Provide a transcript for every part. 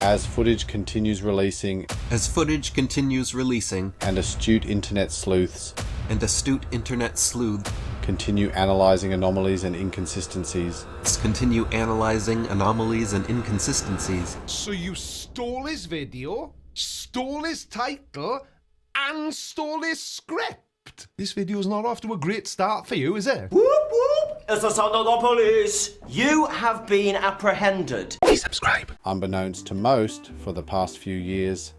As footage continues releasing, and astute internet sleuths continue analysing anomalies and inconsistencies. So you stole his video, stole his title, and stole his script? This video's not off to a great start for you, is it? Whoop whoop! It's the sound of the police. You have been apprehended. Please subscribe. Unbeknownst to most, for the past few years,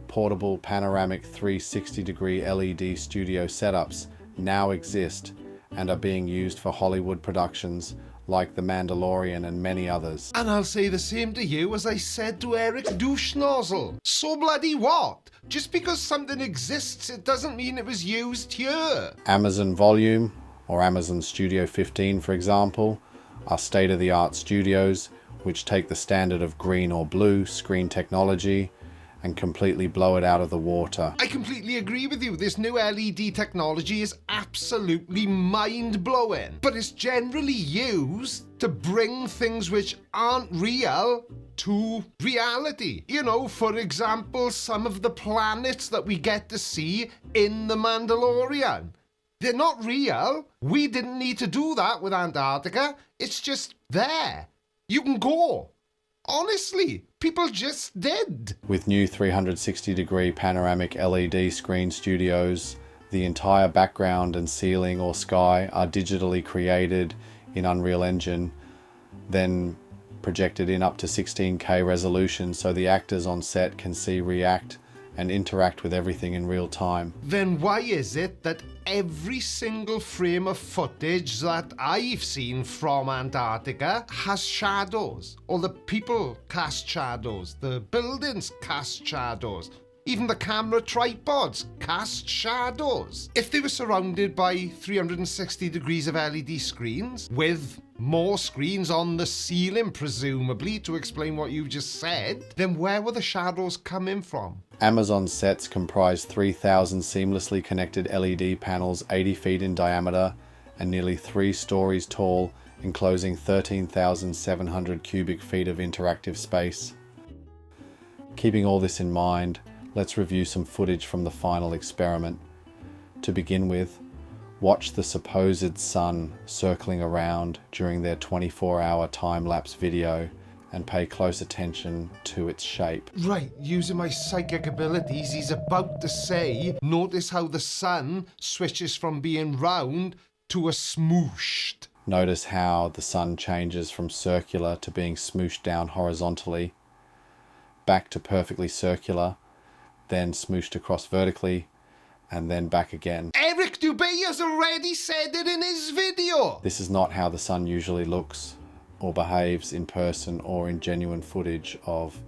portable panoramic 360-degree LED studio setups now exist and are being used for Hollywood productions like The Mandalorian and many others. And I'll say the same to you as I said to Eric Douche-Nozzle. So bloody what? Just because something exists, it doesn't mean it was used here. Amazon Volume, or Amazon Studio 15 for example, are state-of-the-art studios which take the standard of green or blue screen technology and completely blow it out of the water. I completely agree with you. This new LED technology is absolutely mind-blowing. But it's generally used to bring things which aren't real to reality. You know, for example, some of the planets that we get to see in The Mandalorian. They're not real. We didn't need to do that with Antarctica. It's just there. You can go. Honestly, people just did. With new 360-degree panoramic LED screen studios, the entire background and ceiling or sky are digitally created in Unreal Engine, then projected in up to 16K resolution so the actors on set can see, react, and interact with everything in real time. Then why is it that every single frame of footage that I've seen from Antarctica has shadows? Or the people cast shadows, the buildings cast shadows, even the camera tripods cast shadows. If they were surrounded by 360 degrees of LED screens, with more screens on the ceiling presumably to explain what you just said, then where were the shadows coming from? Amazon sets comprise 3,000 seamlessly connected LED panels 80 feet in diameter and nearly 3 stories tall, enclosing 13,700 cubic feet of interactive space. Keeping all this in mind, let's review some footage from the final experiment. To begin with, watch the supposed sun circling around during their 24-hour time-lapse video and pay close attention to its shape. Right, using my psychic abilities, he's about to say, notice how the sun switches from being round to a smooshed. Notice how the sun changes from circular to being smooshed down horizontally, back to perfectly circular, then smooshed across vertically, and then back again. Eric Dubé has already said it in his video! This is not how the sun usually looks or behaves in person or in genuine footage of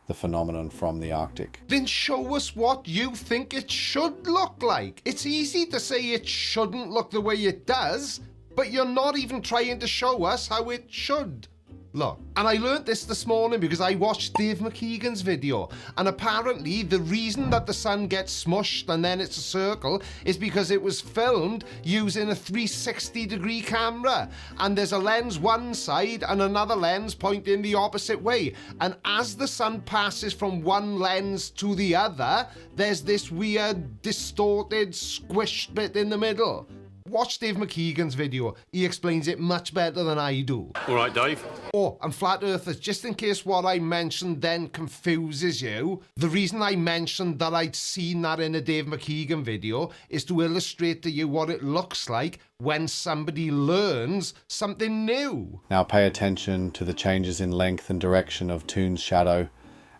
the phenomenon from the Arctic. Then show us what you think it should look like. It's easy to say it shouldn't look the way it does, but you're not even trying to show us how it should look. And I learnt this morning because I watched Dave McKeegan's video, and apparently the reason that the sun gets smushed and then it's a circle is because it was filmed using a 360-degree camera, and there's a lens one side and another lens pointing the opposite way, and as the sun passes from one lens to the other, there's this weird distorted squished bit in the middle. Watch Dave McKeegan's video. He explains it much better than I do. All right, Dave. Oh, and flat earthers, just in case what I mentioned then confuses you, the reason I mentioned that I'd seen that in a Dave McKeegan video is to illustrate to you what it looks like when somebody learns something new. Now pay attention to the changes in length and direction of Toon's shadow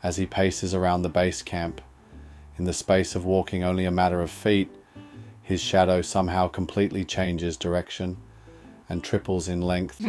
as he paces around the base camp. In the space of walking only a matter of feet, his shadow somehow completely changes direction and triples in length.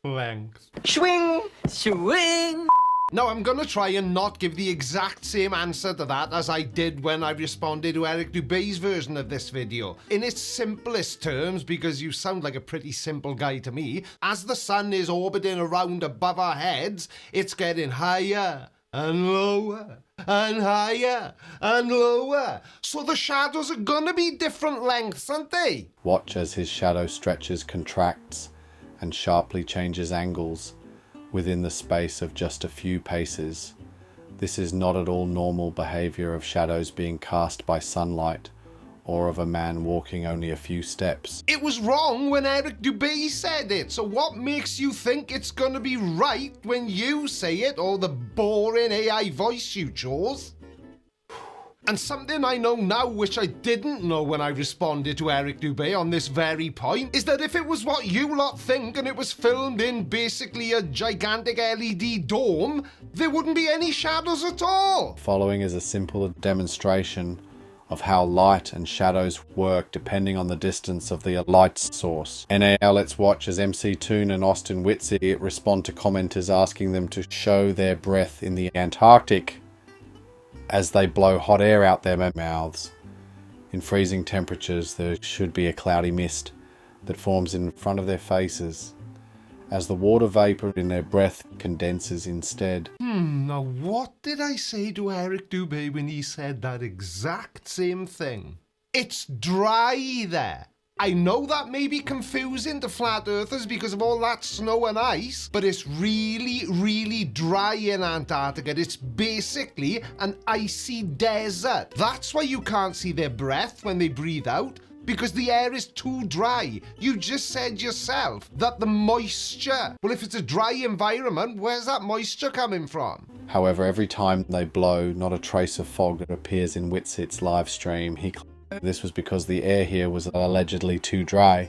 Length. Swing, swing. Now, I'm going to try and not give the exact same answer to that as I did when I responded to Eric Dubé's version of this video. In its simplest terms, because you sound like a pretty simple guy to me, as the sun is orbiting around above our heads, it's getting higher and lower and higher and lower. So the shadows are gonna be different lengths, aren't they? Watch as his shadow stretches, contracts, and sharply changes angles within the space of just a few paces This is not at all normal behavior of shadows being cast by sunlight, or of a man walking only a few steps. It was wrong when Eric Dubé said it, so what makes you think it's gonna be right when you say it, or the boring AI voice you chose? And something I know now which I didn't know when I responded to Eric Dubé on this very point is that if it was what you lot think and it was filmed in basically a gigantic LED dome, there wouldn't be any shadows at all. Following is a simple demonstration of how light and shadows work depending on the distance of the light source. And now let's watch as MC Toon and Austin Whitsitt respond to commenters asking them to show their breath in the Antarctic as they blow hot air out their mouths. In freezing temperatures, there should be a cloudy mist that forms in front of their faces as the water vapor in their breath condenses instead. Now what did I say to Eric Dubé when he said that exact same thing? It's dry there. I know that may be confusing to flat earthers because of all that snow and ice, but it's really, really dry in Antarctica. It's basically an icy desert. That's why you can't see their breath when they breathe out, because the air is too dry. You just said yourself that the moisture, well, if it's a dry environment, where's that moisture coming from? However, every time they blow, not a trace of fog appears in Whitsitt's live stream. He claimed this was because the air here was allegedly too dry.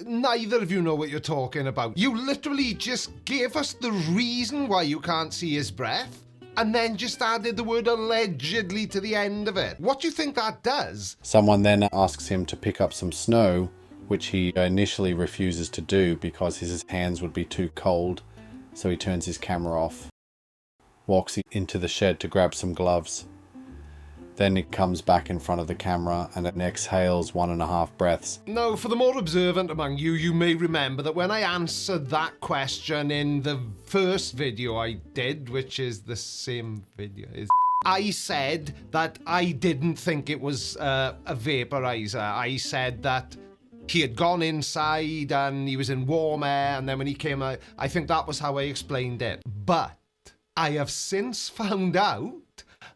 Neither of you know what you're talking about. You literally just gave us the reason why you can't see his breath, and then just added the word allegedly to the end of it. What do you think that does? Someone then asks him to pick up some snow, which he initially refuses to do because his hands would be too cold, so he turns his camera off, walks into the shed to grab some gloves. Then he comes back in front of the camera and exhales 1.5 breaths. Now, for the more observant among you, you may remember that when I answered that question in the first video I did, which is the same video, I said that I didn't think it was a vaporizer. I said that he had gone inside and he was in warm air, and then when he came out, I think that was how I explained it. But I have since found out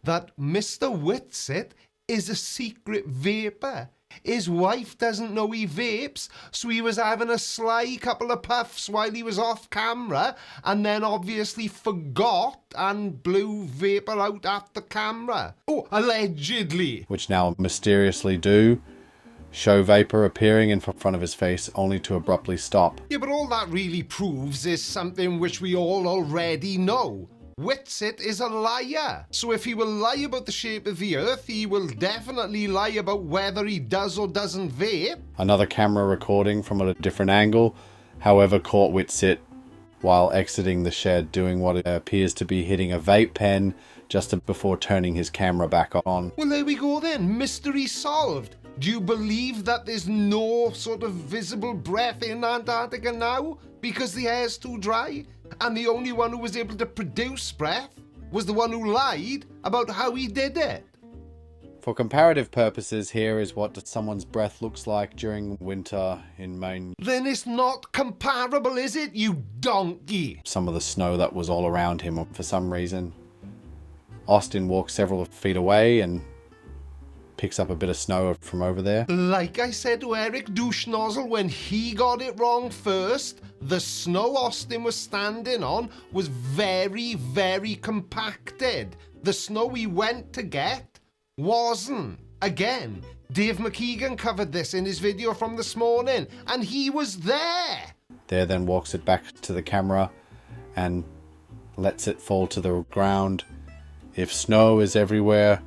that Mr. Whitsitt is a secret vapor. His wife doesn't know he vapes, so he was having a sly couple of puffs while he was off camera, and then obviously forgot and blew vapor out at the camera. Oh, allegedly. Which now mysteriously do show vapor appearing in front of his face, only to abruptly stop. Yeah, but all that really proves is something which we all already know. Whitsitt is a liar. So if he will lie about the shape of the earth, he will definitely lie about whether he does or doesn't vape. Another camera recording from a different angle, however, caught Whitsitt while exiting the shed doing what appears to be hitting a vape pen just before turning his camera back on. Well, there we go then. Mystery solved. Do you believe that there's no sort of visible breath in Antarctica now because the air's too dry? And the only one who was able to produce breath was the one who lied about how he did it. For comparative purposes, here is what someone's breath looks like during winter in Maine. Then it's not comparable, is it, you donkey? Some of the snow that was all around him for some reason. Austin walks several feet away and picks up a bit of snow from over there. Like I said to Eric Douche Nozzle when he got it wrong first, the snow Austin was standing on was very, very compacted. The snow he went to get wasn't. Again, Dave McKeegan covered this in his video from this morning, and he was there. There then walks it back to the camera and lets it fall to the ground. If snow is everywhere,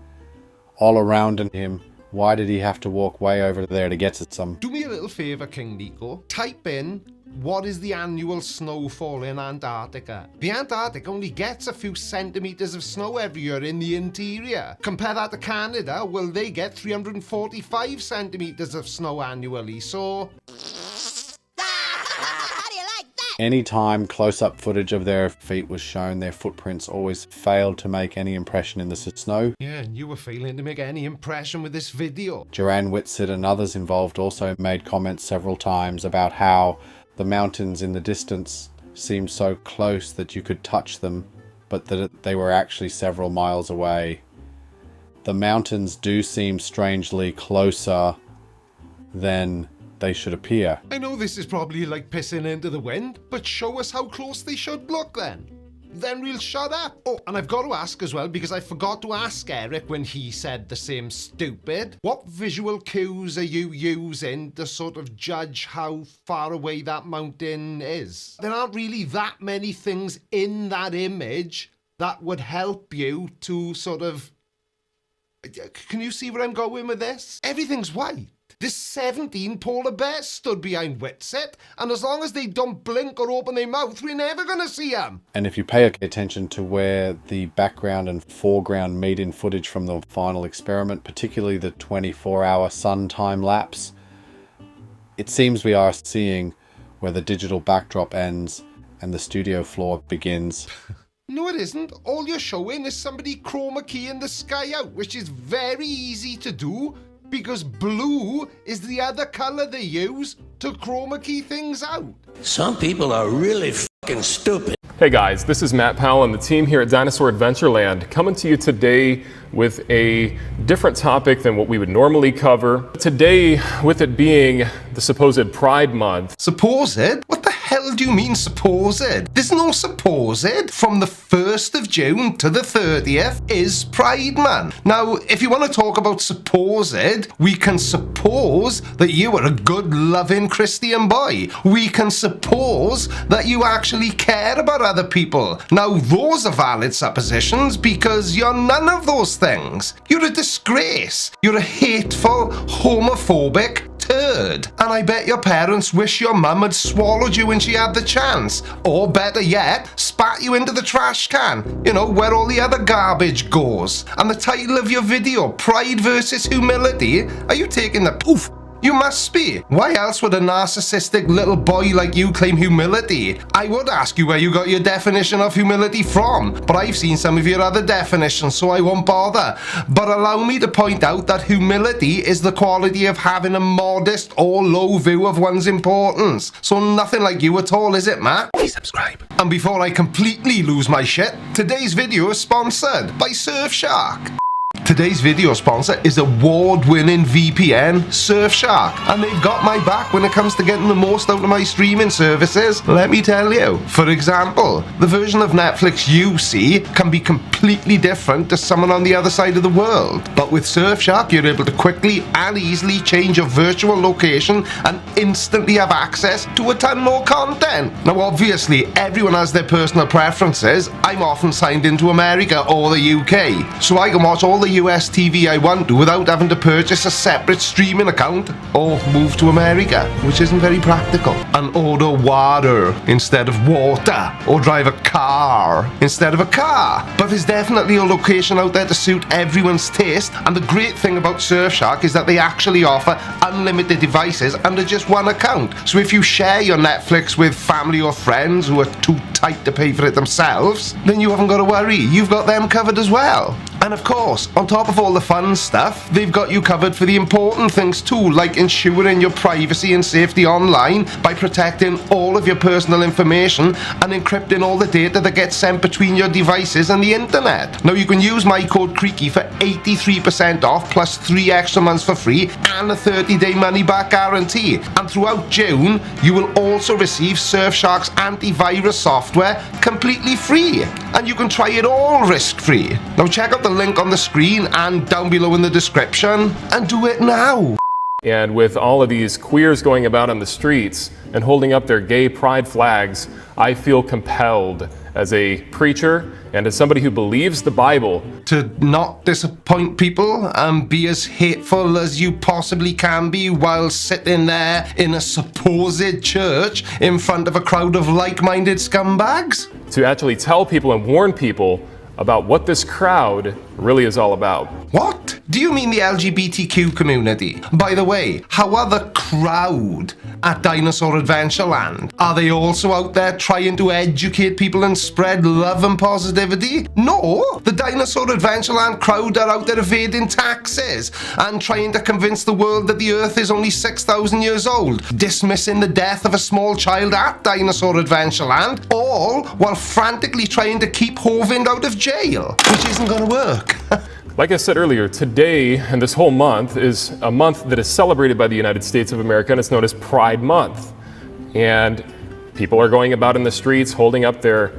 all around him, why did he have to walk way over there to get to some? Do me a little favour, King Nico. Type in, what is the annual snowfall in Antarctica? The Antarctic only gets a few centimetres of snow every year in the interior. Compare that to Canada, well, they get 345 centimetres of snow annually, so... Anytime close-up footage of their feet was shown, their footprints always failed to make any impression in the snow. Yeah, and you were failing to make any impression with this video. Joanne Whitsitt and others involved also made comments several times about how the mountains in the distance seemed so close that you could touch them but that they were actually several miles away. The mountains do seem strangely closer than they should appear. I know this is probably like pissing into the wind, but show us how close they should look then. Then we'll shut up. Oh, and I've got to ask as well, because I forgot to ask Eric when he said the same stupid. What visual cues are you using to sort of judge how far away that mountain is? There aren't really that many things in that image that would help you to sort of... Can you see where I'm going with this? Everything's white. There's 17 polar bears stood behind Whitset, and as long as they don't blink or open their mouth, we're never going to see them. And if you pay attention to where the background and foreground meet in footage from the final experiment, particularly the 24-hour sun time lapse, it seems we are seeing where the digital backdrop ends and the studio floor begins. No, it isn't. All you're showing is somebody chroma keying the sky out, which is very easy to do, because blue is the other colour they use to chroma key things out. Some people are really fucking stupid. Hey guys, this is Matt Powell and the team here at Dinosaur Adventureland, coming to you today with a different topic than what we would normally cover. Today, with it being the supposed Pride Month. Supposed? What the hell do you mean supposed? There's no supposed. From the 1st of June to the 30th is Pride Month. Now, if you want to talk about supposed, we can suppose that you are a good, loving Christian boy. We can suppose that you actually care about other people. Now, those are valid suppositions because you're none of those things. You're a disgrace. You're a hateful, homophobic turd. And I bet your parents wish your mum had swallowed you when she had the chance. Or better yet, spat you into the trash can. You know, where all the other garbage goes. And the title of your video, Pride versus Humility, are you taking the poof? You must be. Why else would a narcissistic little boy like you claim humility? I would ask you where you got your definition of humility from, but I've seen some of your other definitions, so I won't bother. But allow me to point out that humility is the quality of having a modest or low view of one's importance. So nothing like you at all, is it, Matt? Please subscribe. And before I completely lose my shit, today's video is sponsored by Surfshark. Today's video sponsor is award-winning VPN Surfshark, and they've got my back when it comes to getting the most out of my streaming services, let me tell you. For example, the version of Netflix you see can be completely different to someone on the other side of the world. But with Surfshark, you're able to quickly and easily change your virtual location and instantly have access to a ton more content. Now obviously, everyone has their personal preferences. I'm often signed into America or the UK, so I can watch all the US TV I want to without having to purchase a separate streaming account or move to America, which isn't very practical. And order water instead of water, or drive a car instead of a car. But there's definitely a location out there to suit everyone's taste, and the great thing about Surfshark is that they actually offer unlimited devices under just one account. So if you share your Netflix with family or friends who are too tight to pay for it themselves, then you haven't got to worry, you've got them covered as well. And of course, on top of all the fun stuff, they've got you covered for the important things too, like ensuring your privacy and safety online by protecting all of your personal information and encrypting all the data that gets sent between your devices and the internet. Now you can use my code Creaky for 83% off plus 3 extra months for free and a 30-day money-back guarantee. And throughout June, you will also receive Surfshark's antivirus software completely free. And you can try it all risk-free. Now check out the link on the screen and down below in the description, and do it now. And with all of these queers going about on the streets and holding up their gay pride flags, I feel compelled as a preacher and as somebody who believes the Bible to not disappoint people and be as hateful as you possibly can be while sitting there in a supposed church in front of a crowd of like-minded scumbags. To actually tell people and warn people about what this crowd really is all about. What? Do you mean the LGBTQ community? By the way, how are the crowd at Dinosaur Adventureland? Are they also out there trying to educate people and spread love and positivity? No, the Dinosaur Adventureland crowd are out there evading taxes and trying to convince the world that the Earth is only 6,000 years old, dismissing the death of a small child at Dinosaur Adventureland, all while frantically trying to keep Hovland out of jail, which isn't going to work. Like I said earlier, today and this whole month is a month that is celebrated by the United States of America, and it's known as Pride Month. And people are going about in the streets holding up their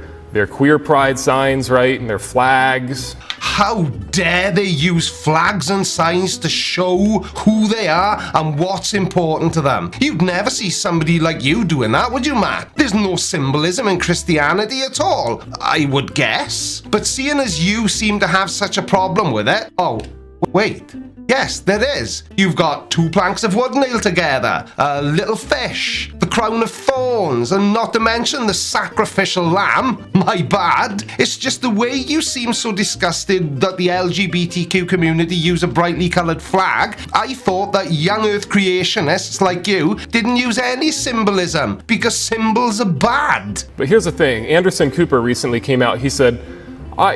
queer pride signs, right, and their flags. How dare they use flags and signs to show who they are and what's important to them? You'd never see somebody like you doing that, would you, Matt? There's no symbolism in Christianity at all, I would guess. But seeing as you seem to have such a problem with it... Oh, wait. Yes, there is. You've got 2 planks of wood nailed together, a little fish, the crown of thorns, and not to mention the sacrificial lamb. My bad. It's just the way you seem so disgusted that the LGBTQ community use a brightly coloured flag. I thought that young Earth creationists like you didn't use any symbolism because symbols are bad. But here's the thing. Anderson Cooper recently came out. He said,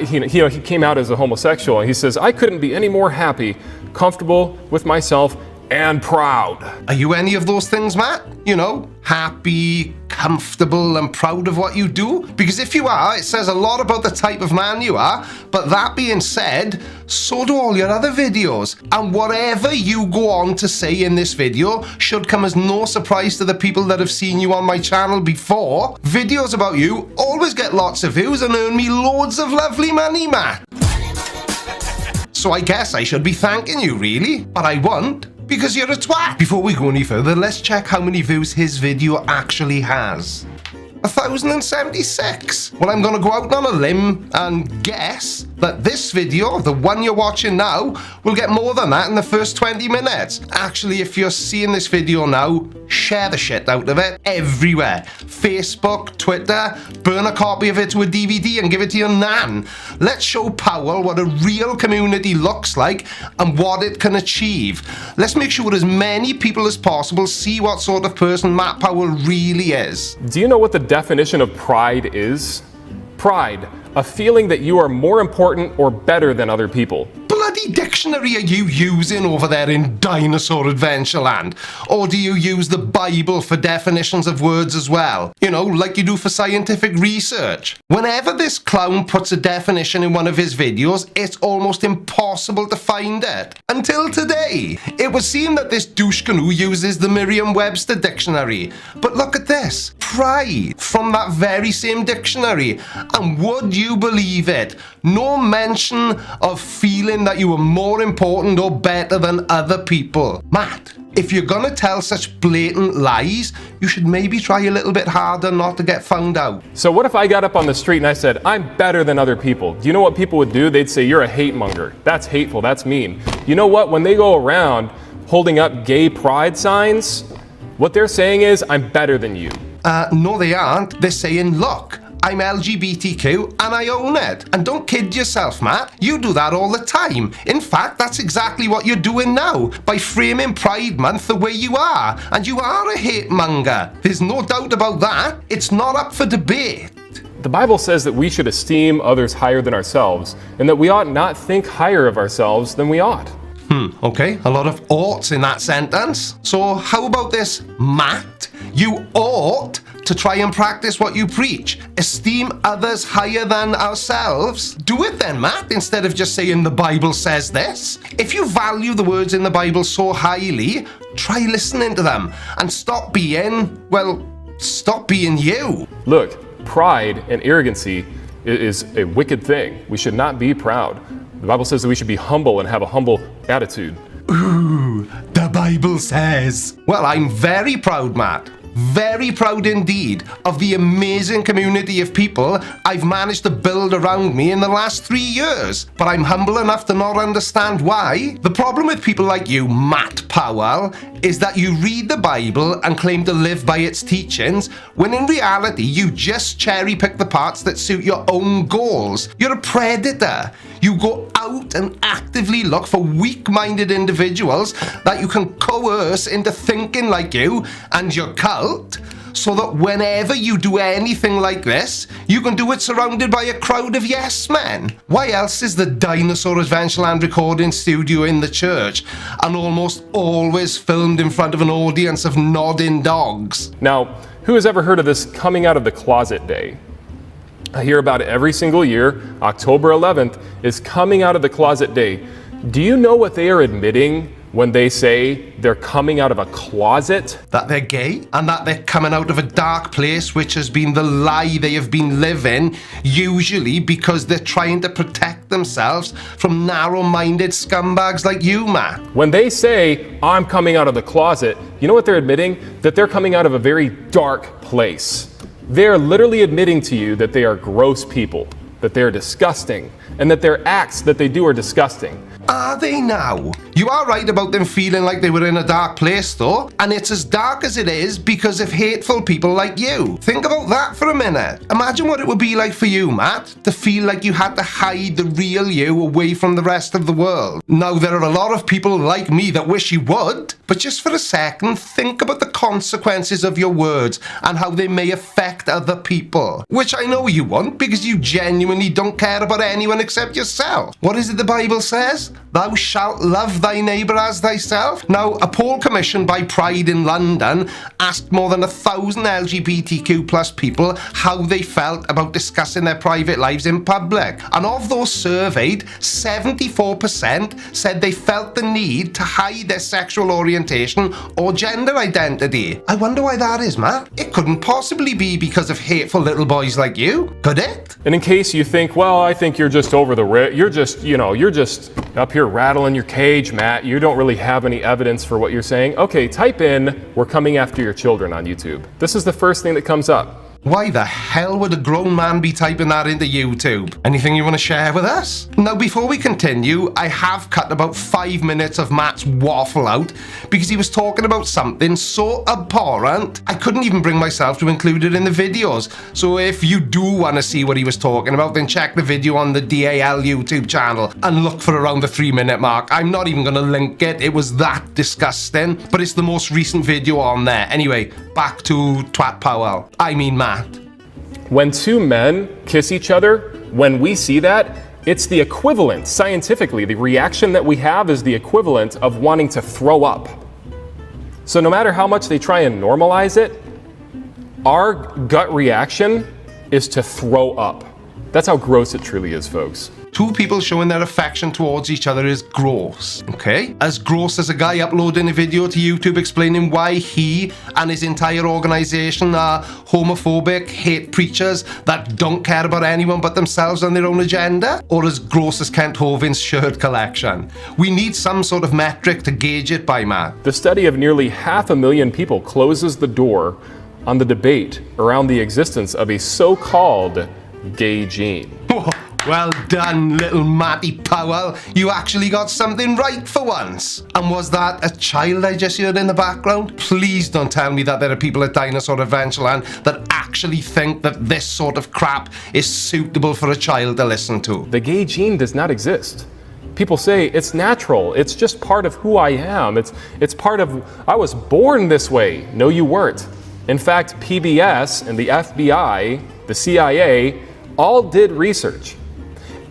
he came out as a homosexual, and he says, I couldn't be any more happy, comfortable with myself, and proud. Are you any of those things, Matt? You know, happy, comfortable, and proud of what you do? Because if you are, it says a lot about the type of man you are. But that being said, so do all your other videos. And whatever you go on to say in this video should come as no surprise to the people that have seen you on my channel before. Videos about you always get lots of views and earn me loads of lovely money, Matt. So I guess I should be thanking you, really. But I won't, because you're a twat. Before we go any further, let's check how many views his video actually has. 1,076. Well, I'm gonna go out on a limb and guess that this video, the one you're watching now, will get more than that in the first 20 minutes. Actually, if you're seeing this video now, share the shit out of it everywhere. Facebook, Twitter, burn a copy of it to a DVD and give it to your nan. Let's show Powell what a real community looks like and what it can achieve. Let's make sure as many people as possible see what sort of person Matt Powell really is. Do you know what the definition of pride is? Pride, a feeling that you are more important or better than other people. Bloody dictionary are you using over there in Dinosaur Adventureland? Or do you use the Bible for definitions of words as well? You know, like you do for scientific research. Whenever this clown puts a definition in one of his videos, it's almost impossible to find it. Until today. It would seem that this douche canoe uses the Merriam-Webster dictionary. But look at this. Pride from that very same dictionary. And would you believe it? No mention of feeling that you are more important or better than other people. Matt, if you're gonna tell such blatant lies, you should maybe try a little bit harder not to get found out. So what if I got up on the street and I said, I'm better than other people? Do you know what people would do? They'd say, you're a hate monger. That's hateful, that's mean. You know what? When they go around holding up gay pride signs, what they're saying is, I'm better than you. No, they aren't. They're saying, look, I'm LGBTQ and I own it. And don't kid yourself, Matt. You do that all the time. In fact, that's exactly what you're doing now by framing Pride Month the way you are. And you are a hate monger. There's no doubt about that. It's not up for debate. The Bible says that we should esteem others higher than ourselves, and that we ought not think higher of ourselves than we ought. Okay, a lot of oughts in that sentence. So how about this, Matt? You ought to try and practice what you preach. Esteem others higher than ourselves. Do it then, Matt, instead of just saying the Bible says this. If you value the words in the Bible so highly, try listening to them and stop being you. Look, pride and arrogancy is a wicked thing. We should not be proud. The Bible says that we should be humble and have a humble attitude. Ooh, the Bible says. Well, I'm very proud, Matt. Very proud indeed of the amazing community of people I've managed to build around me in the last 3 years. But I'm humble enough to not understand why. The problem with people like you, Matt Powell, is that you read the Bible and claim to live by its teachings, when in reality you just cherry pick the parts that suit your own goals. You're a predator. You go out and actively look for weak-minded individuals that you can coerce into thinking like you and your cult, so that whenever you do anything like this, you can do it surrounded by a crowd of yes men. Why else is the Dinosaur Adventureland recording studio in the church and almost always filmed in front of an audience of nodding dogs? Now, who has ever heard of this coming out of the closet day? I hear about it every single year. October 11th is coming out of the closet day. Do you know what they are admitting when they say they're coming out of a closet? That they're gay and that they're coming out of a dark place, which has been the lie they have been living, usually because they're trying to protect themselves from narrow-minded scumbags like you, Matt. When they say, I'm coming out of the closet, you know what they're admitting? That they're coming out of a very dark place. They're literally admitting to you that they are gross people, that they're disgusting, and that their acts that they do are disgusting. Are they now? You are right about them feeling like they were in a dark place though, and it's as dark as it is because of hateful people like you. Think about that for a minute. Imagine what it would be like for you, Matt, to feel like you had to hide the real you away from the rest of the world. Now, there are a lot of people like me that wish you would, but just for a second, think about the consequences of your words and how they may affect other people. Which I know you won't, because you genuinely don't care about anyone except yourself. What is it the Bible says? Thou shalt love thy neighbour as thyself. Now, a poll commissioned by Pride in London asked more than 1,000 LGBTQ plus people how they felt about discussing their private lives in public. And of those surveyed, 74% said they felt the need to hide their sexual orientation or gender identity. I wonder why that is, Matt. It couldn't possibly be because of hateful little boys like you, could it? And in case you think, well, I think you're just over the you're just up here rattling your cage, Matt. You don't really have any evidence for what you're saying. Okay, type in, we're coming after your children on YouTube. This is the first thing that comes up. Why the hell would a grown man be typing that into YouTube? Anything you want to share with us? Now, before we continue, I have cut about 5 minutes of Matt's waffle out because he was talking about something so abhorrent, I couldn't even bring myself to include it in the videos. So if you do want to see what he was talking about, then check the video on the DAL YouTube channel and look for around the 3-minute mark. I'm not even going to link it. It was that disgusting, but it's the most recent video on there. Anyway, back to Twat Powell. I mean Matt. When two men kiss each other, when we see that, it's the equivalent, scientifically, the reaction that we have is the equivalent of wanting to throw up. So no matter how much they try and normalize it, our gut reaction is to throw up. That's how gross it truly is, folks. Two people showing their affection towards each other is gross, okay? As gross as a guy uploading a video to YouTube explaining why he and his entire organization are homophobic hate preachers that don't care about anyone but themselves and their own agenda, or as gross as Kent Hovind's shirt collection. We need some sort of metric to gauge it by, Matt. The study of nearly 500,000 people closes the door on the debate around the existence of a so-called gay gene. Well done, little Matty Powell. You actually got something right for once. And was that a child I just heard in the background? Please don't tell me that there are people at Dinosaur Adventureland that actually think that this sort of crap is suitable for a child to listen to. The gay gene does not exist. People say it's natural. It's just part of who I am. It's part of, I was born this way. No, you weren't. In fact, PBS and the FBI, the CIA, all did research.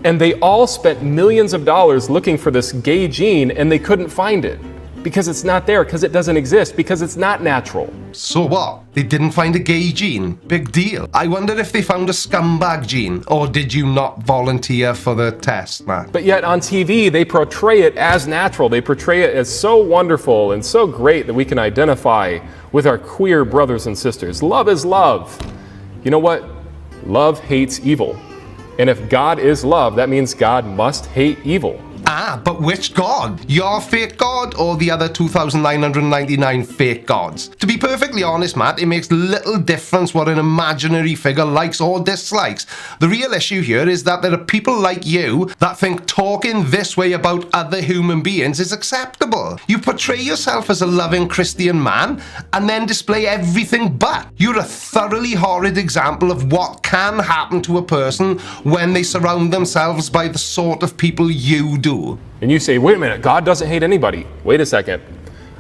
And they all spent millions of dollars looking for this gay gene, and they couldn't find it. Because it's not there, because it doesn't exist, because it's not natural. So what? They didn't find a gay gene? Big deal. I wonder if they found a scumbag gene, or did you not volunteer for the test, Matt? But yet on TV, they portray it as natural. They portray it as so wonderful and so great that we can identify with our queer brothers and sisters. Love is love. You know what? Love hates evil. And if God is love, that means God must hate evil. Ah, but which God? Your fake God or the other 2,999 fake gods? To be perfectly honest, Matt, it makes little difference what an imaginary figure likes or dislikes. The real issue here is that there are people like you that think talking this way about other human beings is acceptable. You portray yourself as a loving Christian man and then display everything but. You're a thoroughly horrid example of what can happen to a person when they surround themselves by the sort of people you do. you. And you say, wait a minute, God doesn't hate anybody. Wait a second.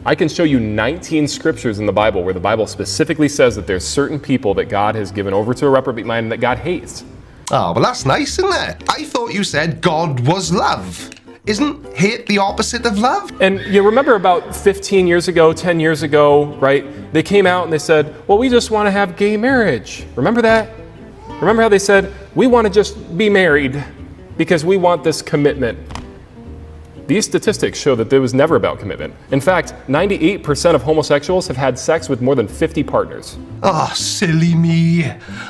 I can show you 19 scriptures in the Bible where the Bible specifically says that there's certain people that God has given over to a reprobate mind that God hates. Oh, well, that's nice, isn't it? I thought you said God was love. Isn't hate the opposite of love? And you remember about 15 years ago, 10 years ago, right? They came out and they said, well, we just want to have gay marriage. Remember that? Remember how they said, we want to just be married because we want this commitment. These statistics show that it was never about commitment. In fact, 98% of homosexuals have had sex with more than 50 partners. Oh, silly me.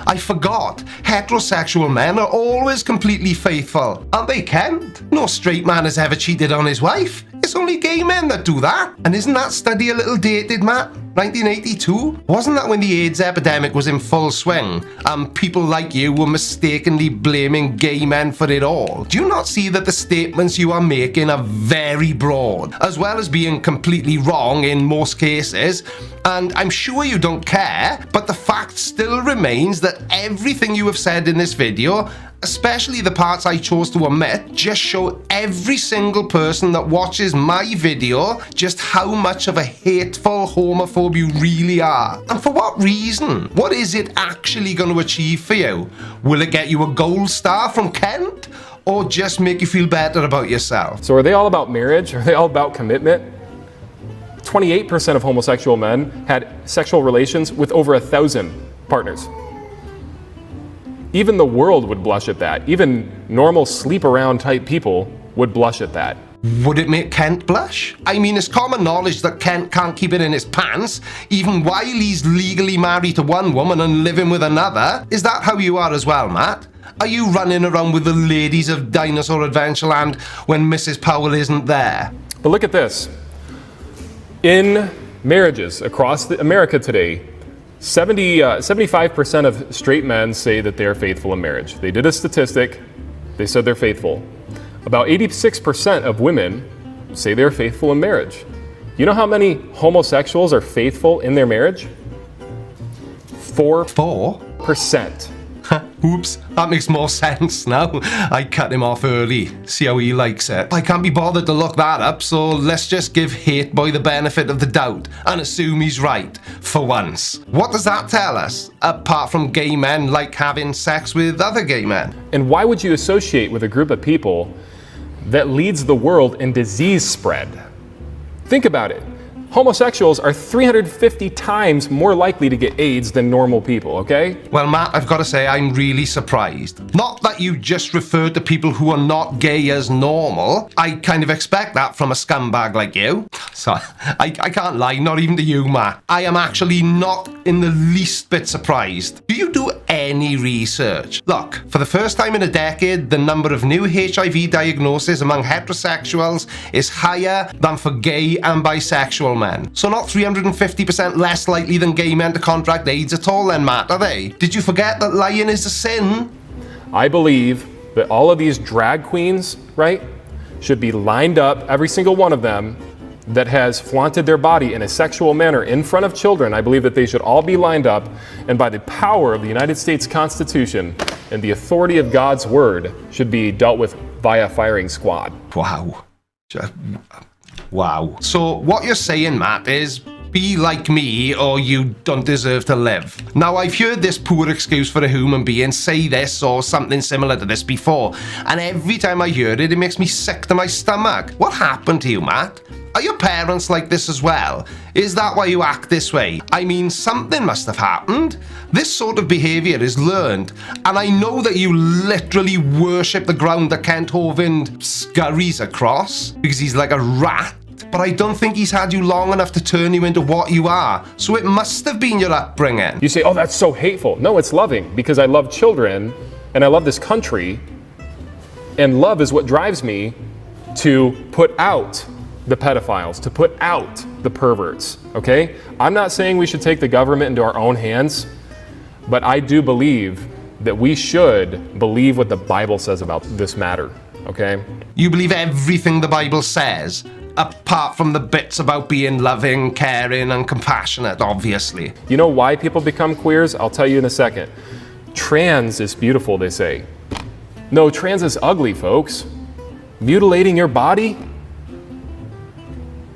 I forgot. Heterosexual men are always completely faithful. And they can't. No straight man has ever cheated on his wife. It's only gay men that do that. And isn't that study a little dated, Matt? 1982? Wasn't that when the AIDS epidemic was in full swing and people like you were mistakenly blaming gay men for it all? Do you not see that the statements you are making are very broad, as well as being completely wrong in most cases? And I'm sure you don't care, but the fact still remains that everything you have said in this video, especially the parts I chose to omit, just show every single person that watches my video just how much of a hateful homophobe you really are. And for what reason? What is it actually going to achieve for you? Will it get you a gold star from Kent? Or just make you feel better about yourself? So are they all about marriage? Are they all about commitment? 28% of homosexual men had sexual relations with over 1,000 partners. Even the world would blush at that. Even normal sleep around type people would blush at that. Would it make Kent blush? I mean, it's common knowledge that Kent can't keep it in his pants, even while he's legally married to one woman and living with another. Is that how you are as well, Matt? Are you running around with the ladies of Dinosaur Adventureland when Mrs. Powell isn't there? But look at this. In marriages across America today, 75% of straight men say that they're faithful in marriage. They did a statistic. They said they're faithful. About 86% of women say they're faithful in marriage. You know how many homosexuals are faithful in their marriage? 4%. Oops, that makes more sense now. I cut him off early. See how he likes it. I can't be bothered to look that up, so let's just give Hate Boy the benefit of the doubt and assume he's right, for once. What does that tell us, apart from gay men like having sex with other gay men? And why would you associate with a group of people that leads the world in disease spread? Think about it. Homosexuals are 350 times more likely to get AIDS than normal people, okay? Well, Matt, I've got to say I'm really surprised. Not that you just referred to people who are not gay as normal. I kind of expect that from a scumbag like you. So, I can't lie, not even to you, Matt. I am actually not in the least bit surprised. Do you do any research? Look, for the first time in a decade, the number of new HIV diagnoses among heterosexuals is higher than for gay and bisexual men. So not 350% less likely than gay men to contract AIDS at all then, Matt, are they? Did you forget that lying is a sin? I believe that all of these drag queens, right, should be lined up, every single one of them, that has flaunted their body in a sexual manner in front of children. I believe that they should all be lined up, and by the power of the United States Constitution and the authority of God's word, should be dealt with via firing squad. Wow. Wow. So what you're saying, Matt, is be like me or you don't deserve to live. Now, I've heard this poor excuse for a human being say this or something similar to this before, and every time I hear it, it makes me sick to my stomach. What happened to you, Matt? Are your parents like this as well? Is that why you act this way? I mean, something must have happened. This sort of behaviour is learned, and I know that you literally worship the ground that Kent Hovind scurries across because he's like a rat. But I don't think he's had you long enough to turn you into what you are. So it must have been your upbringing. You say, oh, that's so hateful. No, it's loving, because I love children and I love this country. And love is what drives me to put out the pedophiles, to put out the perverts, okay? I'm not saying we should take the government into our own hands, but I do believe that we should believe what the Bible says about this matter, okay? You believe everything the Bible says, apart from the bits about being loving, caring, and compassionate, obviously. You know why people become queers? I'll tell you in a second. Trans is beautiful, they say. No, trans is ugly, folks. mutilating your body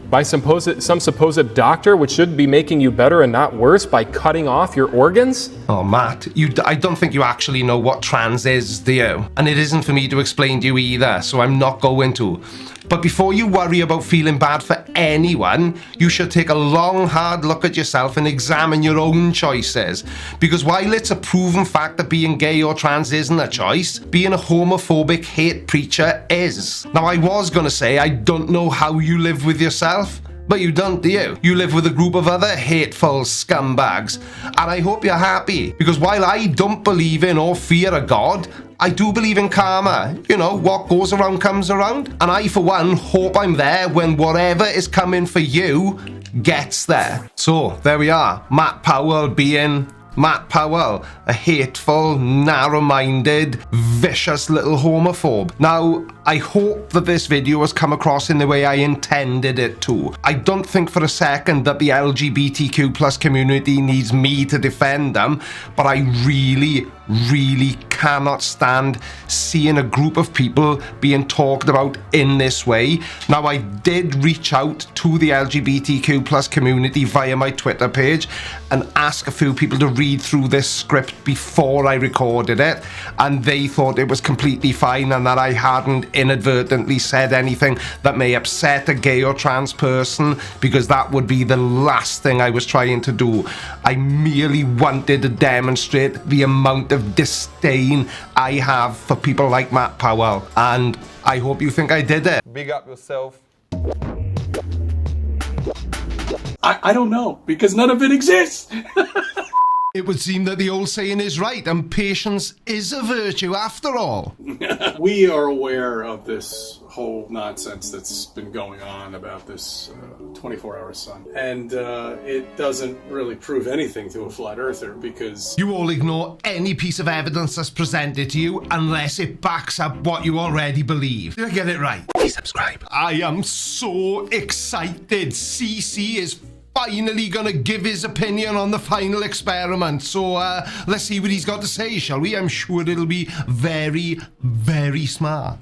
by some supposed doctor, which should be making you better and not worse, by cutting off your organs? Oh, Matt, I don't think you actually know what trans is, do you? And it isn't for me to explain to you either, so I'm not going to. But before you worry about feeling bad for anyone, you should take a long, hard look at yourself and examine your own choices. Because while it's a proven fact that being gay or trans isn't a choice, being a homophobic hate preacher is. Now, I was going to say I don't know how you live with yourself, but you don't, do you? You live with a group of other hateful scumbags. And I hope you're happy, because while I don't believe in or fear a God, I do believe in karma. You know, what goes around comes around. And I, for one, hope I'm there when whatever is coming for you gets there. So, there we are. Matt Powell being Matt Powell, a hateful, narrow-minded, vicious little homophobe. Now, I hope that this video has come across in the way I intended it to. I don't think for a second that the LGBTQ+ community needs me to defend them, but I really cannot stand seeing a group of people being talked about in this way. Now, I did reach out to the LGBTQ+ community via my Twitter page and ask a few people to read through this script before I recorded it, and they thought it was completely fine and that I hadn't inadvertently said anything that may upset a gay or trans person, because that would be the last thing I was trying to do. I merely wanted to demonstrate the amount of disdain I have for people like Matt Powell, and I hope you think I did it. Big up yourself. I don't know, because none of it exists. It would seem that the old saying is right, and patience is a virtue after all. We are aware of this whole nonsense that's been going on about this 24-hour sun. And it doesn't really prove anything to a flat earther, because You all ignore any piece of evidence that's presented to you unless it backs up what you already believe. Did I get it right? Please subscribe. I am so excited. CC is finally gonna give his opinion on the final experiment, so let's see what he's got to say, shall we? I'm sure it'll be very smart.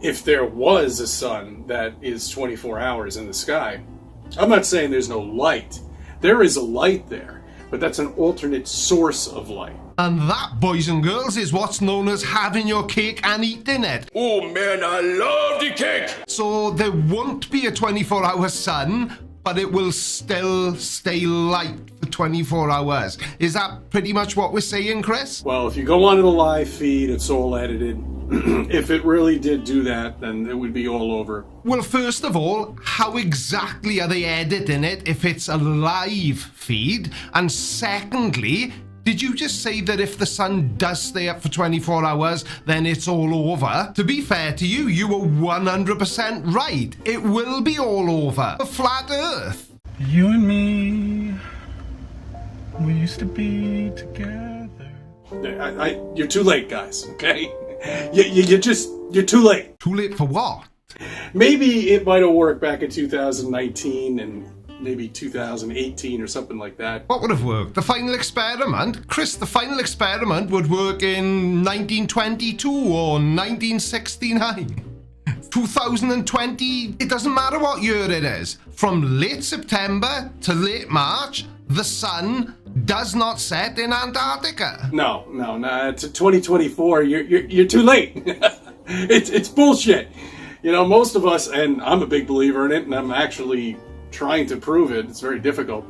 if there was a sun that is 24 hours in the sky, I'm not saying there's no light. There is a light there, but that's an alternate source of light. And that, boys and girls, is what's known as having your cake and eating it. Oh man, I love the cake! So there won't be a 24-hour sun, but it will still stay light for 24 hours. Is that pretty much what we're saying, Chris? Well, if you go onto the live feed, it's all edited. If it really did do that, then it would be all over. Well, first of all, how exactly are they editing it if it's a live feed? And secondly, did you just say that if the sun does stay up for 24 hours, then it's all over? To be fair to you, you were 100% right. It will be all over. The flat earth. You and me, we used to be together. You're too late, guys, okay? You're too late. Too late for what? Maybe it might have worked back in 2019 and maybe 2018 or something like that. What would have worked? The final experiment? Chris, the final experiment would work in 1922 or 1969. 2020, it doesn't matter what year it is. From late September to late March, the sun does not set in Antarctica. No, to 2024, you're too late. It's bullshit. You know, most of us, and I'm a big believer in it, and I'm actually trying to prove it, it's very difficult,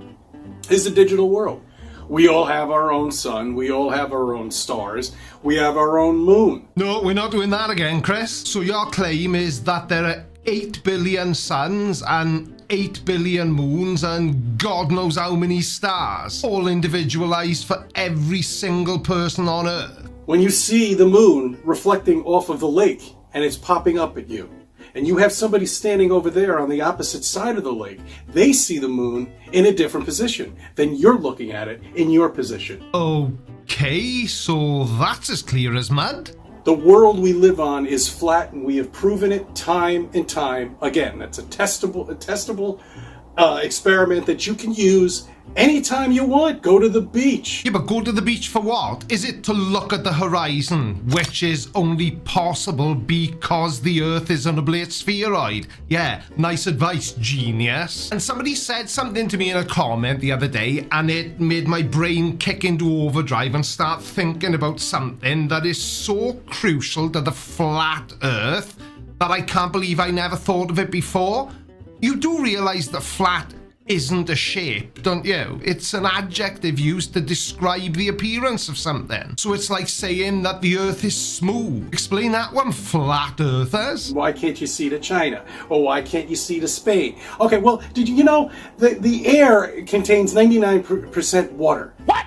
is the digital world. We all have our own sun, we all have our own stars, we have our own moon. No, we're not doing that again, Chris. So your claim is that there are 8 billion suns and 8 billion moons and God knows how many stars, all individualized for every single person on Earth. When you see the moon reflecting off of the lake and it's popping up at you, and you have somebody standing over there on the opposite side of the lake, they see the moon in a different position than you're looking at it in your position. Okay, so that's as clear as mud. The world we live on is flat, and we have proven it time and time again. That's a testable experiment that you can use anytime you want. Go to the beach. Yeah, but go to the beach for what? Is it to look at the horizon, which is only possible because the Earth is an oblate spheroid? Yeah, nice advice, genius. And somebody said something to me in a comment the other day, and it made my brain kick into overdrive and start thinking about something that is so crucial to the flat Earth that I can't believe I never thought of it before. You do realise that flat isn't a shape, don't you? It's an adjective used to describe the appearance of something. So it's like saying that the Earth is smooth. Explain that one, flat earthers. Why can't you see to China? Or why can't you see to Spain? Okay, well, did you know the air contains 99% water? What?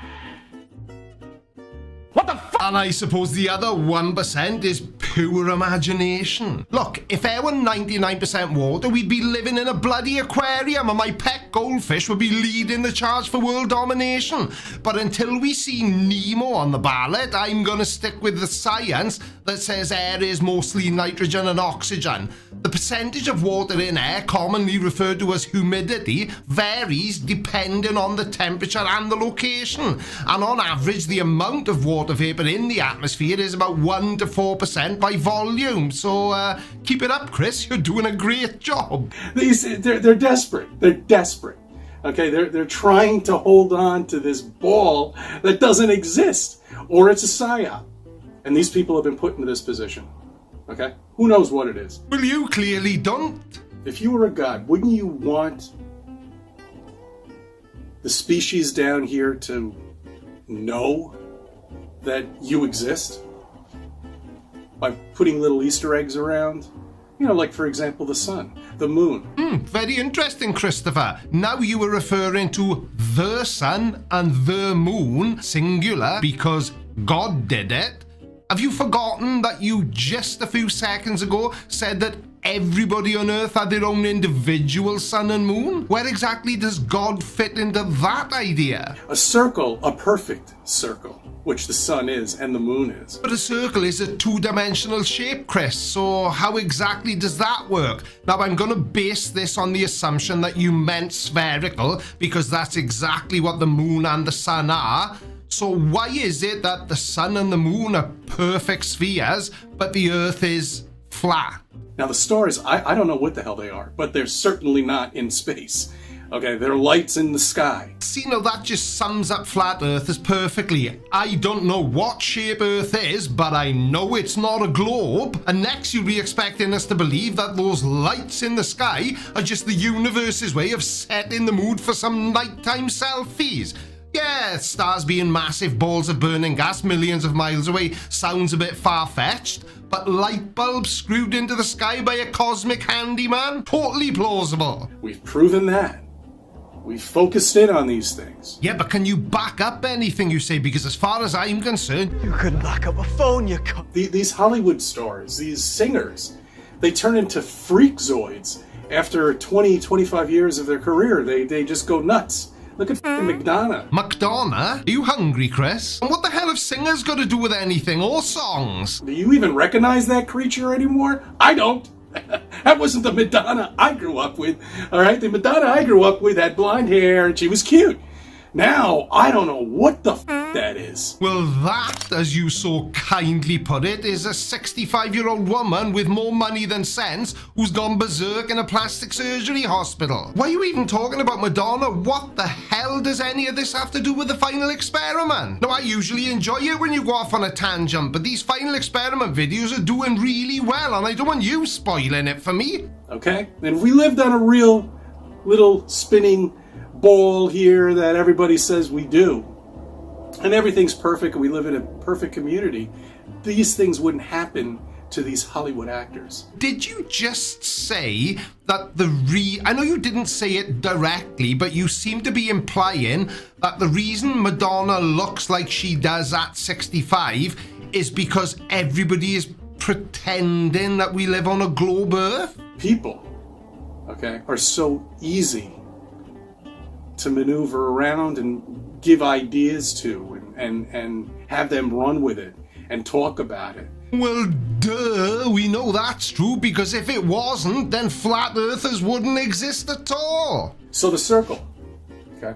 What the f? And I suppose the other 1% is pure imagination. Look, if air were 99% water, we'd be living in a bloody aquarium and my pet goldfish would be leading the charge for world domination. But until we see Nemo on the ballot, I'm gonna stick with the science that says air is mostly nitrogen and oxygen. The percentage of water in air, commonly referred to as humidity, varies depending on the temperature and the location. And on average, the amount of water vapor in the atmosphere is about 1 to 4% by volume. So keep it up, Chris. You're doing a great job. They're desperate. They're desperate. Okay, they're trying to hold on to this ball that doesn't exist, or it's a psyop. And these people have been put into this position. Okay? Who knows what it is? Well, you clearly don't. If you were a god, wouldn't you want the species down here to know that you exist? By putting little Easter eggs around? You know, like, for example, the sun, the moon. Very interesting, Christopher. Now you were referring to the sun and the moon, singular, because God did it. Have you forgotten that you just a few seconds ago said that everybody on Earth had their own individual sun and moon? Where exactly does God fit into that idea? A circle, a perfect circle, which the sun is and the moon is. But a circle is a two-dimensional shape, Chris, so how exactly does that work? Now, I'm going to base this on the assumption that you meant spherical, because that's exactly what the moon and the sun are. So why is it that the sun and the moon are perfect spheres, but the Earth is flat? Now, the stars, I don't know what the hell they are, but they're certainly not in space. Okay, they're lights in the sky. See, now that just sums up flat earthers perfectly. I don't know what shape Earth is, but I know it's not a globe. And next you'll be expecting us to believe that those lights in the sky are just the universe's way of setting the mood for some nighttime selfies. Yeah, stars being massive balls of burning gas millions of miles away sounds a bit far-fetched, but light bulbs screwed into the sky by a cosmic handyman? Totally plausible. We've proven that. We've focused in on these things. Yeah, but can you back up anything you say? Because as far as I'm concerned... You couldn't back up a phone, you cunt. These Hollywood stars, these singers, they turn into freakzoids after 20, 25 years of their career. They just go nuts. Look at McDonough. McDonough? Are you hungry, Chris? And what the hell have singers got to do with anything or songs? Do you even recognize that creature anymore? I don't. That wasn't the Madonna I grew up with. All right, the Madonna I grew up with had blonde hair and she was cute. Now, I don't know what the that is. Well, that, as you so kindly put it, is a 65-year-old woman with more money than sense who's gone berserk in a plastic surgery hospital. Why are you even talking about Madonna? What the hell does any of this have to do with the final experiment? Now, I usually enjoy it when you go off on a tangent, but these final experiment videos are doing really well, and I don't want you spoiling it for me. Okay, and if we lived on a real little spinning ball here that everybody says we do, and everything's perfect and we live in a perfect community, these things wouldn't happen to these Hollywood actors. Did you just say that I know you didn't say it directly, but you seem to be implying that the reason Madonna looks like she does at 65 is because everybody is pretending that we live on a globe Earth? People, okay, are so easy to maneuver around and give ideas to and have them run with it and talk about it. Well, duh, we know that's true, because if it wasn't, then flat earthers wouldn't exist at all. So the circle, okay?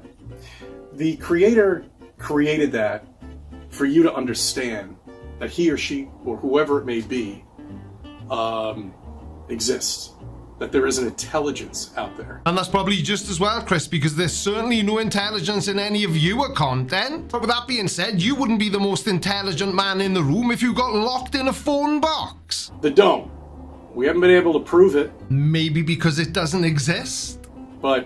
The creator created that for you to understand that he or she, or whoever it may be, exists. That there is an intelligence out there. And that's probably just as well, Chris, because there's certainly no intelligence in any of your content. But with that being said, you wouldn't be the most intelligent man in the room if you got locked in a phone box. The dome. We haven't been able to prove it. Maybe because it doesn't exist? But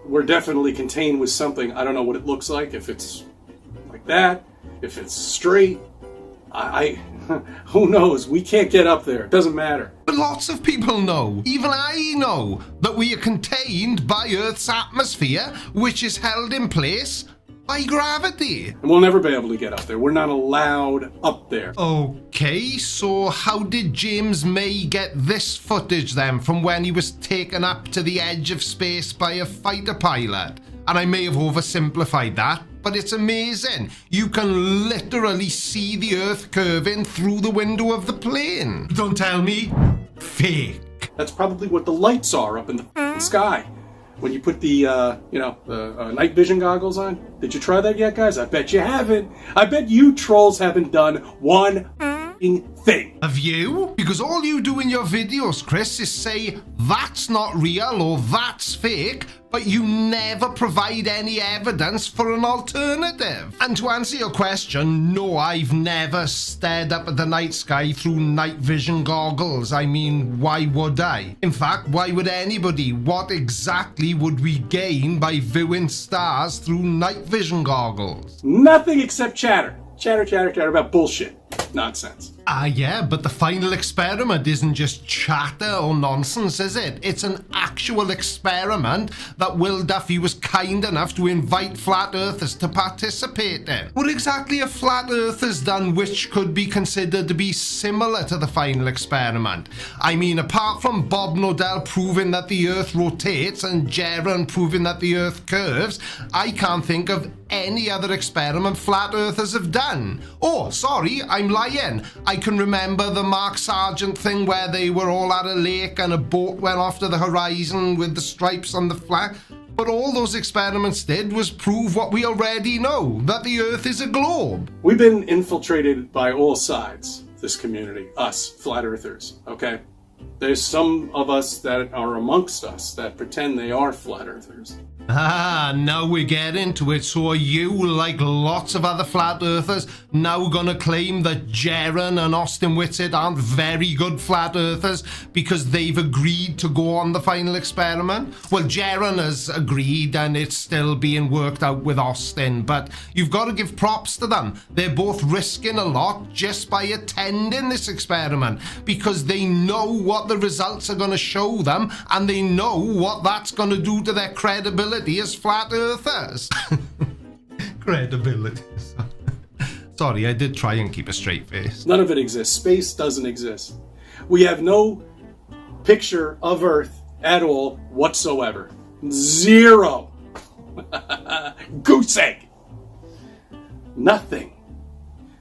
we're definitely contained with something. I don't know what it looks like, if it's like that, if it's straight. Who knows? We can't get up there. It doesn't matter. But lots of people know, even I know, that we are contained by Earth's atmosphere, which is held in place by gravity. And we'll never be able to get up there. We're not allowed up there. Okay, so how did James May get this footage then from when he was taken up to the edge of space by a fighter pilot? And I may have oversimplified that, but it's amazing. You can literally see the Earth curving through the window of the plane. Don't tell me. Fake. That's probably what the lights are up in the sky. When you put the, night vision goggles on. Did you try that yet, guys? I bet you haven't. I bet you trolls haven't done one thing. Have you? Because all you do in your videos, Chris, is say that's not real or that's fake, but you never provide any evidence for an alternative. And to answer your question, no, I've never stared up at the night sky through night vision goggles. I mean, why would I? In fact, why would anybody? What exactly would we gain by viewing stars through night vision goggles? Nothing except chatter. Chatter about bullshit. Nonsense. Yeah, but the final experiment isn't just chatter or nonsense, is it? It's an actual experiment that Will Duffy was kind enough to invite flat earthers to participate in. What exactly have flat earthers done which could be considered to be similar to the final experiment? I mean, apart from Bob Nodell proving that the earth rotates and Jaron proving that the earth curves, I can't think of any other experiment flat earthers have done. Oh, sorry, I'm lying. I can remember the Mark Sargent thing where they were all at a lake and a boat went off to the horizon with the stripes on the flag. But all those experiments did was prove what we already know, that the Earth is a globe. We've been infiltrated by all sides, this community, us, flat earthers, okay? There's some of us that are amongst us that pretend they are flat earthers. Now we get into it. So are you, like lots of other flat earthers, now gonna claim that Jaron and Austin Whitsitt aren't very good flat earthers because they've agreed to go on the final experiment? Well, Jaron has agreed and it's still being worked out with Austin, but you've got to give props to them. They're both risking a lot just by attending this experiment because they know what the results are gonna show them and they know what that's gonna do to their credibility as flat earthers. Credibility. Sorry, I did try and keep a straight face. None of it exists. Space doesn't exist. We have no picture of Earth at all whatsoever. Zero. Goose egg. Nothing.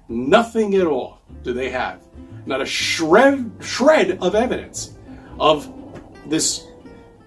Nothing at all do they have. Not a shred of evidence of this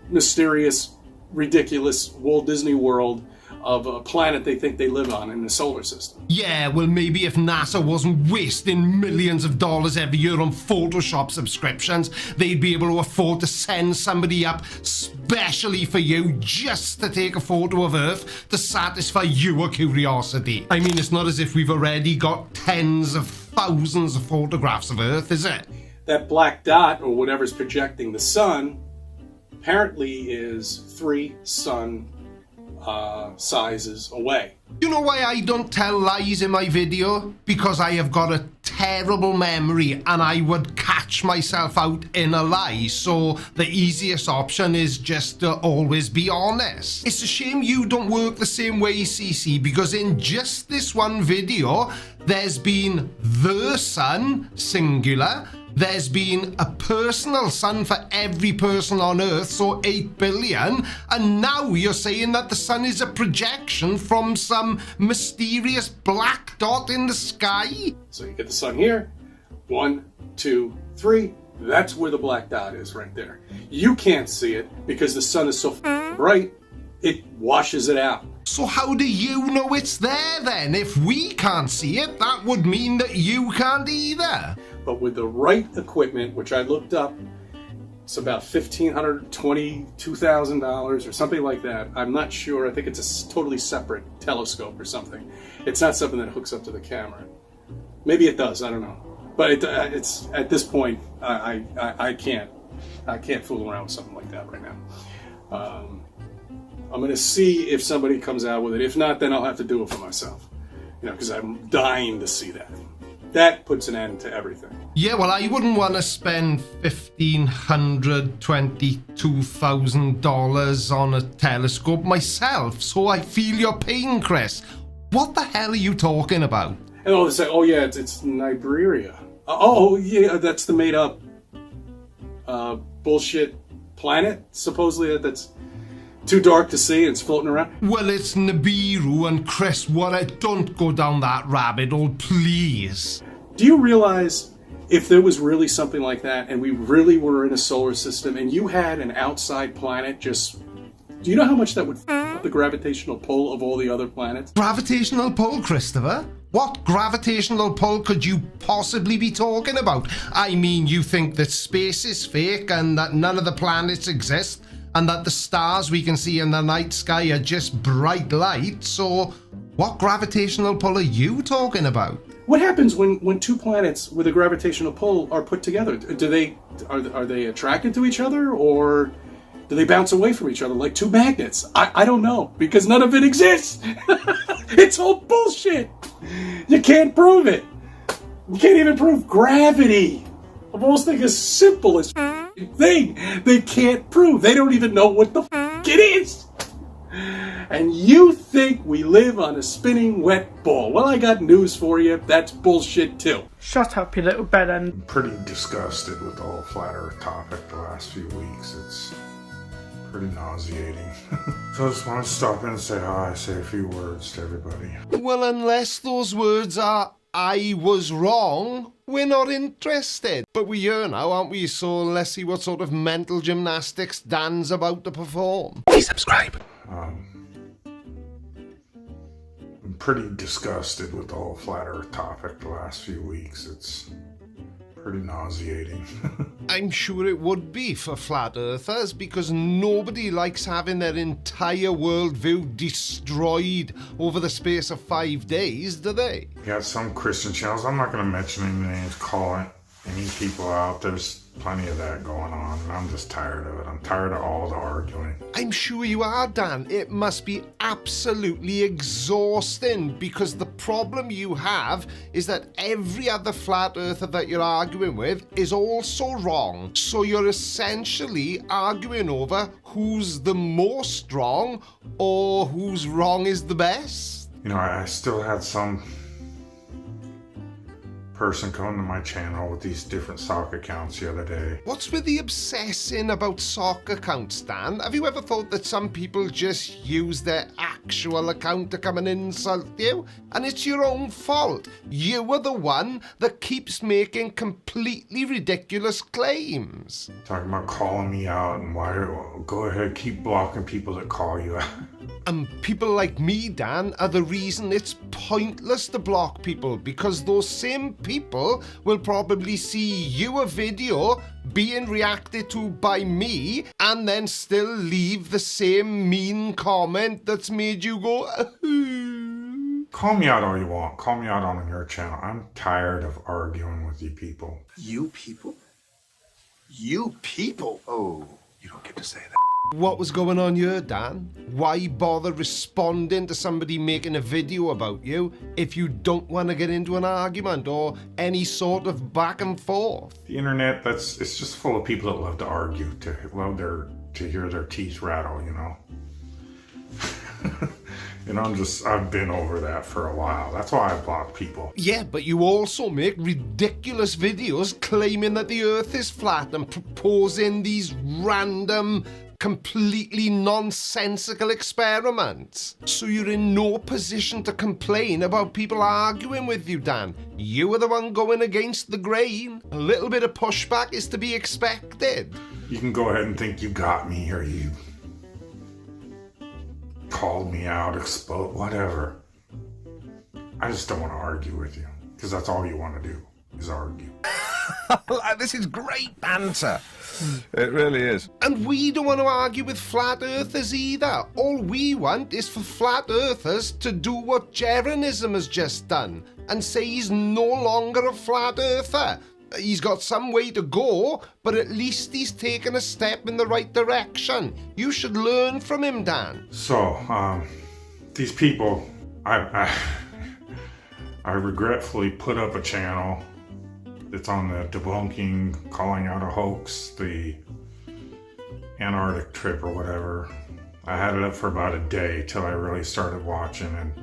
mysterious, ridiculous Walt Disney World of a planet they think they live on in the solar system. Yeah, well, maybe if NASA wasn't wasting millions of dollars every year on Photoshop subscriptions, they'd be able to afford to send somebody up specially for you just to take a photo of Earth to satisfy your curiosity. I mean, it's not as if we've already got tens of thousands of photographs of Earth, is it? That black dot, or whatever's projecting the sun, apparently is 3 sun sizes away. You know why I don't tell lies in my video? Because I have got a terrible memory and I would catch myself out in a lie. So the easiest option is just to always be honest. It's a shame you don't work the same way, CC, because in just this one video, there's been the sun, singular. There's been a personal sun for every person on Earth, so 8 billion, and now you're saying that the sun is a projection from some mysterious black dot in the sky? So you get the sun here, 1, 2, 3. That's where the black dot is right there. You can't see it because the sun is so bright, it washes it out. So how do you know it's there then? If we can't see it, that would mean that you can't either. But with the right equipment, which I looked up, it's about $1,500, $22,000 or something like that. I'm not sure. I think it's a totally separate telescope or something. It's not something that hooks up to the camera. Maybe it does. I don't know. But it's at this point, I can't fool around with something like that right now. I'm going to see if somebody comes out with it. If not, then I'll have to do it for myself. You know, because I'm dying to see that. That puts an end to everything. Yeah, well, I wouldn't want to spend $1,500, $22,000 on a telescope myself, so I feel your pain, Chris. What the hell are you talking about? And all they say, oh yeah, it's Niberia. Oh yeah, that's the made-up bullshit planet. Supposedly that's too dark to see and it's floating around. Well, it's Nibiru, and Chris, don't go down that rabbit hole, please. Do you realize if there was really something like that and we really were in a solar system and you had an outside planet just... Do you know how much that would f*** up the gravitational pull of all the other planets? Gravitational pull, Christopher? What gravitational pull could you possibly be talking about? I mean, you think that space is fake and that none of the planets exist and that the stars we can see in the night sky are just bright light, so what gravitational pull are you talking about? What happens when two planets with a gravitational pull are put together? Are they attracted to each other, or do they bounce away from each other like two magnets? I don't know, because none of it exists. It's all bullshit. You can't prove it. You can't even prove gravity. The most thing is simple as thing. They can't prove. They don't even know what the it is. And you think we live on a spinning wet ball. Well, I got news for you. That's bullshit too. Shut up, you little bellend. I'm pretty disgusted with the whole flat earth topic the last few weeks. It's pretty nauseating. So I just want to stop in and say hi, say a few words to everybody. Well, unless those words are, I was wrong, we're not interested. But we're here now, aren't we? So let's see what sort of mental gymnastics Dan's about to perform. Please subscribe. I'm pretty disgusted with the whole flat earth topic the last few weeks. It's pretty nauseating. I'm sure it would be for flat earthers, because nobody likes having their entire worldview destroyed over the space of 5 days, do they? You got some Christian channels, I'm not going to mention any names, calling any people out. There's plenty of that going on, and I'm just tired of it. I'm tired of all the arguing. I'm sure you are, Dan. It must be absolutely exhausting, because the problem you have is that every other flat earther that you're arguing with is also wrong. So you're essentially arguing over who's the most wrong or whose wrong is the best. You know, I still had some person come to my channel with these different sock accounts the other day. What's with the obsessing about sock accounts, Dan? Have you ever thought that some people just use their actual account to come and insult you? And it's your own fault. You are the one that keeps making completely ridiculous claims. Talking about calling me out and why, go ahead, keep blocking people that call you out. And people like me, Dan, are the reason it's pointless to block people, because those same people will probably see your video being reacted to by me and then still leave the same mean comment that's made you go, Call me out all you want. Call me out on your channel. I'm tired of arguing with you people. You people? You people? Oh, you don't get to say that. What was going on here, Dan? Why bother responding to somebody making a video about you if you don't want to get into an argument or any sort of back and forth? The internet, it's just full of people that love to argue, to hear their teeth rattle, you know. You know, I've been over that for a while. That's why I block people. Yeah, but you also make ridiculous videos claiming that the earth is flat and proposing these random completely nonsensical experiments. So you're in no position to complain about people arguing with you, Dan. You were the one going against the grain. A little bit of pushback is to be expected. You can go ahead and think you got me, or you called me out, exposed, whatever. I just don't want to argue with you, because that's all you want to do, is argue. This is great banter. It really is. And we don't want to argue with flat earthers either. All we want is for flat earthers to do what Jeranism has just done and say he's no longer a flat earther. He's got some way to go, but at least he's taken a step in the right direction. You should learn from him, Dan. So, these people, I regretfully put up a channel that's on the debunking, calling out a hoax, the Antarctic trip or whatever. I had it up for about a day till I really started watching and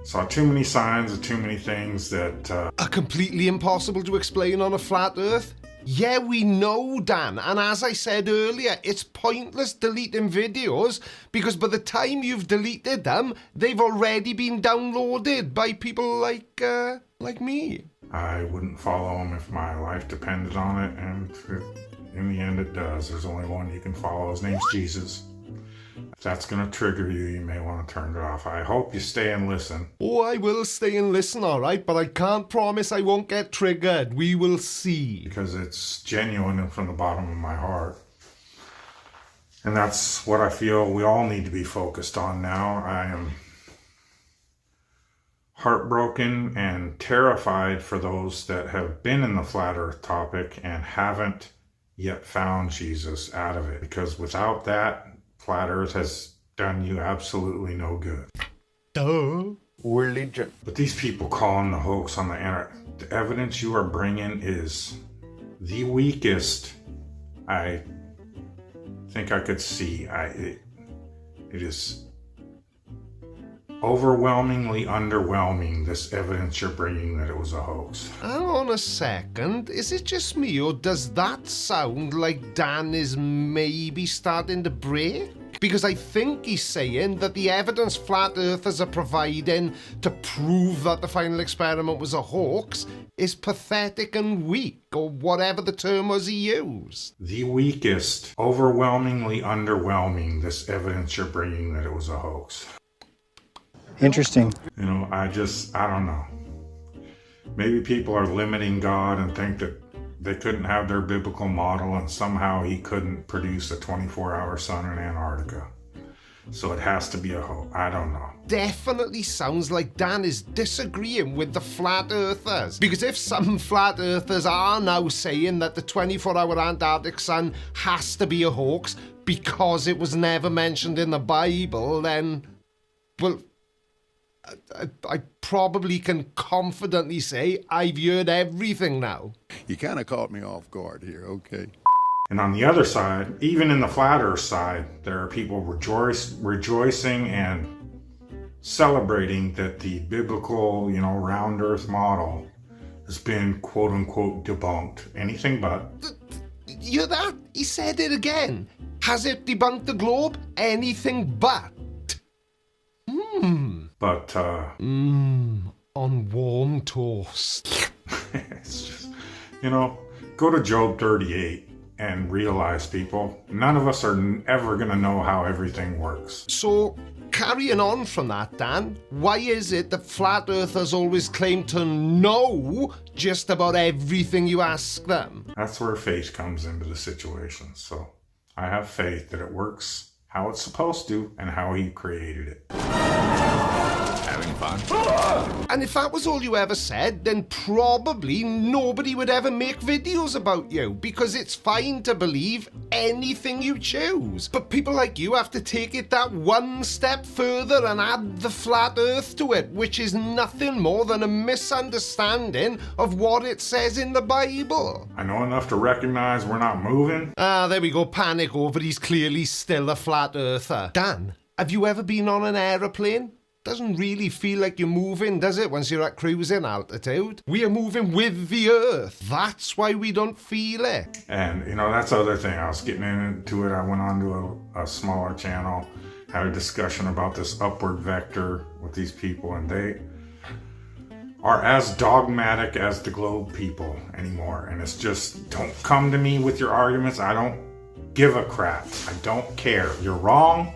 saw too many signs of too many things that are completely impossible to explain on a flat earth. Yeah, we know, Dan, and as I said earlier, it's pointless deleting videos because by the time you've deleted them, they've already been downloaded by people like me. I wouldn't follow them if my life depended on it, and in the end it does. There's only one you can follow. His name's Jesus. If that's going to trigger you, you may want to turn it off. I hope you stay and listen. Oh, I will stay and listen, all right, but I can't promise I won't get triggered. We will see. Because it's genuine and from the bottom of my heart. And that's what I feel we all need to be focused on now. I am heartbroken and terrified for those that have been in the flat earth topic and haven't yet found Jesus out of it. Because without that, flat earth has done you absolutely no good. Duh. Religion. But these people calling the hoax on the evidence you are bringing is the weakest I think I could see. It is overwhelmingly underwhelming, this evidence you're bringing that it was a hoax. Hang on a second. Is it just me, or does that sound like Dan is maybe starting to break? Because I think he's saying that the evidence flat earthers are providing to prove that the final experiment was a hoax is pathetic and weak, or whatever the term was he used. The weakest, overwhelmingly underwhelming, this evidence you're bringing that it was a hoax. Interesting. You know, I don't know. Maybe people are limiting God and think that they couldn't have their biblical model and somehow he couldn't produce a 24-hour sun in Antarctica. So it has to be a hoax. I don't know. Definitely sounds like Dan is disagreeing with the flat earthers. Because if some flat earthers are now saying that the 24-hour Antarctic sun has to be a hoax because it was never mentioned in the Bible, then, well, I probably can confidently say I've heard everything now. You kind of caught me off guard here, okay? And on the other side, even in the flat earth side, there are people rejoicing and celebrating that the biblical, round earth model has been quote unquote debunked. Anything but. You hear that? He said it again. Has it debunked the globe? Anything but. But, on warm toast. It's just, go to Job 38 and realize, people, none of us are ever going to know how everything works. So, carrying on from that, Dan, why is it that flat earthers always claim to know just about everything you ask them? That's where faith comes into the situation. So, I have faith that it works how it's supposed to and how he created it. Having fun? And if that was all you ever said, then probably nobody would ever make videos about you, because it's fine to believe anything you choose. But people like you have to take it that one step further and add the flat earth to it, which is nothing more than a misunderstanding of what it says in the Bible. I know enough to recognize we're not moving. Ah, there we go, panic over he's clearly still a flat earther. Dan, have you ever been on an aeroplane? doesn't really feel like you're moving, does it, once you're at cruising altitude? We are moving with the Earth. That's why we don't feel it. And, that's the other thing. I was getting into it. I went on to a smaller channel, had a discussion about this upward vector with these people, and they are as dogmatic as the globe people anymore. And it's just, don't come to me with your arguments. I don't give a crap. I don't care. You're wrong,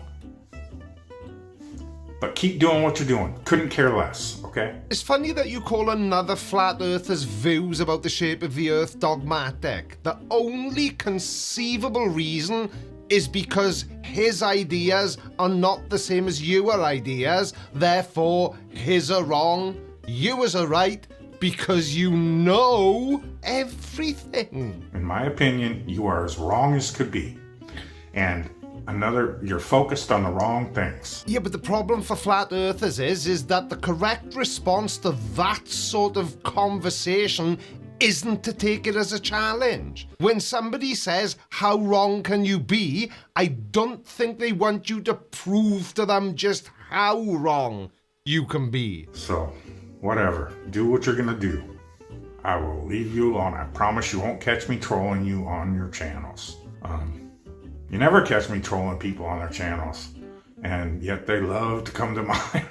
but keep doing what you're doing. Couldn't care less, okay? It's funny that you call another flat earther's views about the shape of the Earth dogmatic. The only conceivable reason is because his ideas are not the same as your ideas, therefore his are wrong, yours are right, because you know everything. In my opinion, you are as wrong as could be. And you're focused on the wrong things. Yeah, but the problem for flat earthers is that the correct response to that sort of conversation isn't to take it as a challenge. When somebody says, how wrong can you be? I don't think they want you to prove to them just how wrong you can be. So, whatever. Do what you're gonna do. I will leave you alone. I promise you won't catch me trolling you on your channels. You never catch me trolling people on their channels, and yet they love to come to mine.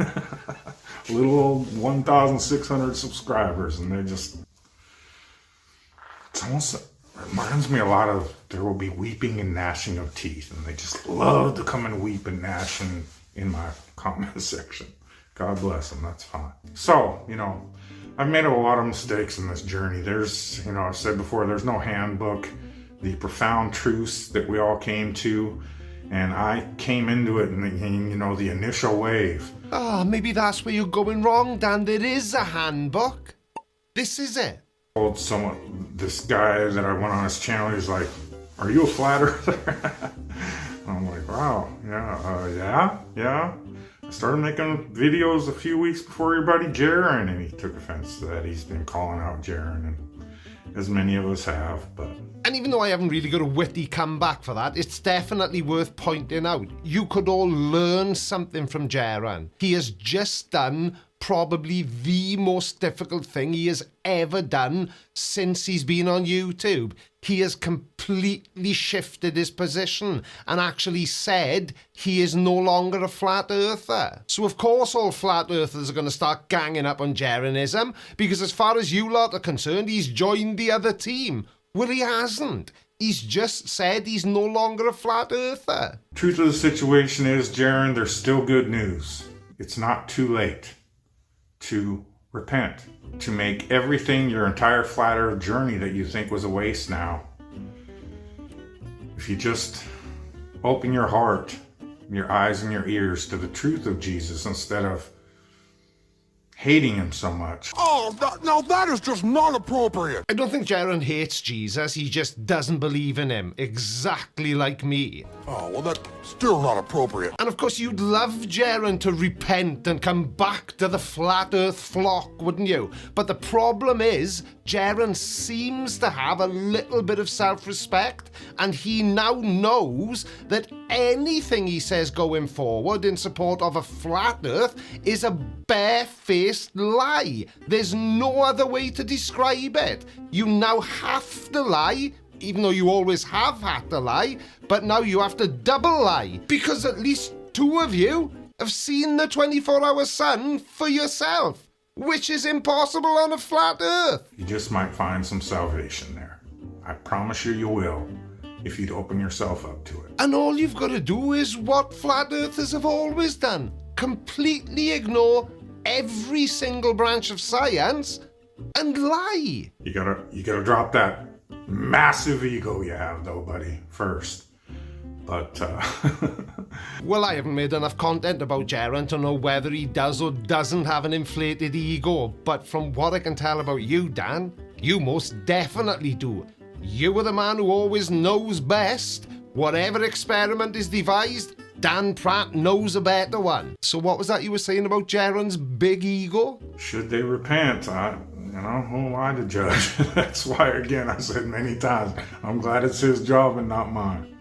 Little old 1,600 subscribers, and they just... It reminds me a lot of There Will Be Weeping and Gnashing of Teeth, and they just love to come and weep and gnash in my comment section. God bless them, that's fine. So, I've made a lot of mistakes in this journey. There's, I've said before, there's no handbook. The profound truths that we all came to, and I came into it in the initial wave. Maybe that's where you're going wrong, Dan. There is a handbook. This is it. Told this guy that I went on his channel, he's like, are you a flat earther? I'm like, wow, yeah. I started making videos a few weeks before your buddy Jaron, and he took offense to that. He's been calling out Jaron, and as many of us have, but... And even though I haven't really got a witty comeback for that, it's definitely worth pointing out. You could all learn something from Jaron. He has just done probably the most difficult thing he has ever done since he's been on YouTube. He has completely shifted his position and actually said he is no longer a flat earther. So of course all flat earthers are going to start ganging up on Jaronism, because as far as you lot are concerned, he's joined the other team. Well, he hasn't. He's just said he's no longer a flat earther. Truth of the situation is, Jaron, there's still good news. It's not too late to repent, to make everything, your entire flat earth journey that you think was a waste now. If you just open your heart, your eyes and your ears to the truth of Jesus instead of hating him so much. Oh, no, that is just not appropriate. I don't think Jaron hates Jesus, he just doesn't believe in him, exactly like me. Oh, well, that's still not appropriate. And of course you'd love Jaron to repent and come back to the flat earth flock, wouldn't you? But the problem is, Jaron seems to have a little bit of self-respect, and he now knows that anything he says going forward in support of a flat earth is a barefaced lie. There's no other way to describe it. You now have to lie, even though you always have had to lie, but now you have to double lie, because at least two of you have seen the 24-hour sun for yourself, which is impossible on a flat earth. You just might find some salvation there. I promise you will, if you'd open yourself up to it. And all you've got to do is what flat earthers have always done. Completely ignore every single branch of science and lie. You gotta drop that massive ego you have though, buddy, first. But, Well, I haven't made enough content about Jaron to know whether he does or doesn't have an inflated ego, but from what I can tell about you, Dan, you most definitely do. You are the man who always knows best. Whatever experiment is devised, Dan Pratt knows a better one. So what was that you were saying about Jaron's big ego? should they repent? Who am I to judge? That's why, again, I said many times, I'm glad it's his job and not mine.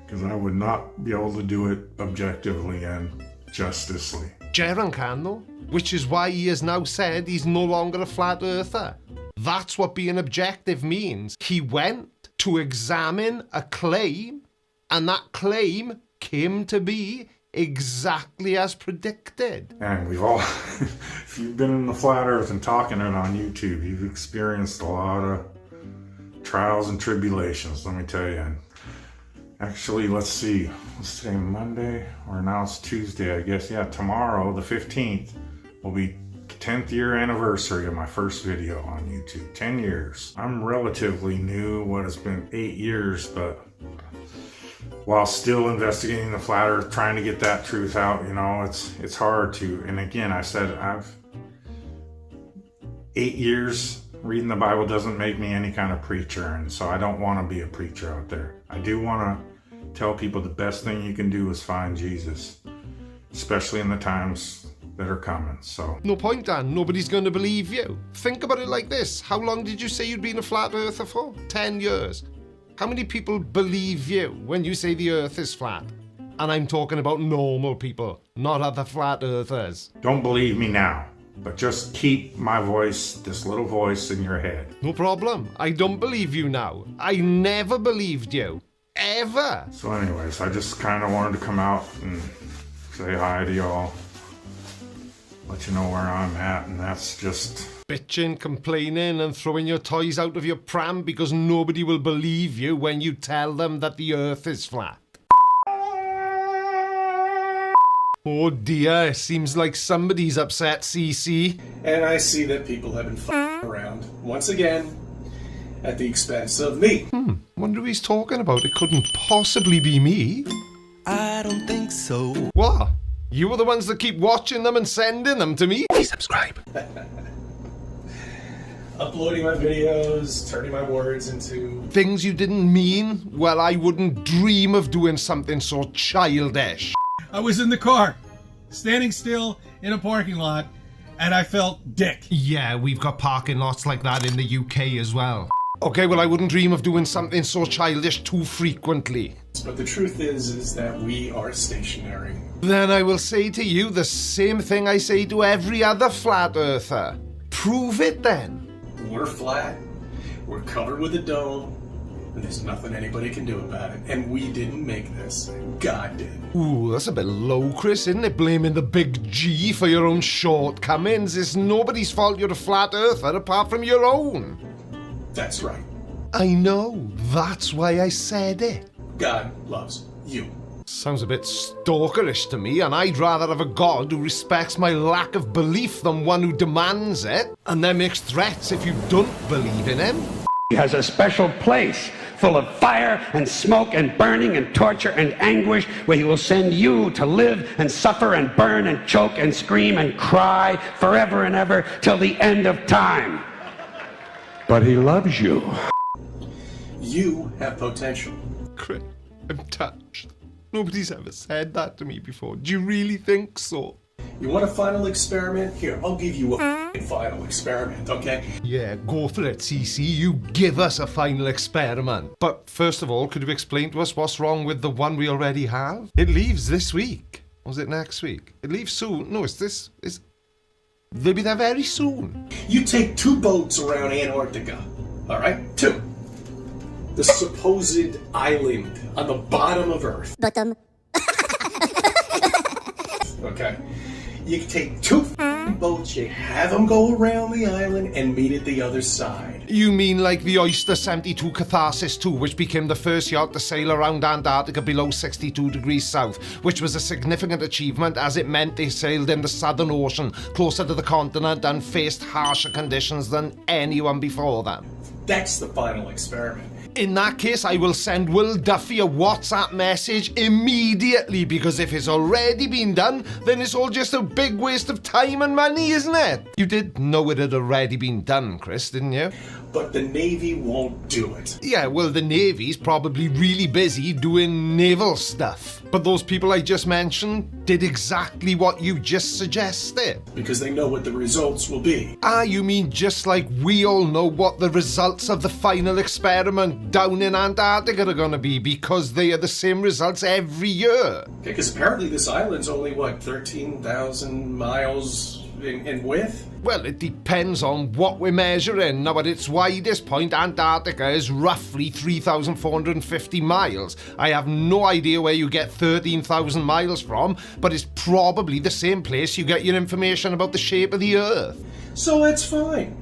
Because I would not be able to do it objectively and justicely. Jeran can though, which is why he has now said he's no longer a flat earther. That's what being objective means. He went to examine a claim, and that claim came to be exactly as predicted. And we've all, if you've been in the flat earth and talking it on YouTube, you've experienced a lot of trials and tribulations, let me tell you. And actually, let's see, what's today, Monday? Or now it's Tuesday, I guess. Yeah, tomorrow, the 15th, will be 10th year anniversary of my first video on YouTube. 10 years. I'm relatively new, what has been 8 years, but while still investigating the flat earth, trying to get that truth out, you know, it's hard to. And again, I said, I've 8 years reading the Bible doesn't make me any kind of preacher, and so I don't want to be a preacher out there. I do want to tell people the best thing you can do is find Jesus, especially in the times that are coming. So no point, Dan. Nobody's going to believe you. Think about it like this. How long did you say you'd been a flat earther for? 10 years. How many people believe you when you say the earth is flat? And I'm talking about normal people, not other flat earthers. Don't believe me now, but just keep my voice, this little voice in your head. No problem. I don't believe you now. I never believed you. Ever. So anyways, I just kind of wanted to come out and say hi to y'all. Let you know where I'm at, and that's just bitching, complaining, and throwing your toys out of your pram because nobody will believe you when you tell them that the earth is flat. Oh dear, it seems like somebody's upset, CC. And I see that people have been f***ing around, once again, at the expense of me. Wonder who he's talking about. It couldn't possibly be me. I don't think so. What? You were the ones that keep watching them and sending them to me? Please subscribe. Uploading my videos, turning my words into things you didn't mean? Well, I wouldn't dream of doing something so childish. I was in the car, standing still in a parking lot, and I felt dick. Yeah, we've got parking lots like that in the UK as well. Okay, well, I wouldn't dream of doing something so childish too frequently. But the truth is that we are stationary. Then I will say to you the same thing I say to every other flat earther. Prove it then. We're flat, we're covered with a dome, and there's nothing anybody can do about it. And we didn't make this. God did. Ooh, that's a bit low, Chris, isn't it? Blaming the big G for your own shortcomings. It's nobody's fault you're a flat earther apart from your own. That's right. I know. That's why I said it. God loves you. Sounds a bit stalkerish to me, and I'd rather have a God who respects my lack of belief than one who demands it, and then makes threats if you don't believe in him. He has a special place full of fire and smoke and burning and torture and anguish where he will send you to live and suffer and burn and choke and scream and cry forever and ever till the end of time. But he loves you. You have potential. Chris, I'm touched. Nobody's ever said that to me before. Do you really think so? You want a final experiment? Here, I'll give you a final experiment, okay? Yeah, go for it, CC. You give us a final experiment. But first of all, could you explain to us what's wrong with the one we already have? It leaves this week. Or is it next week? It leaves soon. No, they'll be there very soon. You take 2 boats around Antarctica, all right? 2. The supposed island on the bottom of Earth. Bottom. Okay. You take 2 boats, you have them go around the island and meet at the other side. You mean like the Oyster 72 Catharsis 2, which became the first yacht to sail around Antarctica below 62 degrees south, which was a significant achievement as it meant they sailed in the Southern Ocean, closer to the continent, and faced harsher conditions than anyone before them. That's the final experiment. In that case, I will send Will Duffy a WhatsApp message immediately, because if it's already been done, then it's all just a big waste of time and money, isn't it? You did know it had already been done, Chris, didn't you? But the Navy won't do it. Yeah, well, the Navy's probably really busy doing naval stuff. But those people I just mentioned did exactly what you just suggested. Because they know what the results will be. Ah, you mean just like we all know what the results of the final experiment down in Antarctica are going to be, because they are the same results every year? Okay, because apparently this island's only, what, 13,000 miles in width? Well, it depends on what we're measuring. Now, at its widest point, Antarctica is roughly 3,450 miles. I have no idea where you get 13,000 miles from, but it's probably the same place you get your information about the shape of the Earth. So that's fine.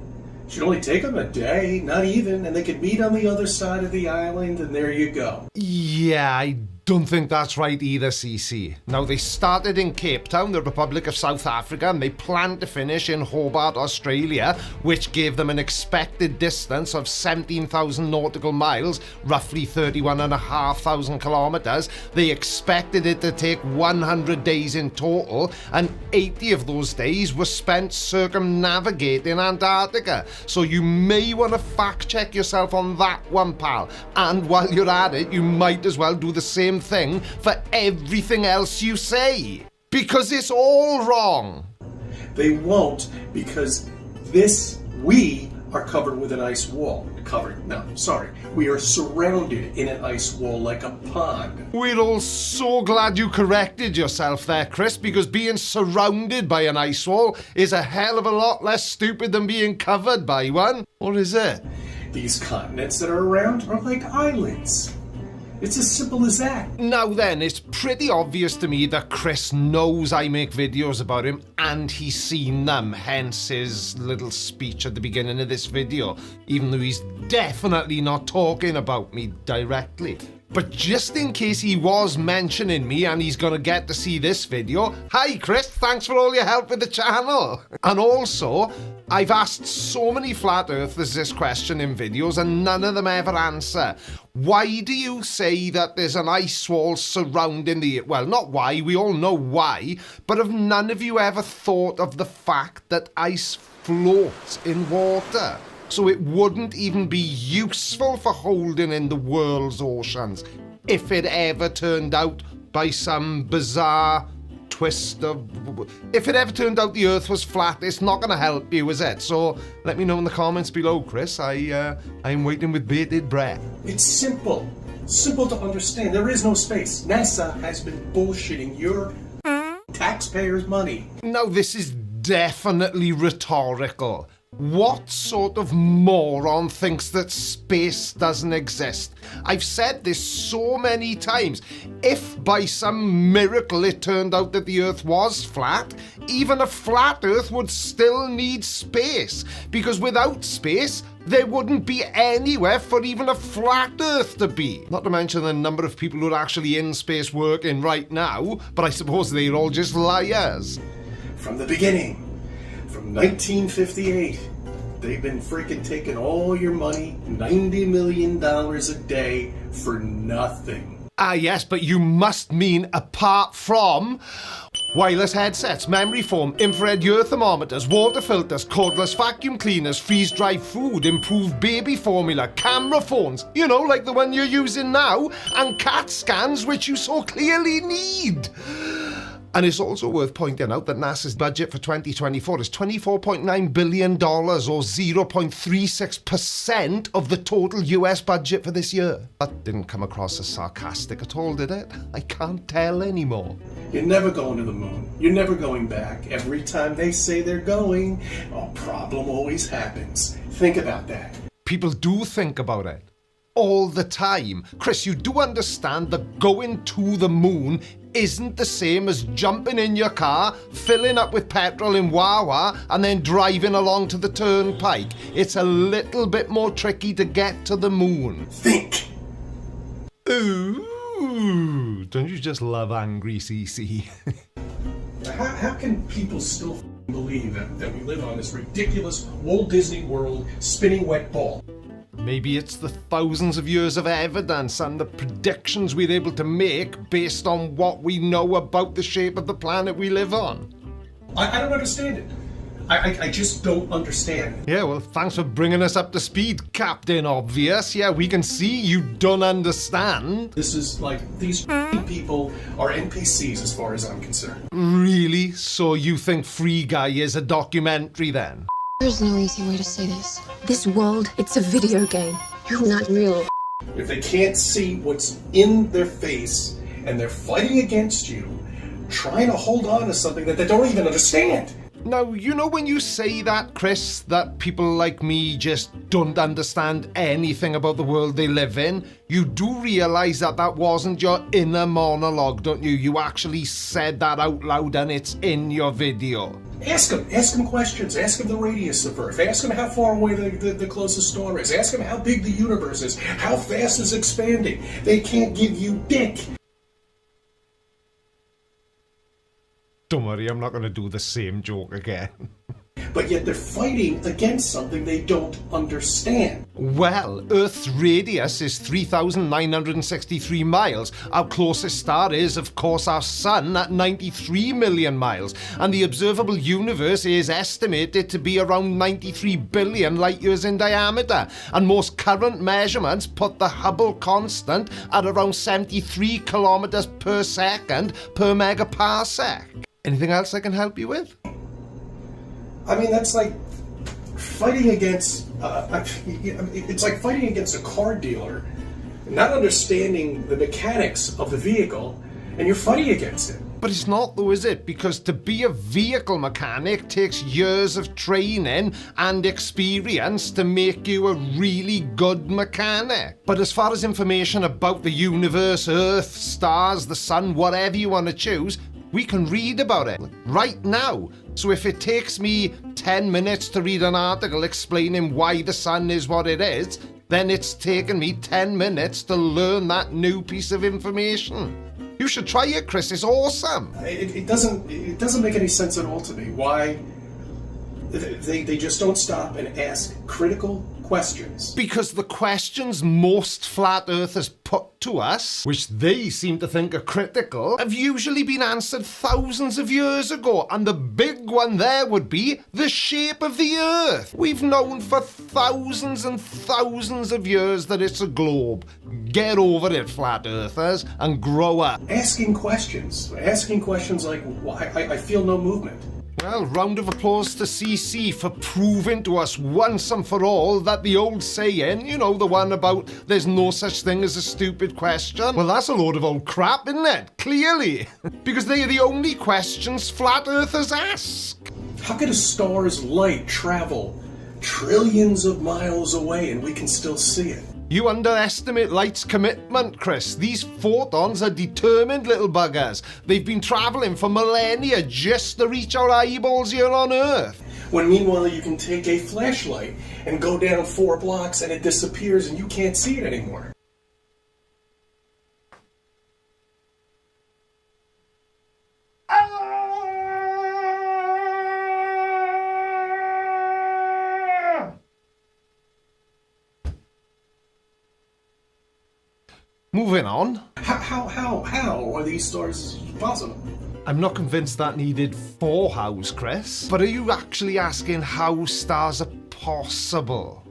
It should only take them a day, not even, and they could meet on the other side of the island, and there you go. Yeah, I don't think that's right either, CC. Now, they started in Cape Town, the Republic of South Africa, and they planned to finish in Hobart, Australia, which gave them an expected distance of 17,000 nautical miles, roughly 31,500 kilometers. They expected it to take 100 days in total, and 80 of those days were spent circumnavigating Antarctica. So you may want to fact check yourself on that one, pal. And while you're at it, you might as well do the same thing for everything else you say, because it's all wrong. They won't, because we are covered with an ice wall. We are surrounded in an ice wall like a pond. We're all so glad you corrected yourself there, Chris, because being surrounded by an ice wall is a hell of a lot less stupid than being covered by one. Or is it? These continents that are around are like islands. It's as simple as that. Now then, it's pretty obvious to me that Chris knows I make videos about him and he's seen them, hence his little speech at the beginning of this video, even though he's definitely not talking about me directly. But just in case he was mentioning me and he's gonna get to see this video, hi Chris, thanks for all your help with the channel. And also, I've asked so many flat earthers this question in videos and none of them ever answer. Why do you say that there's an ice wall surrounding the... Well, not why, we all know why, but have none of you ever thought of the fact that ice floats in water? So it wouldn't even be useful for holding in the world's oceans if it ever turned out by some bizarre twist of... If it ever turned out the Earth was flat, it's not going to help you, is it? So let me know in the comments below, Chris. I'm waiting with bated breath. It's simple. Simple to understand. There is no space. NASA has been bullshitting your taxpayers' money. Now, this is definitely rhetorical. What sort of moron thinks that space doesn't exist? I've said this so many times. If by some miracle it turned out that the Earth was flat, even a flat Earth would still need space, because without space, there wouldn't be anywhere for even a flat Earth to be. Not to mention the number of people who are actually in space working right now, but I suppose they're all just liars. From the beginning. From 1958, they've been freaking taking all your money, $90 million a day, for nothing. Ah yes, but you must mean apart from wireless headsets, memory foam, infrared ear thermometers, water filters, cordless vacuum cleaners, freeze-dried food, improved baby formula, camera phones, you know, like the one you're using now, and CAT scans, which you so clearly need. And it's also worth pointing out that NASA's budget for 2024 is $24.9 billion, or 0.36% of the total US budget for this year. That didn't come across as sarcastic at all, did it? I can't tell anymore. You're never going to the moon. You're never going back. Every time they say they're going, a problem always happens. Think about that. People do think about it. All the time. Chris, you do understand that going to the moon isn't the same as jumping in your car, filling up with petrol in Wawa, and then driving along to the turnpike. It's a little bit more tricky to get to the moon. Think! Ooh, don't you just love angry CC? How can people still believe that we live on this ridiculous Walt Disney World spinning wet ball? Maybe it's the thousands of years of evidence and the predictions we're able to make based on what we know about the shape of the planet we live on. I don't understand it. I just don't understand. Yeah, well, thanks for bringing us up to speed, Captain Obvious. Yeah, we can see you don't understand. This is like, these people are NPCs as far as I'm concerned. Really? So you think Free Guy is a documentary then? There's no easy way to say this. This world, it's a video game. You're not real. If they can't see what's in their face and they're fighting against you, trying to hold on to something that they don't even understand. Now, you know when you say that, Chris, that people like me just don't understand anything about the world they live in, you do realise that that wasn't your inner monologue, don't you? You actually said that out loud and it's in your video. Ask them questions. Ask them the radius of Earth. Ask them how far away the closest star is. Ask them how big the universe is. How fast it's expanding. They can't give you dick. Don't worry, I'm not going to do the same joke again. But yet they're fighting against something they don't understand. Well, Earth's radius is 3,963 miles. Our closest star is, of course, our Sun at 93 million miles. And the observable universe is estimated to be around 93 billion light years in diameter. And most current measurements put the Hubble constant at around 73 kilometers per second per megaparsec. Anything else I can help you with? I mean, that's like fighting against, it's like fighting against a car dealer, not understanding the mechanics of the vehicle, and you're fighting against it. But it's not though, is it? Because to be a vehicle mechanic takes years of training and experience to make you a really good mechanic. But as far as information about the universe, Earth, stars, the sun, whatever you want to choose, we can read about it right now. So if it takes me 10 minutes to read an article explaining why the sun is what it is, then it's taken me 10 minutes to learn that new piece of information. You should try it, Chris. It's awesome. It doesn't make any sense at all to me. Why they just don't stop and ask critical questions. Because the questions most flat earthers put to us, which they seem to think are critical, have usually been answered thousands of years ago. And the big one there would be the shape of the earth. We've known for thousands and thousands of years that it's a globe. Get over it, flat earthers, and grow up. Asking questions like, why I feel no movement. Well, round of applause to CC for proving to us once and for all that the old saying, you know, the one about there's no such thing as a stupid question, well, that's a load of old crap, isn't it? Clearly. Because they are the only questions flat earthers ask. How could a star's light travel trillions of miles away and we can still see it? You underestimate light's commitment, Chris. These photons are determined little buggers. They've been travelling for millennia just to reach our eyeballs here on Earth. When meanwhile you can take a flashlight and go down 4 blocks and it disappears and you can't see it anymore. Moving on. How are these stars possible? I'm not convinced that needed 4 hows, Chris. But are you actually asking how stars are possible?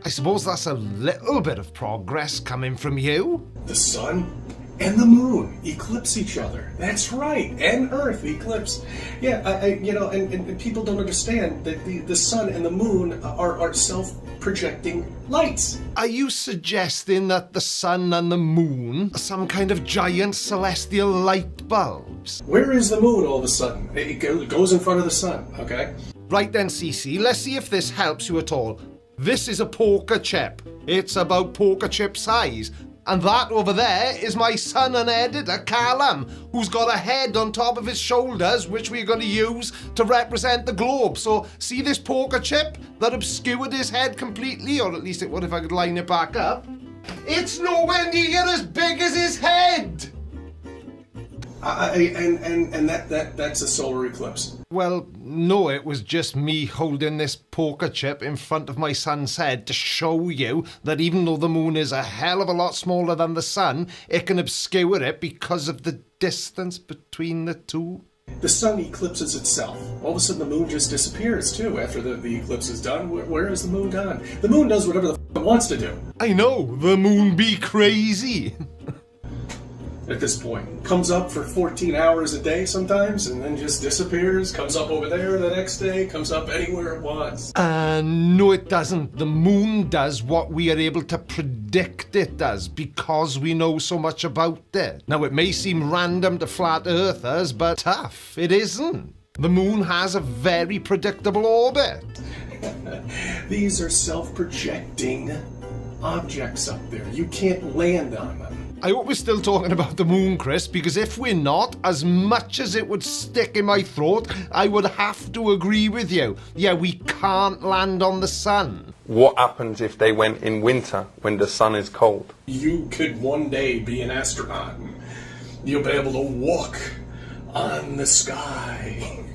I suppose that's a little bit of progress coming from you. The sun and the moon eclipse each other. That's right. And Earth eclipse. Yeah, and people don't understand that the sun and the moon are self-projecting lights. Are you suggesting that the sun and the moon are some kind of giant celestial light bulbs? Where is the moon all of a sudden? It goes in front of the sun, okay? Right then, CC, let's see if this helps you at all. This is a poker chip. It's about poker chip size. And that over there is my son and editor, Callum, who's got a head on top of his shoulders, which we're going to use to represent the globe. So, see this poker chip that obscured his head completely? Or at least it would if I could line it back up. It's nowhere near as big as his head! That's a solar eclipse. Well, no, it was just me holding this poker chip in front of my son's head to show you that even though the moon is a hell of a lot smaller than the sun, it can obscure it because of the distance between the two. The sun eclipses itself. All of a sudden the moon just disappears too after the eclipse is done. Where is the moon gone? The moon does whatever the f*** it wants to do. I know, the moon be crazy. At this point. Comes up for 14 hours a day sometimes, and then just disappears, comes up over there the next day, comes up anywhere it wants. No, it doesn't. The moon does what we are able to predict it does, because we know so much about it. Now, it may seem random to flat earthers, but tough, it isn't. The moon has a very predictable orbit. These are self-projecting objects up there. You can't land on them. I hope we're still talking about the moon, Chris, because if we're not, as much as it would stick in my throat, I would have to agree with you. Yeah, we can't land on the sun. What happens if they went in winter when the sun is cold? You could one day be an astronaut. You'll be able to walk on the sky.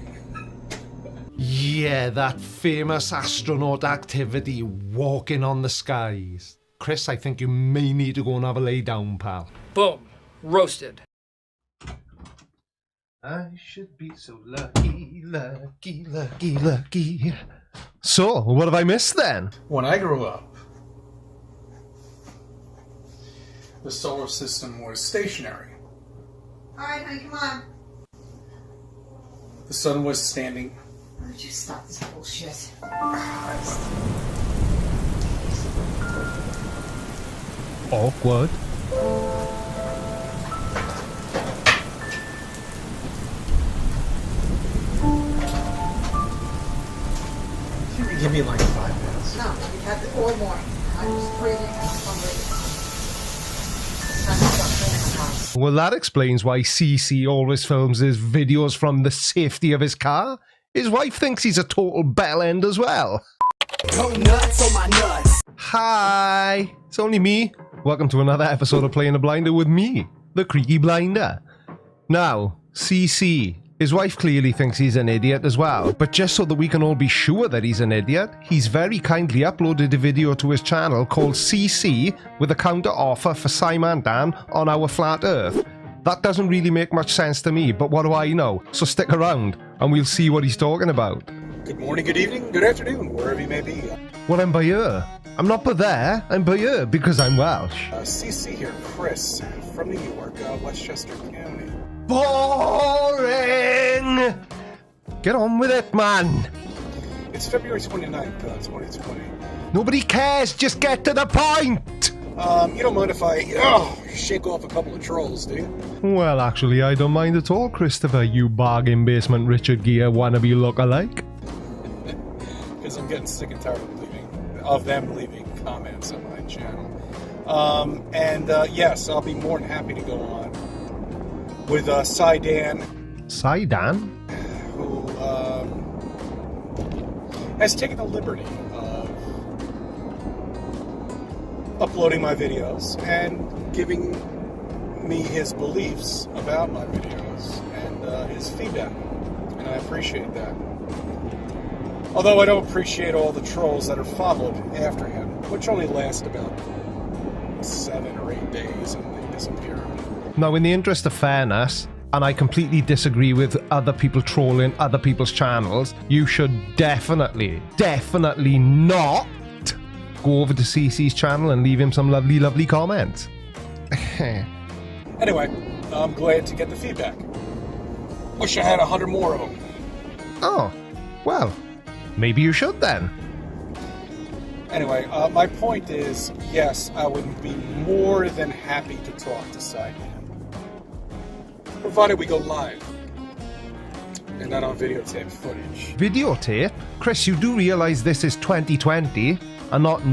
Yeah, that famous astronaut activity, walking on the skies. Chris, I think you may need to go and have a lay down, pal. Boom. Roasted. I should be so lucky, lucky, lucky, lucky. So, what have I missed then? When I grew up, the solar system was stationary. Alright, honey, come on. The sun was standing. Why don't you stop this bullshit? Awkward. Give me like 5 minutes. No, you've had it all morning. I'm just breathing and I'm hungry. Well, that explains why CC always films his videos from the safety of his car. His wife thinks he's a total bellend as well. Go nuts on my nuts. Hi, it's only me. Welcome to another episode of Playing the Blinder with me, the Creaky Blinder. Now, CC, his wife clearly thinks he's an idiot as well, but just so that we can all be sure that he's an idiot, he's very kindly uploaded a video to his channel called CC with a counter offer for Simon Dan on our flat earth. That doesn't really make much sense to me, but what do I know? So stick around and we'll see what he's talking about. Good morning, good evening, good afternoon, wherever you may be. Well, I'm by here. I'm not by there, I'm by here because I'm Welsh. CC here, Chris, from New York, Westchester County. Boring! Get on with it, man. It's February 29th, 2020. Nobody cares, just get to the point! You don't mind if I shake off a couple of trolls, do you? Well, actually, I don't mind at all, Christopher, you bargain basement Richard Gere wannabe look-alike. Because I'm getting sick and tired of them leaving comments on my channel. Yes, I'll be more than happy to go on with Sidan. Sidan? Who has taken the liberty of uploading my videos and giving me his beliefs about my videos and his feedback. And I appreciate that. Although I don't appreciate all the trolls that are followed after him, which only last about 7 or 8 days and they disappear. Now, in the interest of fairness, and I completely disagree with other people trolling other people's channels, you should definitely not go over to CC's channel and leave him some lovely, lovely comments. Anyway, I'm glad to get the feedback. Wish I had 100 more of them. Oh, well, maybe you should then. Anyway, my point is, yes, I would be more than happy to talk to Sidan. Provided we go live. And not on videotape footage. Videotape? Chris, you do realize this is 2020 and not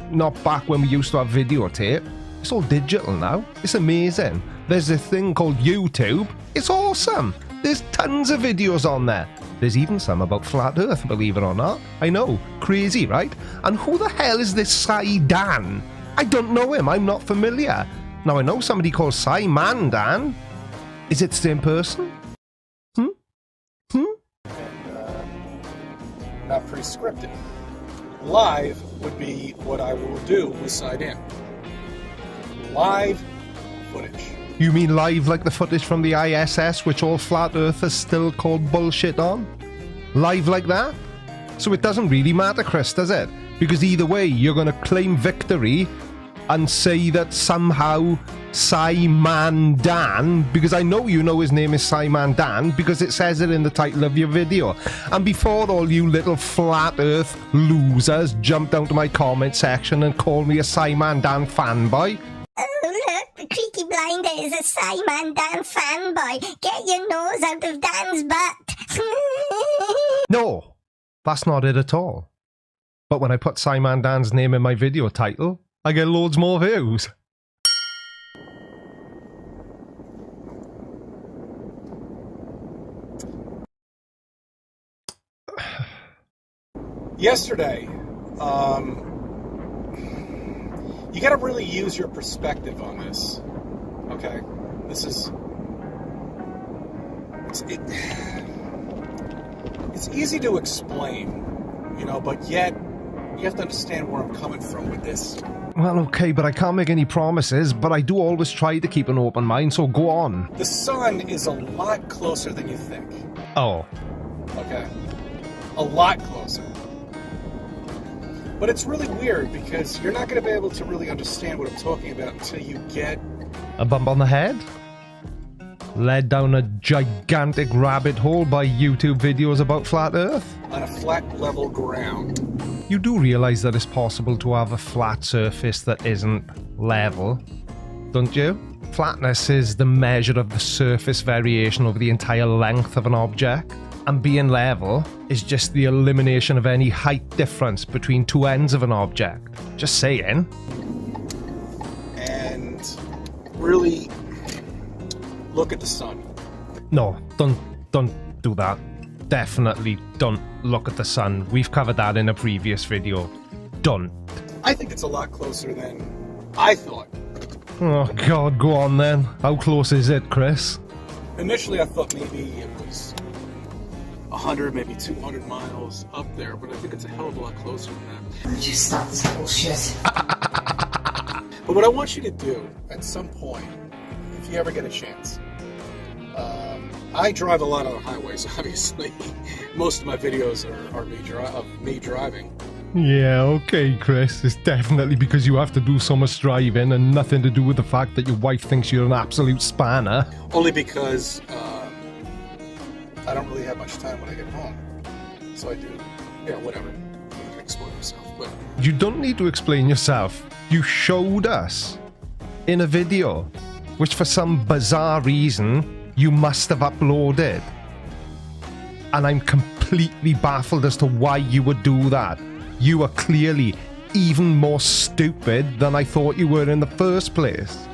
not back when we used to have videotape. It's all digital now. It's amazing. There's a thing called YouTube. It's awesome. There's tons of videos on there. There's even some about flat earth, believe it or not. I know, crazy, right? And who the hell is this Sidan? I don't know him, I'm not familiar. Now I know somebody called Simon Dan. Is it the same person? Not pre-scripted. Live would be what I will do with Sidan. Live footage. You mean live like the footage from the ISS, which all flat earthers still call bullshit on? Live like that? So it doesn't really matter, Chris, does it? Because either way, you're going to claim victory and say that somehow Simon Dan, because I know you know his name is Simon Dan, because it says it in the title of your video. And before all you little flat earth losers jump down to my comment section and call me a Simon Dan fanboy. Oh look, the Creaky Blinder is a Simon Dan fanboy. Get your nose out of Dan's butt. No, that's not it at all. But when I put Simon Dan's name in my video title, I get loads more views. Yesterday, you gotta really use your perspective on this. Okay? This is... It's easy to explain, you know, but yet you have to understand where I'm coming from with this. Well, okay, but I can't make any promises, but I do always try to keep an open mind, so go on. The sun is a lot closer than you think. Oh. Okay? A lot closer. But it's really weird because you're not going to be able to really understand what I'm talking about until you get... A bump on the head? Led down a gigantic rabbit hole by YouTube videos about flat Earth? On a flat, level ground. You do realise that it's possible to have a flat surface that isn't level, don't you? Flatness is the measure of the surface variation over the entire length of an object, and being level is just the elimination of any height difference between two ends of an object. Just saying. And really look at the sun. No, don't do that. Definitely don't look at the sun. We've covered that in a previous video. Don't. I think it's a lot closer than I thought. Oh god, go on then. How close is it, Chris? Initially I thought maybe it was 100, maybe 200 miles up there, but I think it's a hell of a lot closer than that. Would you stop this bullshit? But what I want you to do at some point, if you ever get a chance, I drive a lot on the highways, obviously. Most of my videos are me driving. Yeah, okay, Chris. It's definitely because you have to do so much driving and nothing to do with the fact that your wife thinks you're an absolute spanner. Only because I don't really have much time when I get home. So I do, whatever. You can explain yourself, but... You don't need to explain yourself. You showed us in a video, which for some bizarre reason you must have uploaded. And I'm completely baffled as to why you would do that. You are clearly even more stupid than I thought you were in the first place.